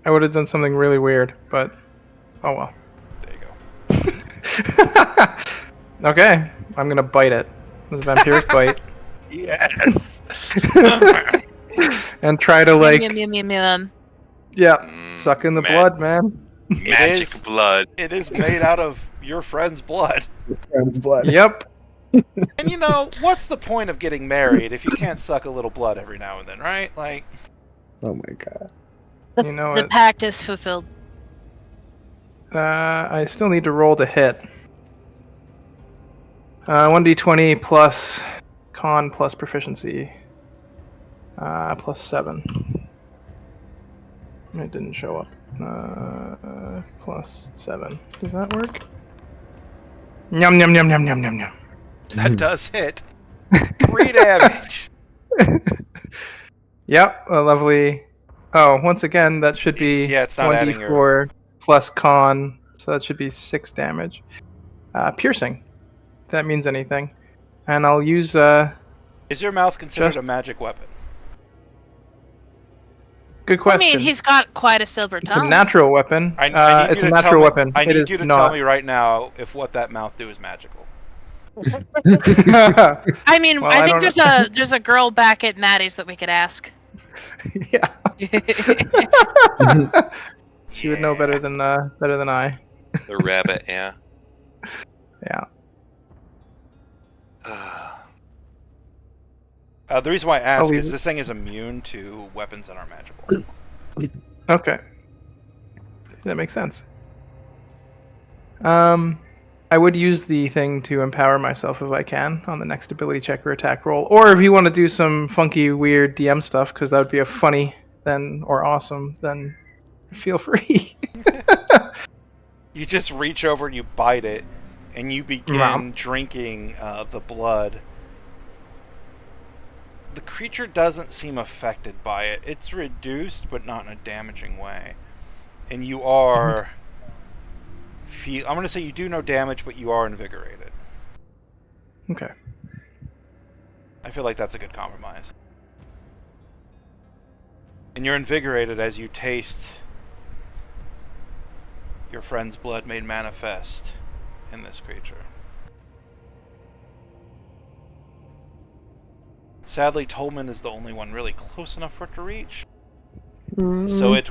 I would have done something really weird, but oh well. There you go. Okay, I'm gonna bite it. The vampiric bite. Yes. And try to Yum, yum, yum, yum. suck in the blood, man. Magic is- blood. It is made out of your friend's blood. Friend's blood. Yep. And what's the point of getting married if you can't suck a little blood every now and then, right? Like, Oh my God. You know The it. pact is fulfilled. I still need to roll to hit. 1d20 plus con plus proficiency. +7. It didn't show up. +7. Does that work? Yum yum yum yum yum yum yum. that does hit. 3 damage. Yep, a lovely. Oh, once again, that should be it's not adding 1d4 plus con, so that should be 6 damage. Piercing. If that means anything. And I'll use Is your mouth considered Just- a magic weapon? Good I question. mean, he's got quite a silver It's a tongue. natural weapon. I need It's you a to natural tell me, weapon. I It need is you to not. tell me right now if what that mouth do is magical. I mean, Well, I I think don't there's a girl back at Maddie's that we could ask. Yeah. She would know better than I. The rabbit, yeah. Yeah. The reason why I ask leave is it. this thing is immune to weapons that aren't magical. Okay. That makes sense. I would use the thing to empower myself if I can on the next ability check or attack roll. Or if you want to do some funky, weird DM stuff, because that would be a funny then or awesome, then feel free. You just reach over and you bite it, and you begin Mom. drinking the blood. The creature doesn't seem affected by it. It's reduced, but not in a damaging way. And you are... I'm going to say you do no damage, but you are invigorated. Okay. I feel like that's a good compromise. And you're invigorated as you taste your friend's blood made manifest in this creature. Sadly, Tolman is the only one really close enough for it to reach. So it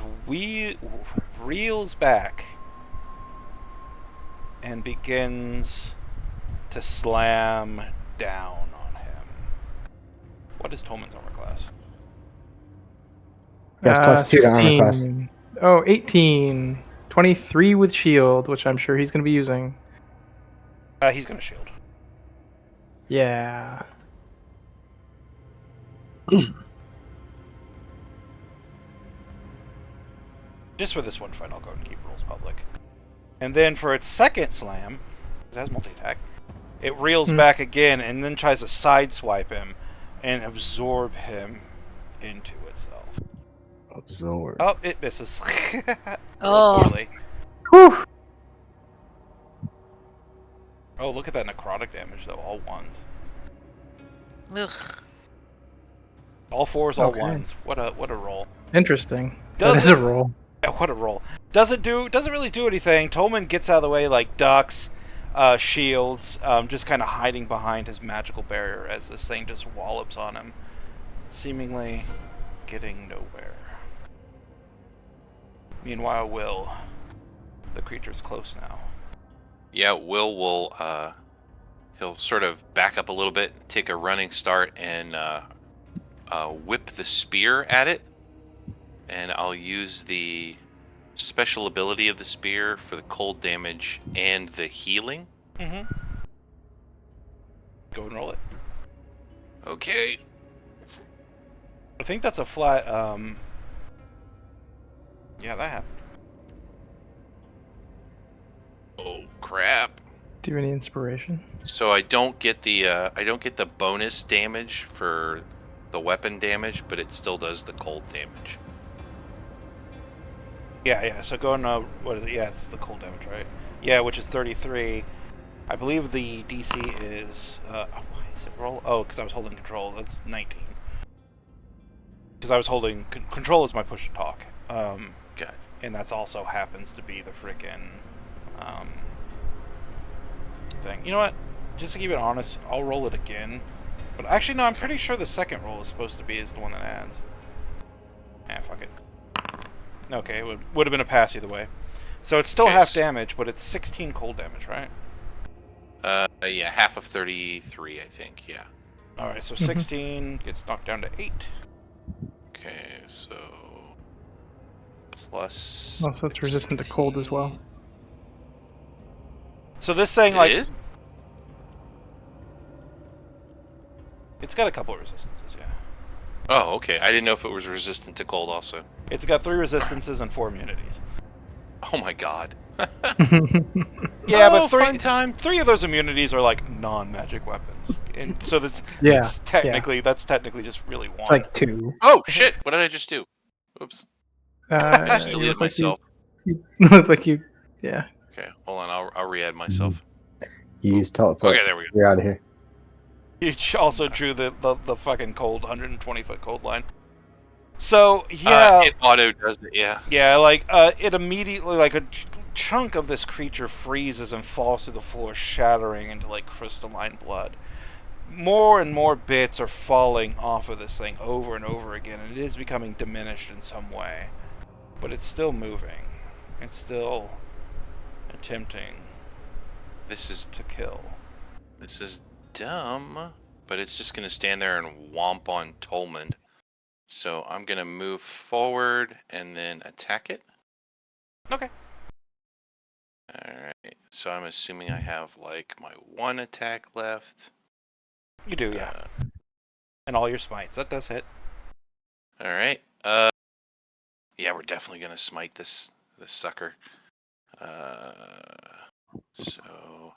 reels back and begins to slam down on him. What is Tolman's armor class? That's +2 to armor class. 16. Oh, 18. 23 with shield, which I'm sure he's going to be using. He's going to shield. Yeah. Just for this one fight, I'll go and keep rules public. And then for its second slam, it has multi-attack, it reels back again and then tries to sideswipe him and absorb him into itself. Absorb. Oh, it misses. Oh. Poorly. Whew. Oh, look at that necrotic damage, though. All ones. Ugh. All fours, all Okay. ones. What a roll. Interesting. Does That is it- a roll. Yeah, what a roll. Doesn't really do anything. Tolman gets out of the way like ducks, shields, just kind of hiding behind his magical barrier as this thing just wallops on him, seemingly getting nowhere. Meanwhile, Will, the creature's close now. Yeah, will he'll sort of back up a little bit, take a running start, and whip the spear at it. And I'll use the special ability of the spear for the cold damage and the healing. Mm-hmm. Go and roll it. Okay. I think that's a flat, yeah, that happened. Oh crap. Do you have any inspiration? So I don't get the bonus damage for the weapon damage, but it still does the cold damage. Yeah, so go and, what is it? Yeah, it's the cold damage, right? Yeah, which is 33. I believe the DC is, why is it roll? Oh, because I was holding control. That's 19. Because I was holding, control is my push to talk. Got it. And that's also happens to be the frickin', thing. You know what? Just to keep it honest, I'll roll it again. But actually, no, I'm pretty sure the second roll is supposed to be the one that adds. Fuck it. Okay, it would have been a pass either way. So it's still Okay, half damage, but it's 16 cold damage, right? Yeah, half of 33, I think. Yeah. Alright, so 16 gets knocked down to 8. Okay, so plus. Also, it's resistant to cold as well. So this thing, It like, is? it's got a couple of resistances, yeah. Oh, okay. I didn't know if it was resistant to cold also. It's got 3 resistances and 4 immunities. Oh my god. Yeah, Oh, but fun time. 3 of those immunities are like non-magic weapons, and so that's Yeah, it's technically that's technically just really one. It's like 2. Oh shit! What did I just do? Oops. I just You deleted look like myself. You look like you. Yeah. Okay, hold on. I'll re-add myself. Use teleport. Okay, there we go. You're out of here. You also drew the fucking cold 120-foot cold line. So yeah, It auto does it, yeah. yeah, like it immediately, like a chunk of this creature freezes and falls to the floor, shattering into like crystalline blood. More and more bits are falling off of this thing over and over again, and it is becoming diminished in some way, but it's still moving. It's still attempting This is kill. dumb, but it's just gonna stand there and womp on Tolmond. So I'm gonna move forward and then attack it. Okay. Alright, so I'm assuming I have like my 1 attack left. You do, yeah. And all your smites. That does hit. Alright. Yeah, we're definitely gonna smite this sucker. So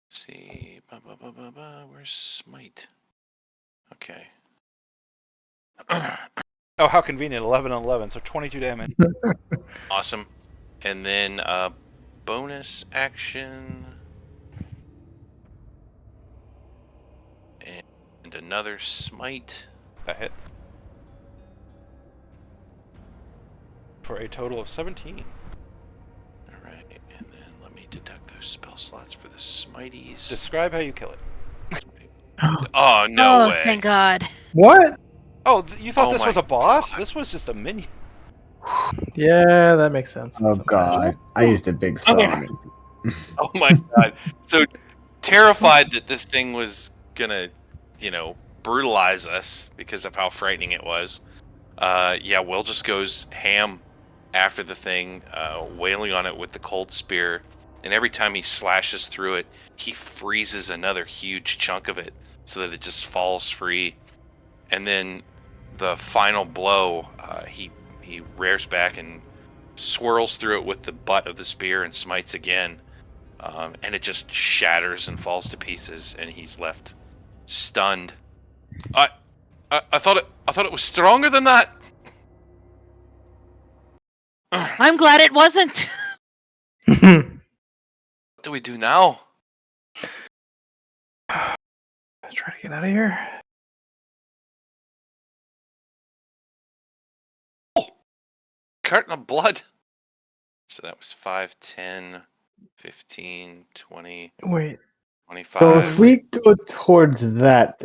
let's see. Where's smite? Okay. Oh, how convenient. 11 and 11, so 22 damage. Awesome. And then bonus action. And another smite. That hits. For a total of 17. Alright, and then let me deduct those spell slots for the smities. Describe how you kill it. Oh, no way. Thank God. What? Oh, you thought Oh this my was a boss? God. This was just a minion. Yeah, that makes sense. Oh god, I used a big spell on it. Oh my god. So terrified that this thing was gonna, brutalize us because of how frightening it was. Yeah, Will just goes ham after the thing, wailing on it with the cold spear. And every time he slashes through it, he freezes another huge chunk of it so that it just falls free. And then the final blow, he rears back and swirls through it with the butt of the spear and smites again. And it just shatters and falls to pieces, and he's left stunned. I thought it was stronger than that. I'm glad it wasn't. What do we do now? Try to get out of here. Curtain of blood. So that was 5, 10, 15, 20, Wait. 25. So if we go towards that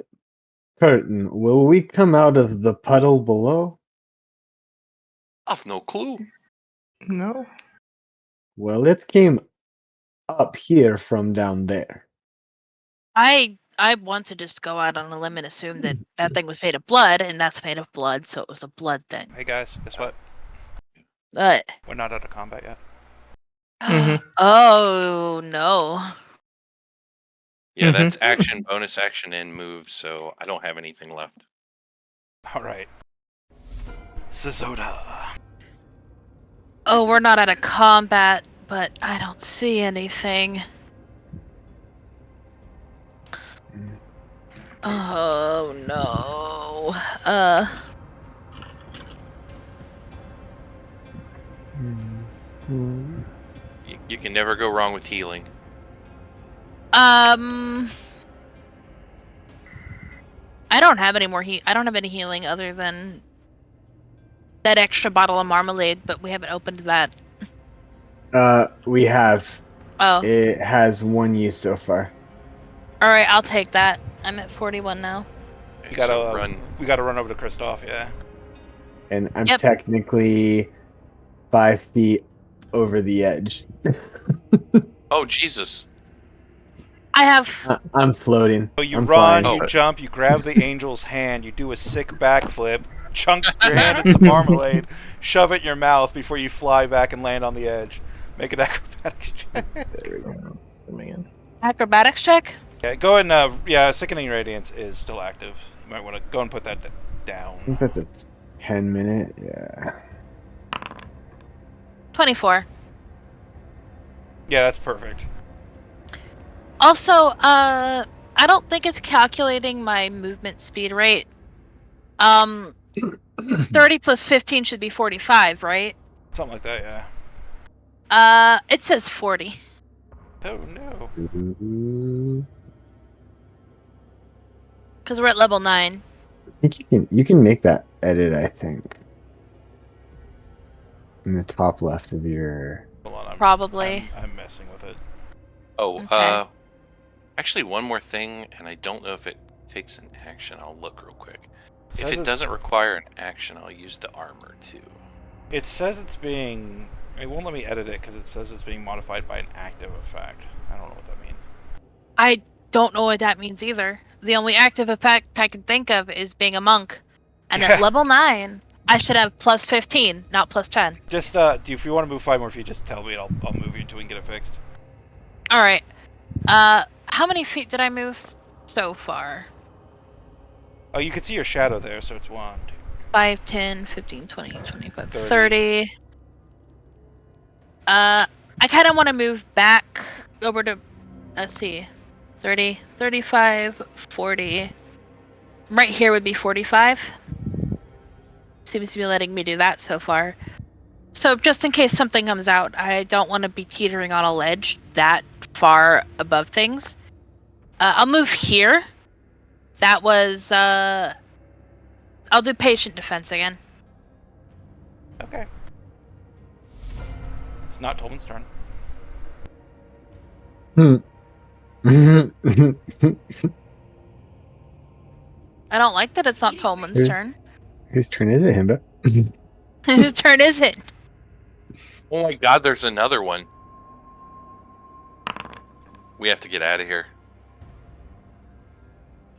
curtain, will we come out of the puddle below? I've no clue. No. Well, it came up here from down there. I want to just go out on a limb and assume that that thing was made of blood, and that's made of blood, so it was a blood thing. Hey guys, guess what? But We're not out of combat yet. Mhm. oh no. Yeah, that's action, bonus action, and move, so I don't have anything left. Alright. Zizoda. Oh, we're not out of combat, but I don't see anything. Oh no. You can never go wrong with healing. I don't have any more I don't have any healing other than that extra bottle of marmalade, but we haven't opened that. We have. Oh. It has 1 use so far. Alright, I'll take that. I'm at 41 now. We gotta So run. We gotta run over to Kristoff, yeah. And I'm Yep. technically 5 feet over the edge. Oh, Jesus. I have I'm floating. So you I'm run, flying. you jump, you grab the angel's hand, you do a sick backflip, chunk your hand in some marmalade, shove it in your mouth before you fly back and land on the edge. Make an acrobatics check. There we go. Zooming in. acrobatics check. Yeah, go and yeah, Sickening Radiance is still active. You might want to go and put that I down. think that's a 10-minute. Yeah. 24. Yeah, that's perfect. Also, I don't think it's calculating my movement speed rate. 30 plus 15 should be 45, right? Something like that, yeah. It says 40. Oh no. Ooh. Because we're at level 9. I think you can make that edit, I think. In the top left of your Hold on, Probably. I'm messing with it. Oh, Okay. actually, one more thing, and I don't know if it takes an action. I'll look real quick. Says If it it's- doesn't require an action, I'll use the armor too. It says it's being... It won't let me edit it because it says it's being modified by an active effect. I don't know what that means. I don't know what that means either. The only active effect I can think of is being a monk. And at level 9, I should have plus 15, not plus 10. Just, if you want to move 5 more feet, just tell me and I'll move you until we can get it fixed. Alright. How many feet did I move so far? Oh, you can see your shadow there, so it's 1, 2, 5, 10, 15, 20, 25, 30. 30. I kind of want to move back over to, let's see, 30, 35, 40. Right here would be 45. Seems to be letting me do that so far. So just in case something comes out, I don't want to be teetering on a ledge that far above things. I'll move here. That was, I'll do patient defense again. Okay. It's not Tolman's turn. I don't like that it's not Tolman's Who's- turn. Whose turn is it, Himba? Whose turn is it? Oh my god, there's another one. We have to get out of here.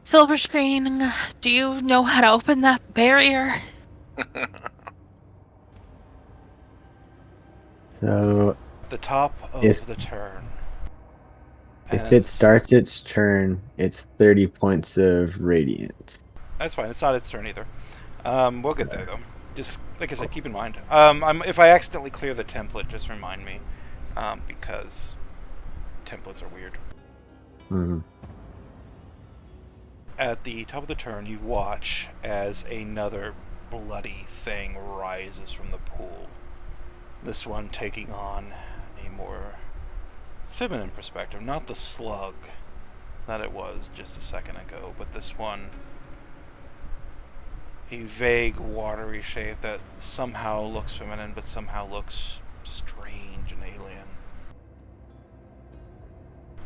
Silver screen, do you know how to open that barrier? So At the top of If- the turn. if And it starts its turn, it's 30 points of radiant. That's fine. It's not its turn either. We'll get there though. Just like I said, keep in mind. If I accidentally clear the template, just remind me, because templates are weird. Mhm. At the top of the turn, you watch as another bloody thing rises from the pool. This one taking on a more feminine perspective, not the slug that it was just a second ago, but this one, a vague watery shape that somehow looks feminine but somehow looks strange and alien.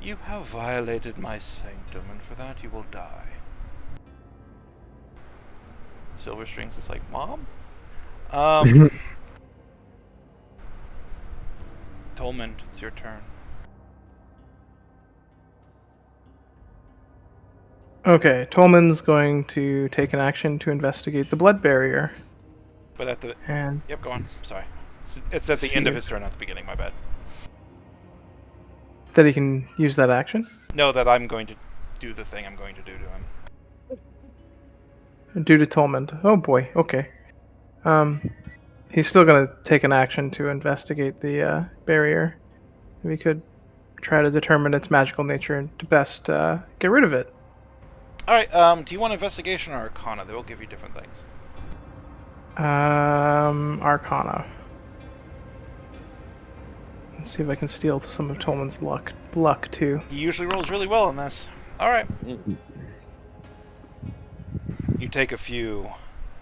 You have violated my sanctum, and for that you will die. Silver Strings is like, Mom? Tolman, it's your turn. Okay, Tolman's going to take an action to investigate the blood barrier. But at the... And Yep, go on. Sorry. It's at the end of his turn, not the beginning, my bad. that he can use that action. No, that I'm going to do the thing I'm going to do to him. Due to Tolman. Oh boy, okay. He's still going to take an action to investigate the barrier. We could try to determine its magical nature and to best get rid of it. Alright, do you want investigation or arcana? They will give you different things. Arcana. Let's see if I can steal some of Tolman's luck too. He usually rolls really well in this. Alright. You take a few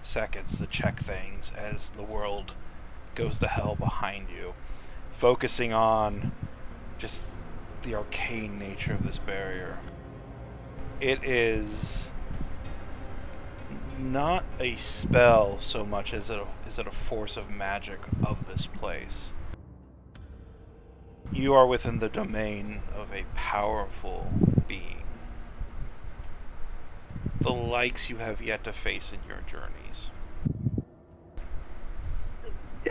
seconds to check things as the world goes to hell behind you, focusing on just the arcane nature of this barrier. It is not a spell so much as it a force of magic of this place. You are within the domain of a powerful being, the likes you have yet to face in your journeys.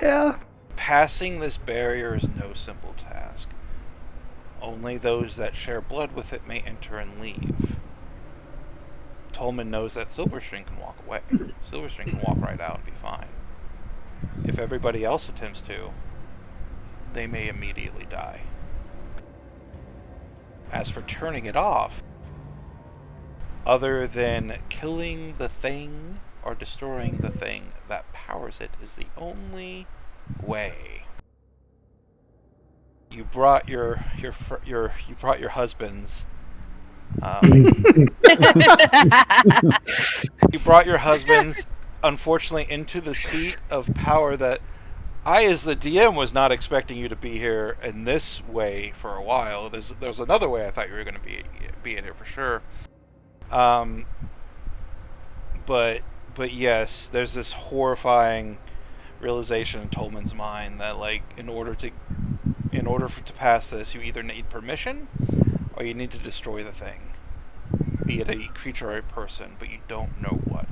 Yeah. Passing this barrier is no simple task. Only those that share blood with it may enter and leave. Tolman knows that Silverstring can walk away. Silverstring can walk right out and be fine. If everybody else attempts to, they may immediately die. As for turning it off, other than killing the thing or destroying the thing that powers it, is the only way. You brought your husband's You brought your husbands, unfortunately, into the seat of power that I, as the DM, was not expecting you to be here in this way for a while. There's another way I thought you were going to be in here for sure. But yes, there's this horrifying realization in Tolman's mind that, like, in order to pass this, you either need permission or you need to destroy the thing, be it a creature or a person, but you don't know what.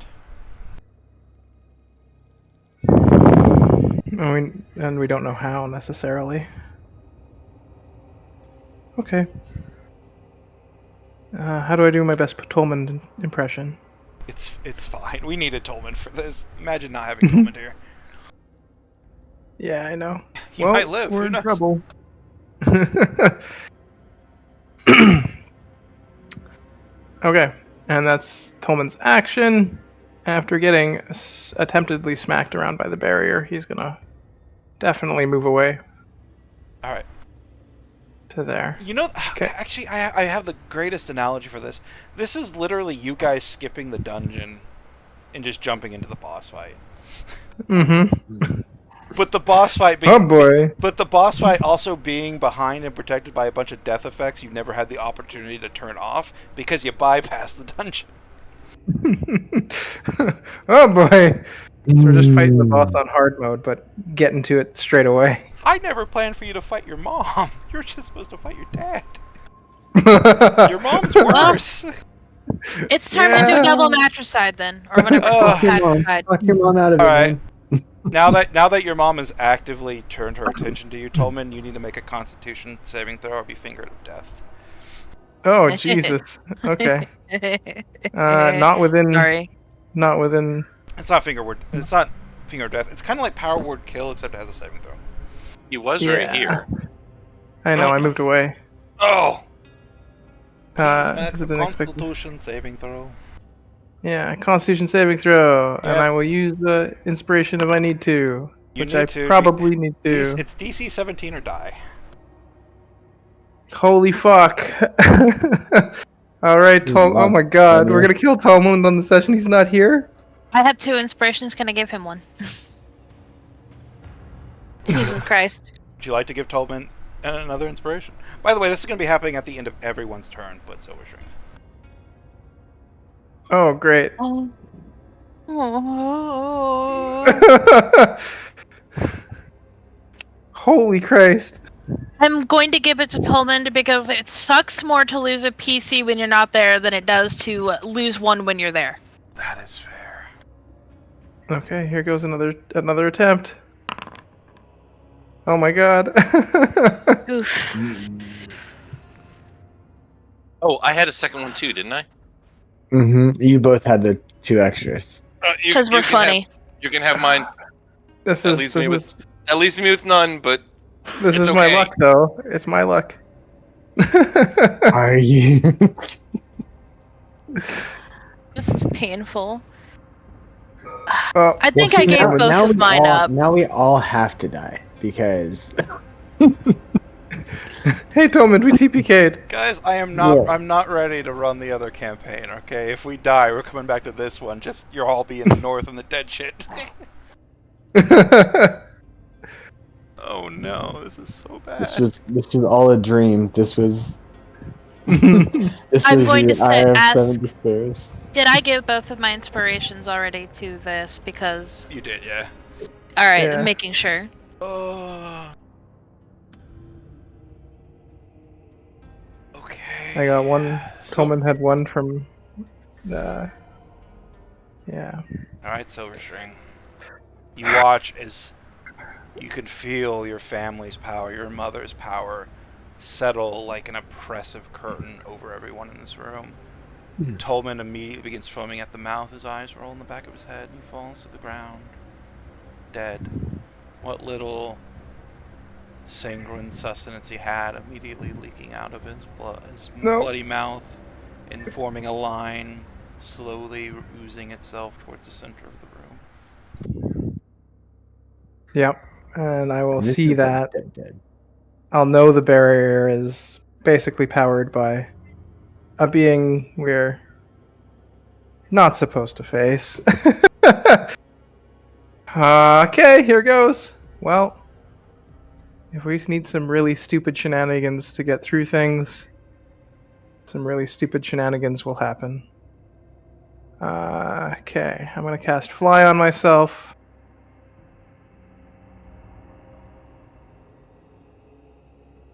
And we don't know how necessarily. Okay. How do I do my best Tolman impression? It's fine. We needed Tolman for this. Imagine not having Tolman here. Yeah, I know. He might live. We're Who in knows? trouble. Okay, and that's Tolman's action. After getting attemptedly smacked around by the barrier, he's gonna definitely move away All right. to there. You know, Okay. actually, I have the greatest analogy for this. This is literally you guys skipping the dungeon and just jumping into the boss fight. Mm-hmm. But the boss fight being... Oh boy. But the boss fight also being behind and protected by a bunch of death effects you never had the opportunity to turn off because you bypassed the dungeon. Oh boy. So we're just fighting the boss on hard mode, but getting to it straight away. I never planned for you to fight your mom. You're just supposed to fight your dad. Your mom's worse. It's time to do double matricide then, or whatever. Fuck your mom. Patricide. Fuck your mom out of it, Alright. man. Now that your mom has actively turned her attention to you, Tolman, you need to make a Constitution saving throw or be fingered of death. Oh Jesus. Okay. Not within. Sorry. Not within. It's not finger word. It's not finger of death. It's kind of like power word kill, except it has a saving throw. He was right here. I know. I moved away. Oh! Please make Because I a didn't expect. Constitution saving throw. Yeah, Constitution saving throw, and Yep. I will use the inspiration if I need to, You which need I to. probably need to. It's DC 17 or die. Holy fuck! All right, Oh my god, we're gonna kill Tolman on the session. He's not here. I have 2 inspirations. Can I give him one? Jesus Christ. Would you like to give Tolman another inspiration? By the way, this is going to be happening at the end of everyone's turn, but Silver Strings. Oh great. Oh. Holy Christ! I'm going to give it to Tolman because it sucks more to lose a PC when you're not there than it does to lose one when you're there. That is fair. Okay, here goes another attempt. Oh my god. Oof. Oh, I had a second one too, didn't I? Mm-hmm. You both had the 2 extras. Because we're funny. You can have mine. This That is leaves me with none, but this it's is my okay. luck though. It's my luck. Are you? This is painful. Oh, I think I gave both of mine up. Now we all have to die because hey Tolman, we TPK'd. Guys, I'm not Yeah. I'm not ready to run the other campaign, okay? If we die, we're coming back to this one. Just you'll all be in the north and the dead shit. Oh no, this is so bad. this was all a dream. This was I'm going to say, ask 7 despairs. Did I give both of my inspirations already to this? Because... You did, yeah. Alright, Yeah. making sure. Oh. Okay. I got one. So- Tolman had one from the. Yeah. Alright, Silver String. You watch as you can feel your family's power, your mother's power, settle like an oppressive curtain over everyone in this room. Tolman immediately begins foaming at the mouth, his eyes roll in the back of his head, and he falls to the ground, dead. What little sanguine sustenance he had immediately leaking out of his No. bloody mouth and forming a line, slowly oozing itself towards the center of the room. Yep. And I will This see is that. dead. I'll know the barrier is basically powered by a being we're not supposed to face. Okay, here goes. Well, if we need some really stupid shenanigans to get through things, some really stupid shenanigans will happen. Okay, I'm gonna cast Fly on myself.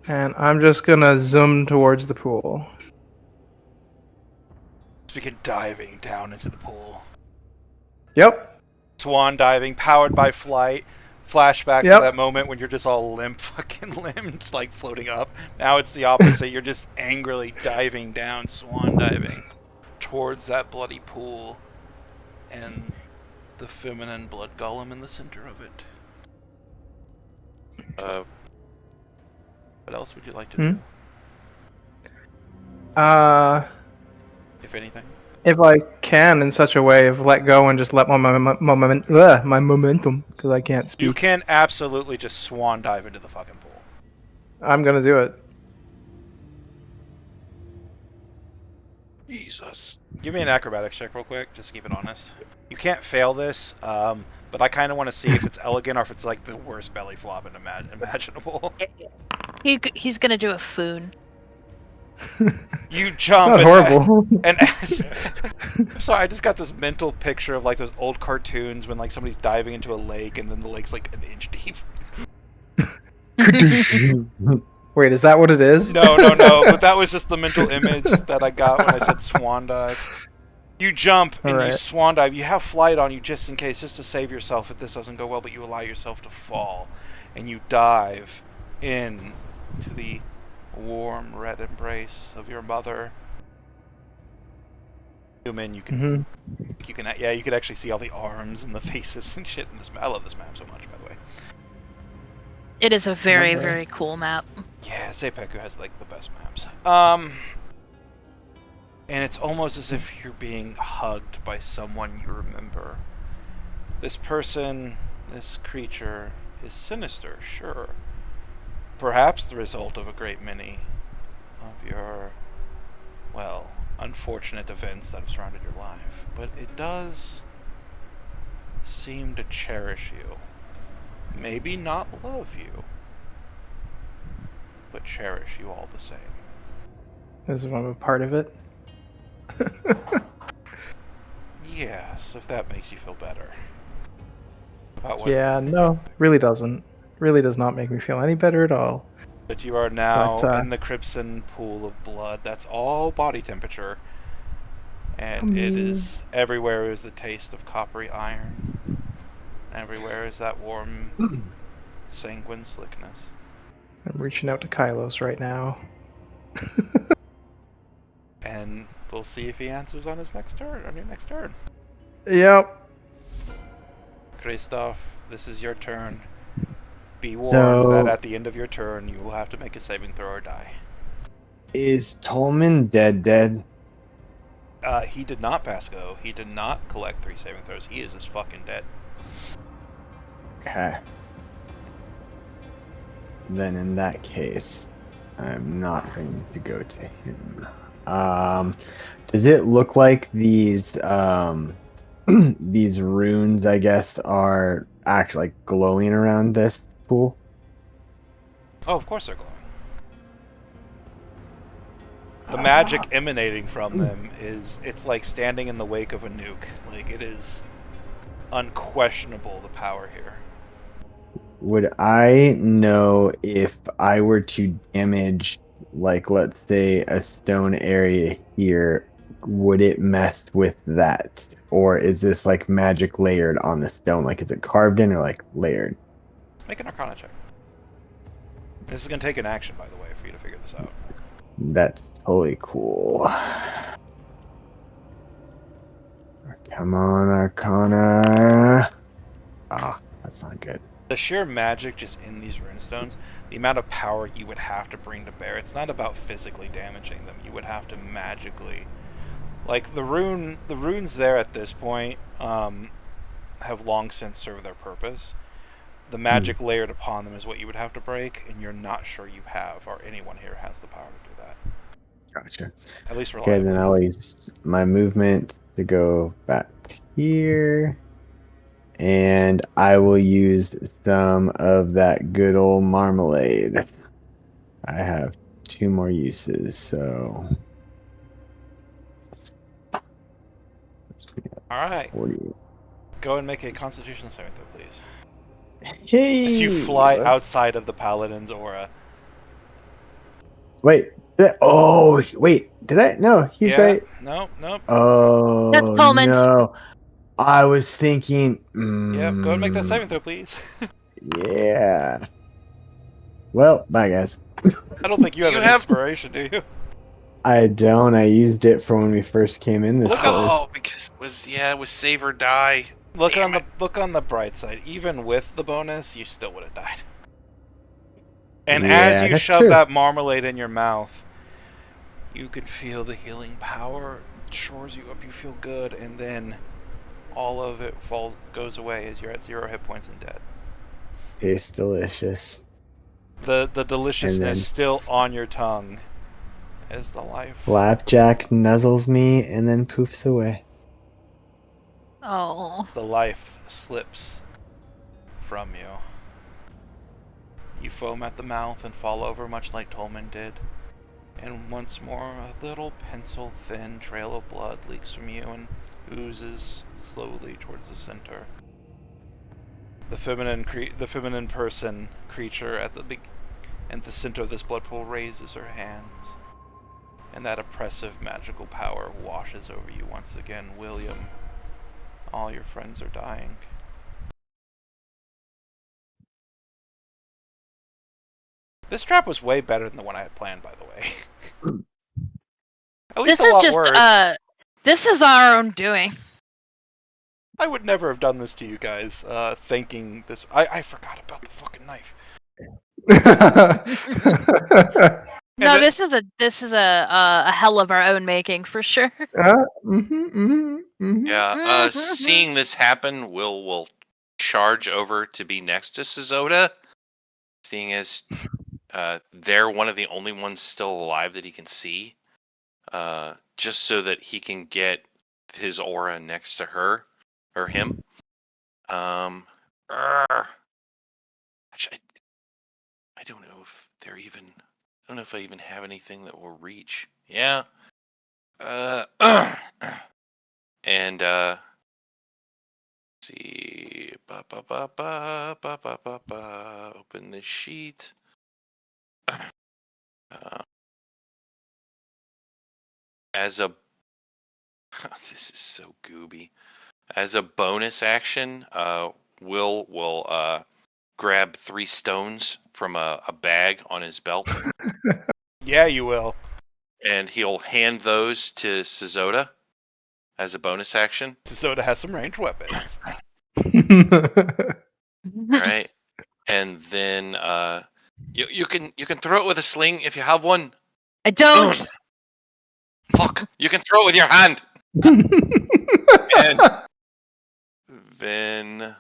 And I'm just gonna zoom towards the pool. Begin diving down into the pool. Yep. Swan diving, powered by flight. Flashback to Yep. that moment when you're just all limp, fucking limbed, like floating up. Now it's the opposite. You're just angrily diving down, swan diving, towards that bloody pool, and the feminine blood golem in the center of it. What else would you like to do, if anything? If I can, in such a way of let go and just let my momentum, because I can't speak. You can absolutely just swan dive into the fucking pool. I'm gonna do it. Jesus. Give me an acrobatics check real quick, just to keep it honest. You can't fail this, but I kind of want to see if it's elegant or if it's like the worst belly flopping imaginable. He's gonna do a foon. You It's jump not horrible. and as I'm sorry, I just got this mental picture of like those old cartoons when like somebody's diving into a lake and then the lake's like an inch deep. Wait, is that what it is? No, but that was just the mental image that I got when I said swan dive. You jump and you swan dive. You have flight on you just in case, just to save yourself if this doesn't go well, but you allow yourself to fall. And you dive in to the warm red embrace of your mother. Human, you can, you could actually see all the arms and the faces and shit in this map. I love this map so much, by the way. It is a very, very cool map. Yeah, Seppuku has like the best maps. And it's almost as if you're being hugged by someone you remember. This person, this creature, is sinister, sure. Perhaps the result of a great many of your, well, unfortunate events that have surrounded your life. But it does seem to cherish you. Maybe not love you, but cherish you all the same. As if I'm a part of it. Yes, if that makes you feel better. About what? Yeah, no, really doesn't. Really does not make me feel any better at all. But you are now in the crimson pool of blood. That's all body temperature. And it is everywhere is the taste of coppery iron. Everywhere is that warm sanguine slickness. I'm reaching out to Kylos right now. And we'll see if he answers on his next turn, on your next turn. Yep. Kristoff, this is your turn. Be warned that at the end of your turn, you will have to make a saving throw or die. Is Tolman dead? He did not pass go. He did not collect 3 saving throws. He is just fucking dead. Okay. Then in that case, I'm not going to go to him. Does it look like these these runes, I guess, are actually like glowing around this pool? Oh, of course they're glowing. The magic emanating from them it's like standing in the wake of a nuke. Like, it is unquestionable, the power here. Would I know if I were to damage, like, let's say, a stone area here, would it mess with that? Or is this, like, magic layered on the stone? Like, is it carved in or, like, layered? Make an Arcana check. This is going to take an action, by the way, for you to figure this out. That's totally cool. Come on, Arcana. Ah, that's not good. The sheer magic just in these runestones, the amount of power you would have to bring to bear, it's not about physically damaging them. You would have to magically... Like, the runes there at this point have long since served their purpose. The magic layered upon them is what you would have to break, and you're not sure you have, or anyone here has the power to do that. Gotcha. At least Okay, reliably. then I'll use my movement to go back here. And I will use some of that good old marmalade. I have 2 more uses, so Alright. 40. Go and make a Constitution saving throw, please. As you Hey! fly outside of the Paladin's aura. Wait. Oh, wait. Did I? No, he's Yeah. right. Nope. That's Oh, Tolman. no. I was thinking. Yep. Go and make that saving throw, please. Yeah. Well, bye, guys. I don't think you have You an have- inspiration, do you? I don't. I used it for when we first came in this Look place. Oh, because it was save or die. Look Damn on the bright side. Even with the bonus, you still would have died. And Yeah, as you that's shove true. that marmalade in your mouth, you can feel the healing power. It shores you up. You feel good, and then all of it goes away as you're at 0 hit points and dead. Tastes delicious. The deliciousness And then- still on your tongue as the life. Flapjack nuzzles me and then poofs away. Oh. The life slips from you. You foam at the mouth and fall over much like Tolman did. And once more, a little pencil-thin trail of blood leaks from you and oozes slowly towards the center. The feminine person creature at the center of this blood pool raises her hands, and that oppressive magical power washes over you once again. William, all your friends are dying. This trap was way better than the one I had planned, by the way. At least This a lot is just worse. this is our own doing. I would never have done this to you guys, thinking this. I forgot about the fucking knife. No, And this is a hell of our own making for sure. Yeah, seeing this happen, will charge over to be next to Sazota, seeing as they're one of the only ones still alive that he can see, just so that he can get his aura next to her or him. Actually, I don't know if they're even. I don't know if I even have anything that will reach. Yeah. And see, open this sheet. As a this is so gooby. As a bonus action, will grab 3 stones from a bag on his belt, yeah, you will. and he'll hand those to Sazota as a bonus action. Soda has some ranged weapons. Right, and then you can throw it with a sling if you have one. I don't. Fuck, you can throw it with your hand. And then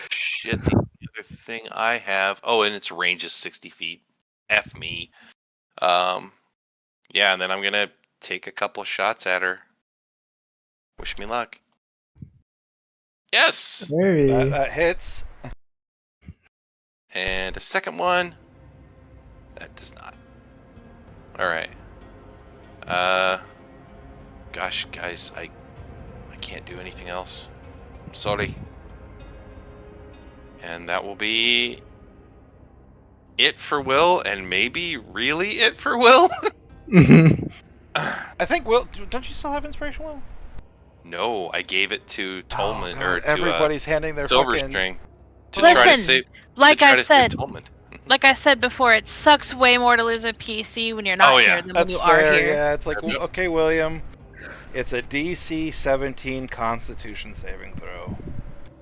shit, the other thing I have. Oh, and its range is 60 feet. F me. Yeah, and then I'm gonna take a couple of shots at her. Wish me luck. Yes! That hits. And a second one. That does not. Alright. Gosh, guys, I can't do anything else. I'm sorry. And that will be it for Will, and maybe really it for Will? I think Will. Don't you still have inspiration, Will? No, I gave it to Tolman, God, or to everybody's handing their Silver fucking. String to Listen, try to save. like to try I to save said, Tolman. like I said before, it sucks way more to lose a PC when you're not Oh, yeah. here than That's when you fair. are here. Yeah, it's like Yep. okay, William. It's a DC 17 Constitution saving throw.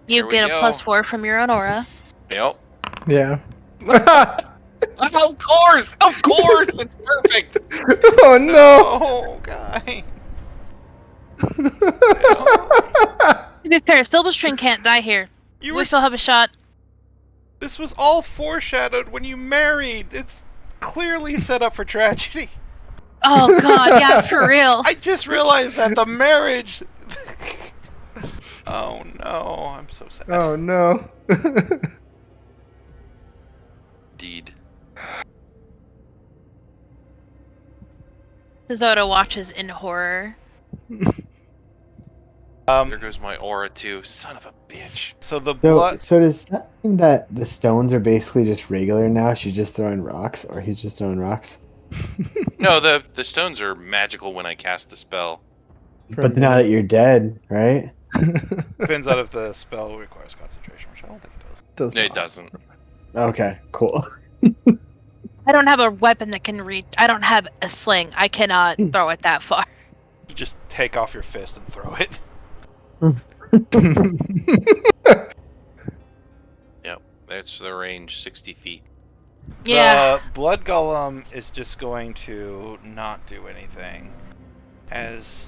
You Here we get a go. +4 from your own aura. Yep. Yeah. Of course, it's perfect. Oh no! Oh, guy. To be fair, Silverstring can't die here. You We were. still have a shot. This was all foreshadowed when you married. It's clearly set up for tragedy. Oh god, yeah, for real. I just realized that the marriage. Oh no, I'm so sad. Oh no. Deed. Zoda watches in horror. There goes my aura too. Son of a bitch. So the So, blood. so does that mean that the stones are basically just regular now? She's just throwing rocks, or he's just throwing rocks? No, the stones are magical when I cast the spell. But now that you're dead, right? Depends on if the spell requires concentration, which I don't think it does. Does No, it not. doesn't. Okay, cool. I don't have a weapon that can reach. I don't have a sling. I cannot throw it that far. You just take off your fist and throw it. Yep, that's the range, 60 feet. Yeah. The blood golem is just going to not do anything, as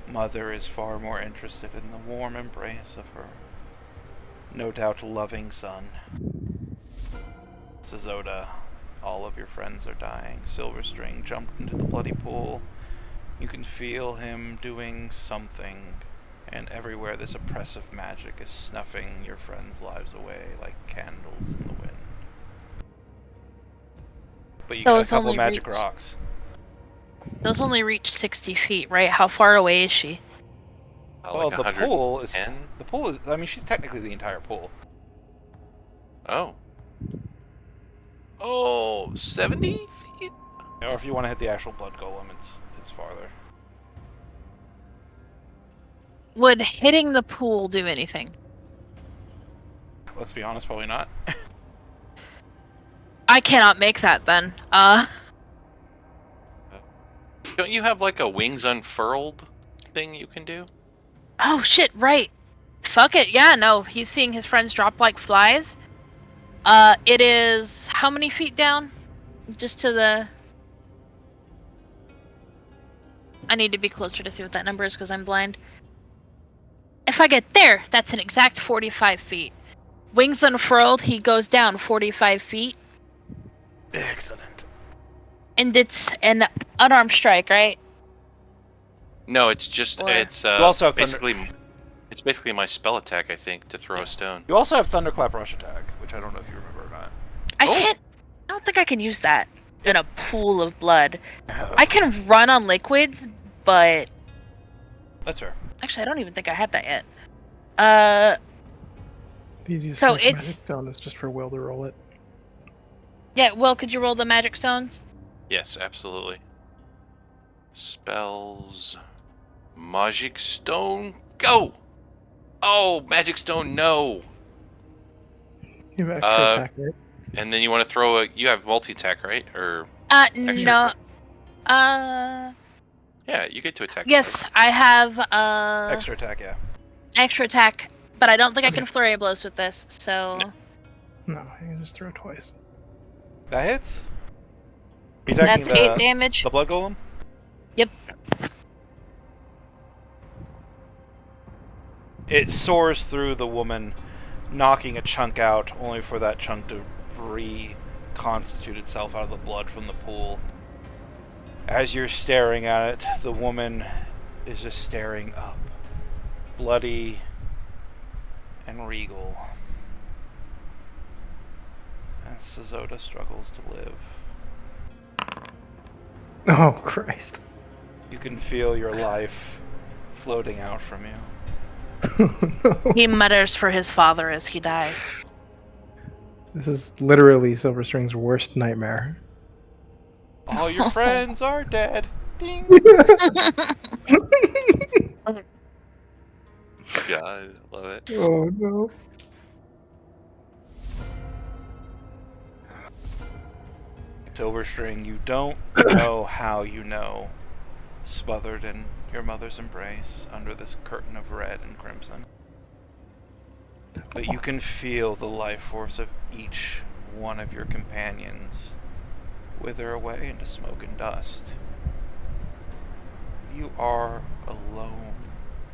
Mother is far more interested in the warm embrace of her, no doubt, loving son. Zoda, all of your friends are dying. Silverstring jumped into the bloody pool. You can feel him doing something, and everywhere this oppressive magic is snuffing your friends' lives away like candles in the wind. But you got a Those couple only magic reach- rocks. Those only reach 60 feet, right? How far away is she? Well, Like the pool is. 110? The pool is. I mean, she's technically the entire pool. Oh. Oh, 70 feet? Or if you want to hit the actual blood golem, it's farther. Would hitting the pool do anything? Let's be honest, probably not. I cannot make that then. Don't you have like a wings unfurled thing you can do? Oh shit, right. Fuck it. Yeah, no. He's seeing his friends drop like flies. It is how many feet down? Just to the... I need to be closer to see what that number is because I'm blind. If I get there, that's an exact 45 feet. Wings unfurled, he goes down 45 feet. Excellent. And it's an unarmed strike, right? No, it's just Or- it's You also have it's basically my spell attack, I think, to throw a stone. You also have Thunderclap Rush Attack, which I don't know if you remember or not. I Oh. can't... I don't think I can use that in a pool of blood. I can run on liquid, but... That's fair. Actually, I don't even think I have that yet. The easiest So way for it's- Magic Stone is just for Will to roll it. Yeah, Will, could you roll the magic stones? Yes, absolutely. Spells. Magic stone, go! Oh, magic stone, no! You have extra attack, right? And then you want to throw a... You have multi-attack, right? Or... No. Extra. Yeah, you get to attack Yes, twice. I have, Extra attack, yeah. extra attack, but I don't think I can flurry of blows with this, so... No. No, you can just throw it twice. That hits? You're attacking That's 8 damage. the blood golem? Yep. It soars through the woman, knocking a chunk out, only for that chunk to reconstitute itself out of the blood from the pool. As you're staring at it, the woman is just staring up, bloody and regal, as Zoda struggles to live. Oh, Christ. You can feel your life floating out from you. No. He mutters for his father as he dies. This is literally Silverstring's worst nightmare. All your friends are dead. Ding. Yeah, I love it. Oh, no. Silverstring, you don't know how you know, smothered in your mother's embrace under this curtain of red and crimson. But you can feel the life force of each one of your companions wither away into smoke and dust. You are alone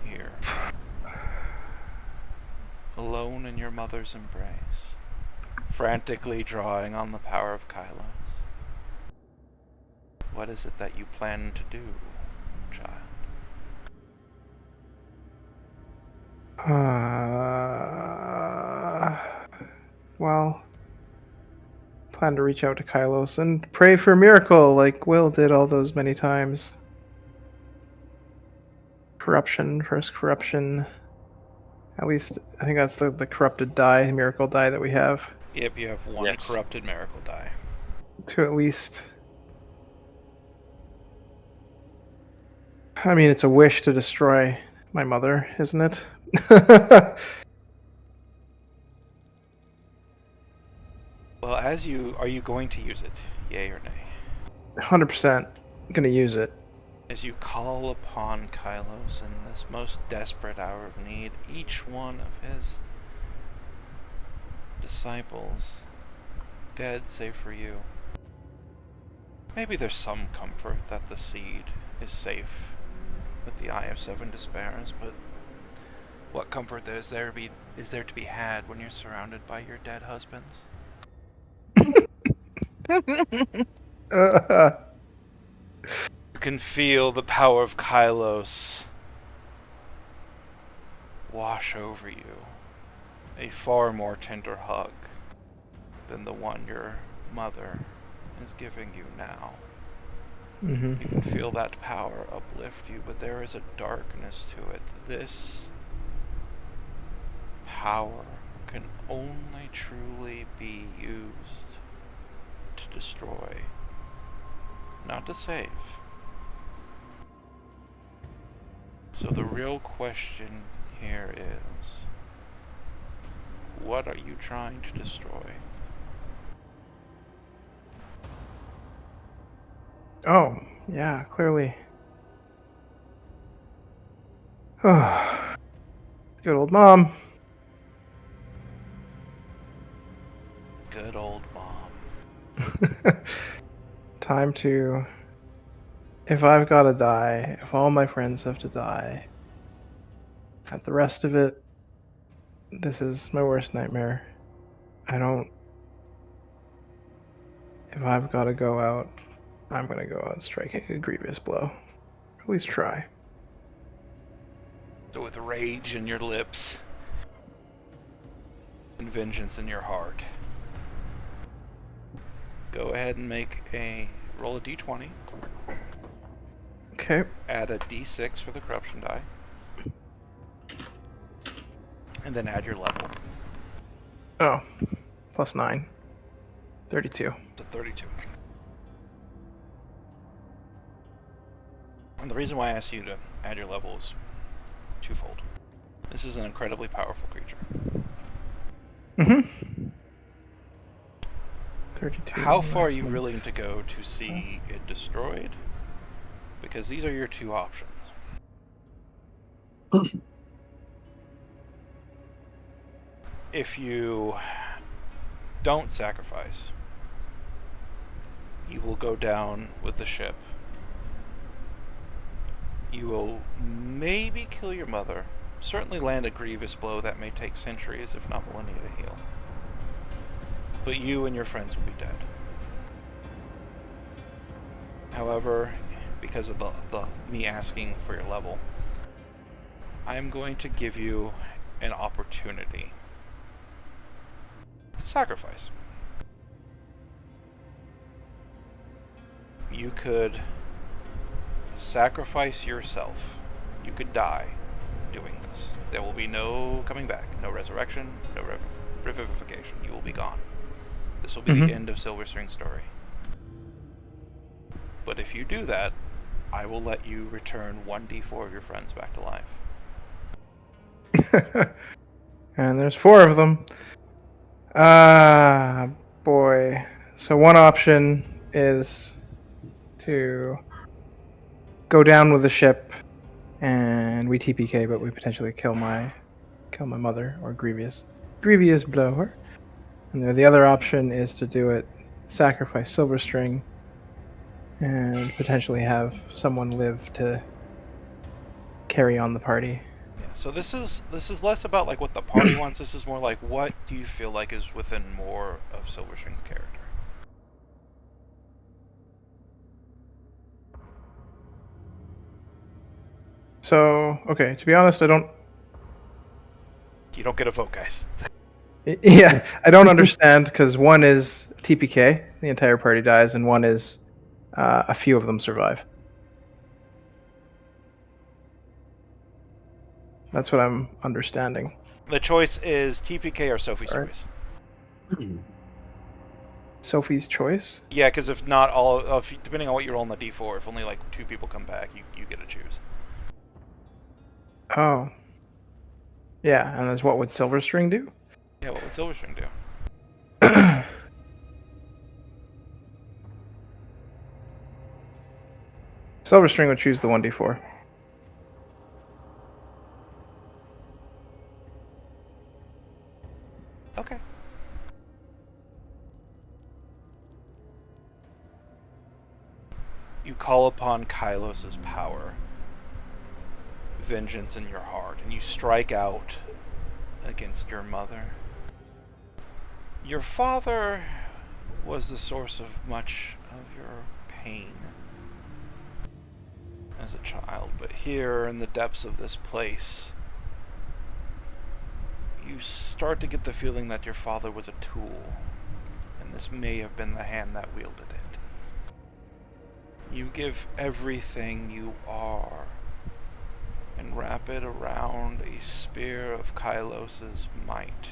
here. Alone in your mother's embrace, frantically drawing on the power of Kylos. what is it that you plan to do, child? Well, plan to reach out to Kylos and pray for a miracle like Will did all those many times. Corruption, first corruption. At least, I think that's the corrupted die, miracle die that we have. Yep, you have one Yes. corrupted miracle die. To at least... I mean, it's a wish to destroy my mother, isn't it? Well, are you going to use it? Yay or nay? 100% gonna use it. As you call upon Kylos in this most desperate hour of need, each one of his disciples dead save for you. Maybe there's some comfort that the seed is safe with the Eye of Seven Despairs, but what comfort is there to be had when you're surrounded by your dead husbands? You can feel the power of Kylos wash over you, a far more tender hug than the one your mother is giving you now. You can feel that power uplift you, but there is a darkness to it. This power can only truly be used to destroy, not to save. So the real question here is, what are you trying to destroy? Oh, yeah, clearly. Oh, good old mom. Good old mom. Time to... If I've gotta die, if all my friends have to die, at the rest of it, this is my worst nightmare. If I've gotta go out, I'm gonna go out striking a grievous blow. At least try. So with rage in your lips and vengeance in your heart, go ahead and roll a d20. Okay. Add a d6 for the corruption die. And then add your level. Oh, plus 9. 32. So 32. And the reason why I asked you to add your level is twofold. This is an incredibly powerful creature. 32. How far are you maximum. willing to go to see it destroyed? Because these are your two options. If you don't sacrifice, you will go down with the ship. You will maybe kill your mother, certainly land a grievous blow that may take centuries, if not millennia, to heal. But you and your friends will be dead. However, because of me asking for your level, I am going to give you an opportunity to sacrifice. You could sacrifice yourself. You could die doing this. There will be no coming back, no resurrection, no revivification. You will be gone. This will be the end of Silverstring's story. But if you do that, I will let you return 1d4 of your friends back to life. And there's 4 of them. Ah, boy. So one option is to go down with the ship, and we TPK, but we potentially kill my mother or grievous blow her. And the other option is to do it, sacrifice Silverstring, and potentially have someone live to carry on the party. Yeah, so this is less about like what the party wants. This is more like, what do you feel like is within more of Silverstring's character? So, okay, to be honest, I don't. You don't get a vote, guys. Yeah, I don't understand because one is TPK, the entire party dies, and one is a few of them survive. That's what I'm understanding. The choice is TPK or Sophie's Alright. choice. Sophie's choice. Yeah, because if not all, depending on what you roll on the D4, if only like 2 people come back, you get to choose. Oh. Yeah, and that's what would Silverstring do? Yeah, what would Silverstring do? Silverstring would choose the 1d4. Okay. You call upon Kylos's power, vengeance in your heart, and you strike out against your mother. Your father was the source of much of your pain as a child, but here in the depths of this place, you start to get the feeling that your father was a tool, and this may have been the hand that wielded it. You give everything you are and wrap it around a spear of Kylos's might.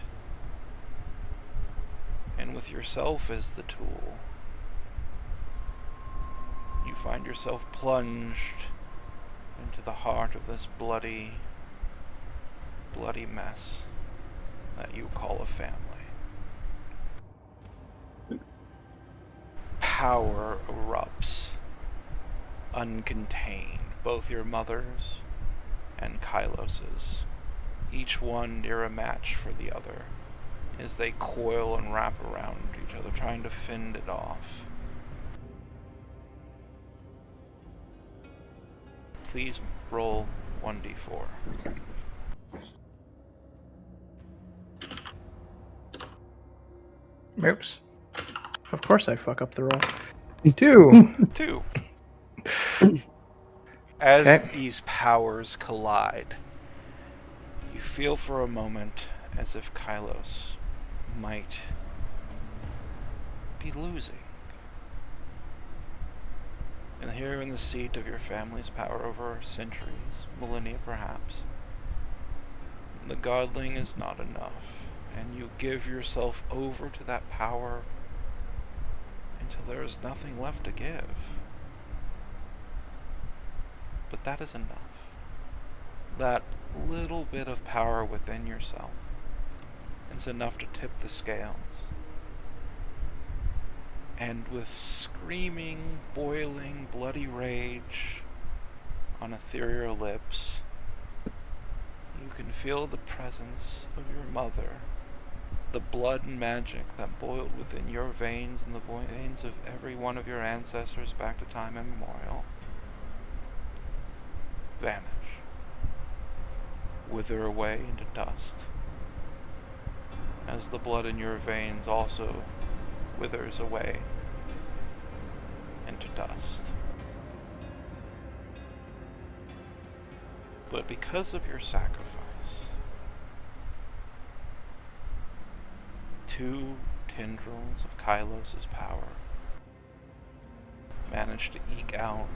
And with yourself as the tool, you find yourself plunged into the heart of this bloody mess that you call a family. Power erupts, uncontained, both your mother's and Kylos's, each one near a match for the other, as they coil and wrap around each other, trying to fend it off. Please roll 1d4. Oops. Of course I fuck up the roll. 2. 2. As Okay. these powers collide, you feel for a moment as if Kylos might be losing. And here in the seat of your family's power over centuries, millennia perhaps, the godling is not enough, and you give yourself over to that power until there is nothing left to give. But that is enough. That little bit of power within yourself is enough to tip the scales. And with screaming, boiling, bloody rage on ethereal lips, you can feel the presence of your mother, the blood and magic that boiled within your veins and the veins of every one of your ancestors back to time immemorial, vanish, wither away into dust, as the blood in your veins also withers away into dust. But because of your sacrifice, 2 tendrils of Kylos's power managed to eke out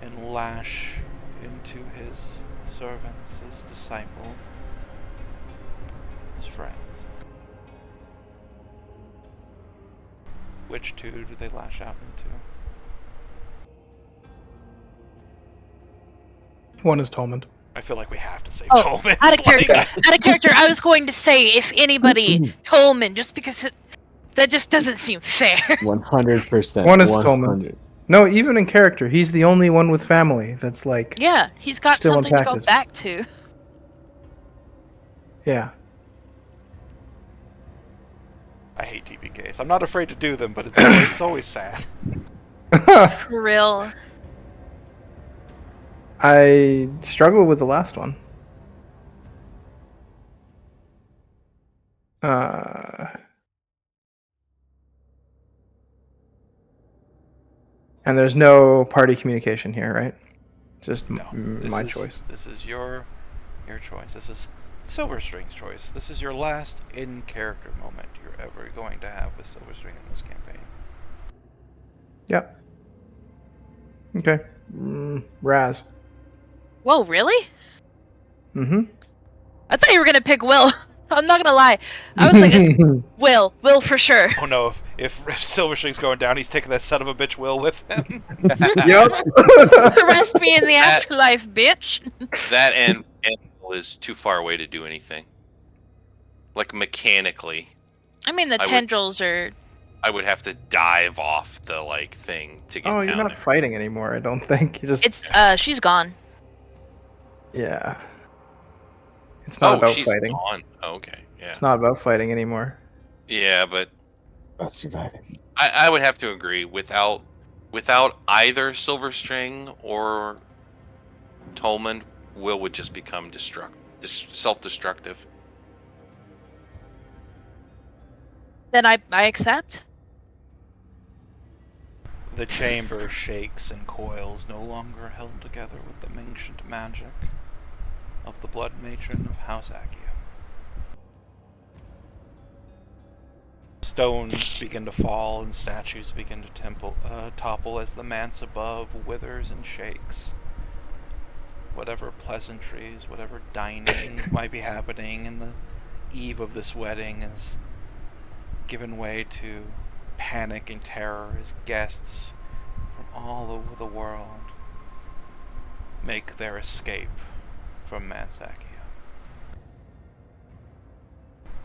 and lash into his servants, his disciples, his friends. Which 2 do they lash out into? One is Tolmond. I feel like we have to save Oh, Tolman. out of character. Out of character. I was going to say, if anybody, Tolman, just because that just doesn't seem fair. 100%. One is 100. No, even in character, he's the only one with family that's like. Yeah, he's got Still something to go impacted. back to. Yeah. I hate TPKs. I'm not afraid to do them, but it's always sad. For real. I struggle with the last one. And there's no party communication here, right? Just No, my choice. This is your choice. This is Silverstring's choice. This is your last in-character moment you're ever going to have with Silverstring in this campaign. Yep. Okay. Raz. Whoa, really? Mm-hmm. I thought you were gonna pick Will. I'm not gonna lie. I was like, Will for sure. Oh no, if Silverstring's going down, he's taking that son of a bitch Will with him. Yep. Arrest me in the afterlife, bitch. That and Will is too far away to do anything. Like mechanically, I mean, the tendrils are. I would have to dive off the thing to get Oh, down you're not there. fighting anymore, I don't think. You just. It's she's gone. Yeah. It's not about fighting. Gone. Oh, okay, yeah. It's not about fighting anymore. Yeah, but About surviving. I would have to agree. Without either Silverstring or Tolman, Will would just become self-destructive. Then I accept. The chamber shakes and coils, no longer held together with the ancient magic of the blood matron of House Accio. Stones begin to fall and statues begin to topple as the manse above withers and shakes. Whatever pleasantries, whatever dining might be happening in the eve of this wedding is given way to panic and terror as guests from all over the world make their escape from Mansakia.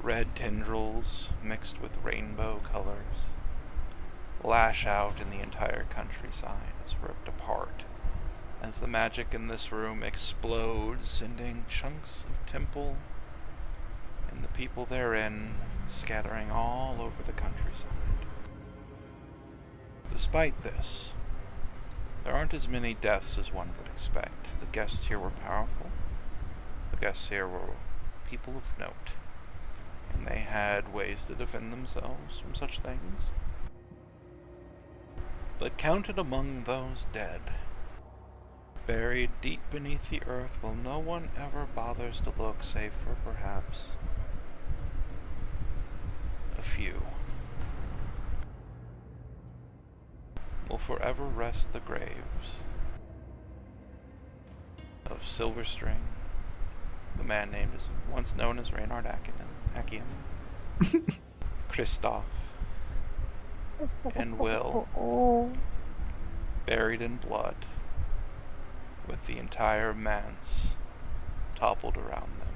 Red tendrils mixed with rainbow colors lash out in the entire countryside as ripped apart as the magic in this room explodes, sending chunks of temple and the people therein scattering all over the countryside. Despite this, there aren't as many deaths as one would expect. The guests here were powerful. The guests here were people of note, and they had ways to defend themselves from such things. But counted among those dead, buried deep beneath the earth where no one ever bothers to look save for perhaps a few, will forever rest the graves of Silverstring, the man named as once known as Reynard Accium, Christoph, and Will, buried in blood, with the entire manse toppled around them.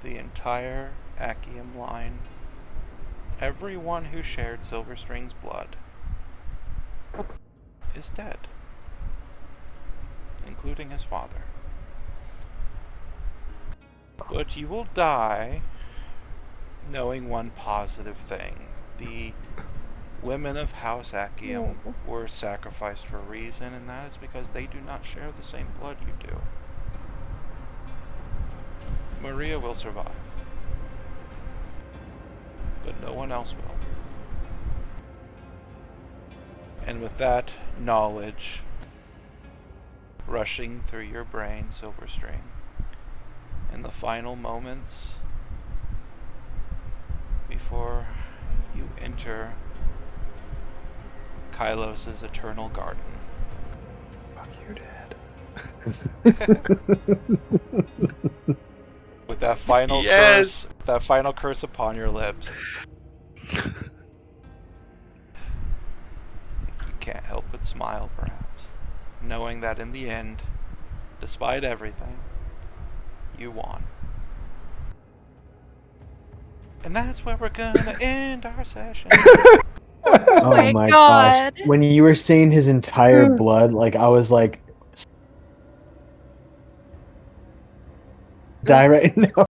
The entire Accium line, everyone who shared Silverstring's blood, is dead, including his father. But you will die knowing one positive thing. The women of House Accium were sacrificed for a reason, and that is because they do not share the same blood you do. Maria will survive, but no one else will. And with that knowledge rushing through your brain, Silverstring, in the final moments before you enter Kylos' eternal garden. Fuck you, Dad. With that final curse, that final curse upon your lips, you can't help but smile, perhaps, knowing that in the end, despite everything, you won. And that's where we're gonna end our session. Oh my gosh. When you were saying his entire blood, like I was like die right now.